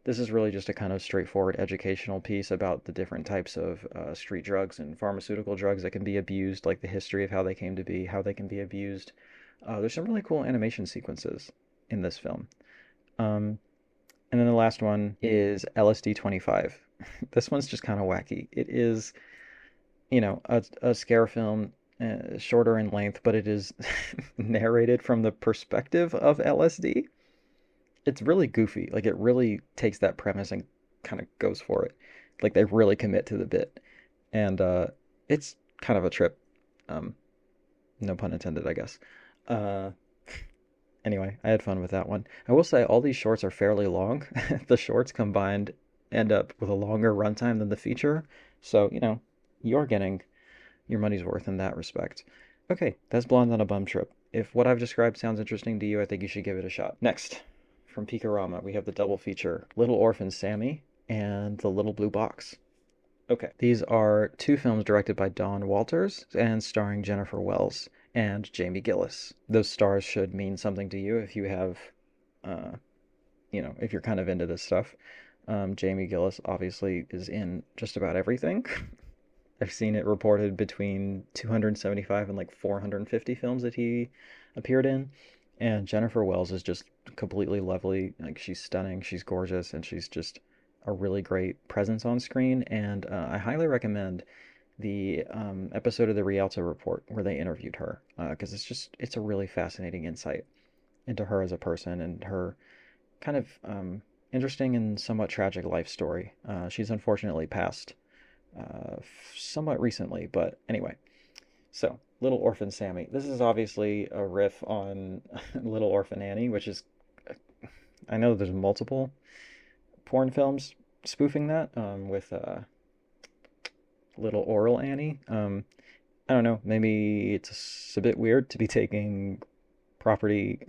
This is really just a kind of straightforward educational piece about the different types of street drugs and pharmaceutical drugs that can be abused, like the history of how they came to be, how they can be abused. There's some really cool animation sequences in this film. And then the last one is LSD 25. This one's just kind of wacky. It is, you know, a scare film, shorter in length, but it is narrated from the perspective of LSD. It's really goofy. Like, it really takes that premise and kind of goes for it. Like, they really commit to the bit. And it's kind of a trip. No pun intended, I guess. Anyway, I had fun with that one. I will say all these shorts are fairly long. The shorts combined end up with a longer runtime than the feature. So, you know, you're getting your money's worth in that respect. Okay, that's Blonde on a Bum Trip. If what I've described sounds interesting to you, I think you should give it a shot. Next, from Peakorama, we have the double feature, Little Orphan Sammy and The Little Blue Box. Okay, these are 2 films directed by Dawn Walters and starring Jennifer Wells and Jamie Gillis. Those stars should mean something to you if you have, you know, if you're kind of into this stuff. Jamie Gillis obviously is in just about everything. I've seen it reported between 275 and like 450 films that he appeared in. And Jennifer Wells is just completely lovely. Like, she's stunning, she's gorgeous, and she's just a really great presence on screen. And I highly recommend the episode of the Rialto Report where they interviewed her, because it's a really fascinating insight into her as a person and her kind of interesting and somewhat tragic life story. She's unfortunately passed somewhat recently, but anyway. So, Little Orphan Sammy. This is obviously a riff on Little Orphan Annie, which is, I know there's multiple porn films spoofing that, with Little Oral Annie. I don't know, maybe it's a bit weird to be taking property,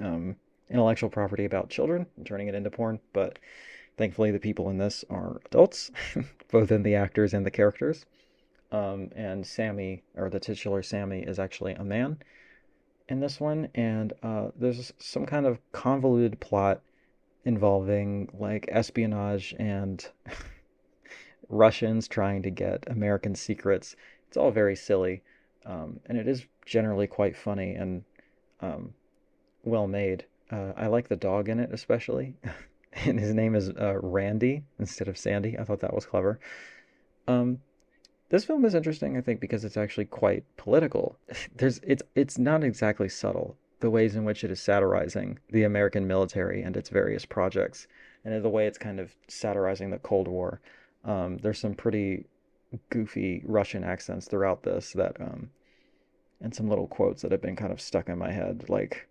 intellectual property about children and turning it into porn, but thankfully the people in this are adults, both in the actors and the characters. And Sammy, or the titular Sammy, is actually a man in this one, and there's some kind of convoluted plot involving, like, espionage and Russians trying to get American secrets. It's all very silly, and it is generally quite funny and well made. I like the dog in it especially, and his name is Randy instead of Sandy. I thought that was clever. This film is interesting, I think, because it's actually quite political. It's not exactly subtle, the ways in which it is satirizing the American military and its various projects, and the way it's kind of satirizing the Cold War. There's some pretty goofy Russian accents throughout this that, and some little quotes that have been kind of stuck in my head, like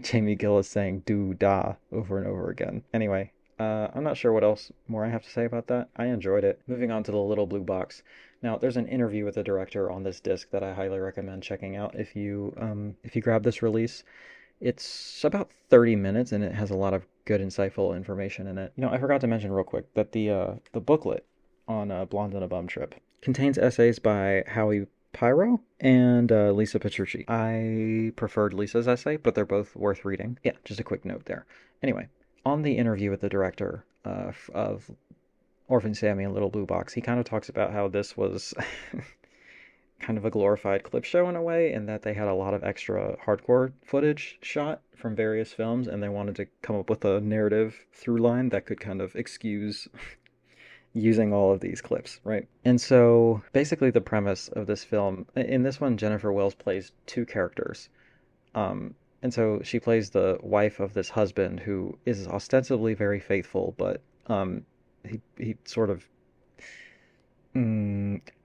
Jamie Gillis saying "do da" over and over again. Anyway, I'm not sure what else more I have to say about that. I enjoyed it. Moving on to the little blue box. Now, there's an interview with the director on this disc that I highly recommend checking out if you grab this release. It's about 30 minutes and it has a lot of good, insightful information in it. I forgot to mention real quick that the booklet on Blonde on a Bum Trip contains essays by Howie Pyro and Lisa Petrucci. I preferred Lisa's essay, but they're both worth reading. Yeah, just a quick note there. Anyway, on the interview with the director of Orphan Sammy and Little Blue Box, he kind of talks about how this was kind of a glorified clip show in a way, and that they had a lot of extra hardcore footage shot from various films, and they wanted to come up with a narrative through line that could kind of excuse using all of these clips, right? And so basically the premise of this film, in this one, Jennifer Wills plays two characters. And so she plays the wife of this husband who is ostensibly very faithful, but he sort of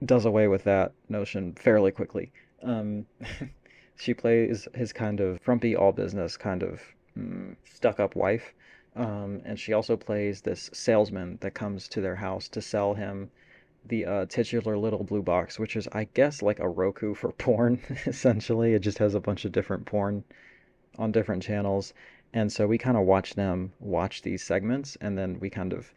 does away with that notion fairly quickly. She plays his kind of frumpy all business kind of stuck-up wife. And she also plays this salesman that comes to their house to sell him the titular little blue box, which is, I guess, like a Roku for porn, essentially. It just has a bunch of different porn on different channels. And so we kind of watch them watch these segments, and then we kind of,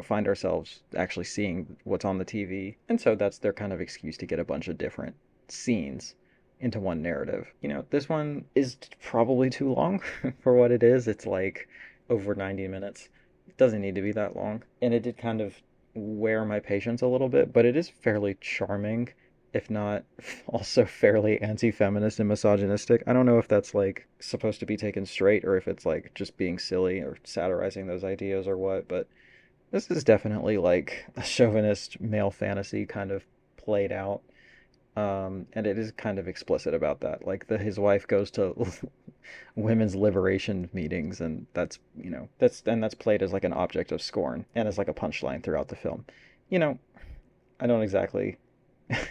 find ourselves actually seeing what's on the TV. And so that's their kind of excuse to get a bunch of different scenes into one narrative. This one is probably too long for what it is. It's like over 90 minutes. It doesn't need to be that long. And it did kind of wear my patience a little bit, but it is fairly charming, if not also fairly anti-feminist and misogynistic. I don't know if that's like supposed to be taken straight or if it's like just being silly or satirizing those ideas or what, but this is definitely like a chauvinist male fantasy kind of played out. And it is kind of explicit about that. Like his wife goes to women's liberation meetings, and that's played as like an object of scorn and as like a punchline throughout the film. I don't exactly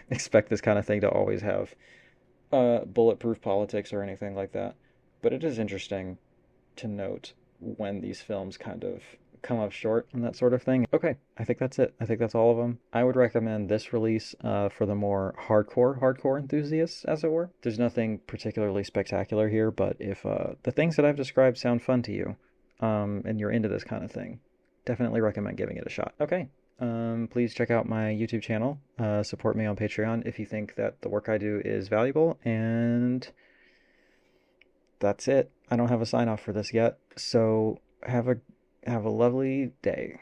expect this kind of thing to always have bulletproof politics or anything like that, but it is interesting to note when these films kind of come up short on that sort of thing. Okay, I think that's it. I think that's all of them. I would recommend this release for the more hardcore enthusiasts, as it were. There's nothing particularly spectacular here, but if the things that I've described sound fun to you, and you're into this kind of thing, definitely recommend giving it a shot. Okay, please check out my YouTube channel. Support me on Patreon if you think that the work I do is valuable, and that's it. I don't have a sign off for this yet, so have a lovely day.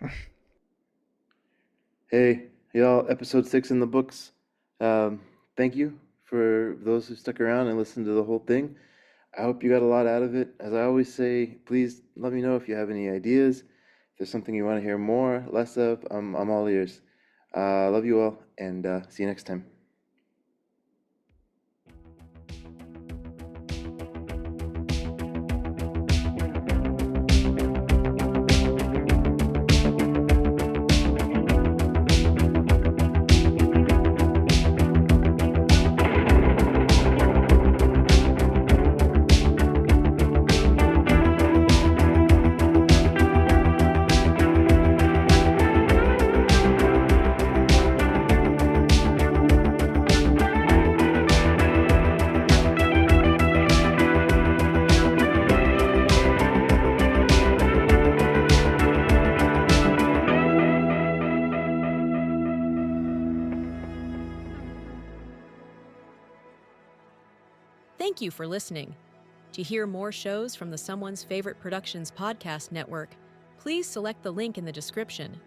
Hey, y'all, episode 6 in the books. Thank you for those who stuck around and listened to the whole thing. I hope you got a lot out of it. As I always say, please let me know if you have any ideas. If there's something you want to hear more, less of, I'm all ears. Love you all, and see you next time. Thank you for listening. To hear more shows from the Someone's Favorite Productions podcast network, please select the link in the description.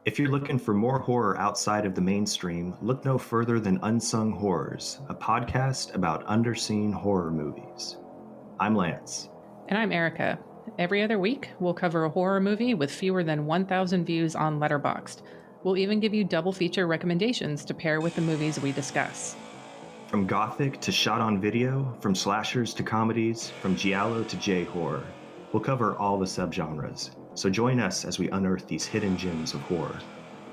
If you're looking for more horror outside of the mainstream, look no further than Unsung Horrors, a podcast about underseen horror movies. I'm Lance. And I'm Erica. Every other week, we'll cover a horror movie with fewer than 1,000 views on Letterboxd. We'll even give you double feature recommendations to pair with the movies we discuss. From gothic to shot on video, from slashers to comedies, from giallo to J-horror, we'll cover all the subgenres. So join us as we unearth these hidden gems of horror.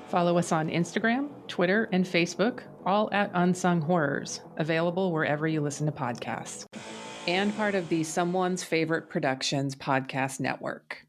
Follow us on Instagram, Twitter, and Facebook, all at Unsung Horrors, available wherever you listen to podcasts. And part of the Someone's Favorite Productions podcast network.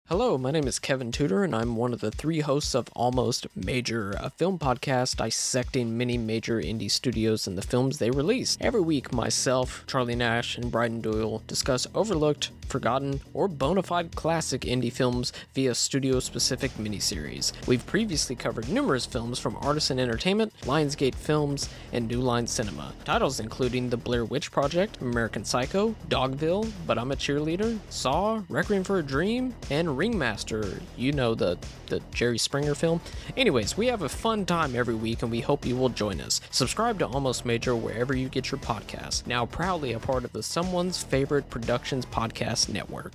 Hello, my name is Kevin Tudor, and I'm one of the 3 hosts of Almost Major, a film podcast dissecting many major indie studios and the films they release. Every week, myself, Charlie Nash, and Bryden Doyle discuss overlooked, forgotten, or bona fide classic indie films via studio-specific miniseries. We've previously covered numerous films from Artisan Entertainment, Lionsgate Films, and New Line Cinema. Titles including The Blair Witch Project, American Psycho, Dogville, But I'm a Cheerleader, Saw, Requiem for a Dream, and Ringmaster, you know, the Jerry Springer film. Anyways, we have a fun time every week and we hope you will join us. Subscribe to Almost Major wherever you get your podcasts. Now proudly a part of the Someone's Favorite Productions podcast network.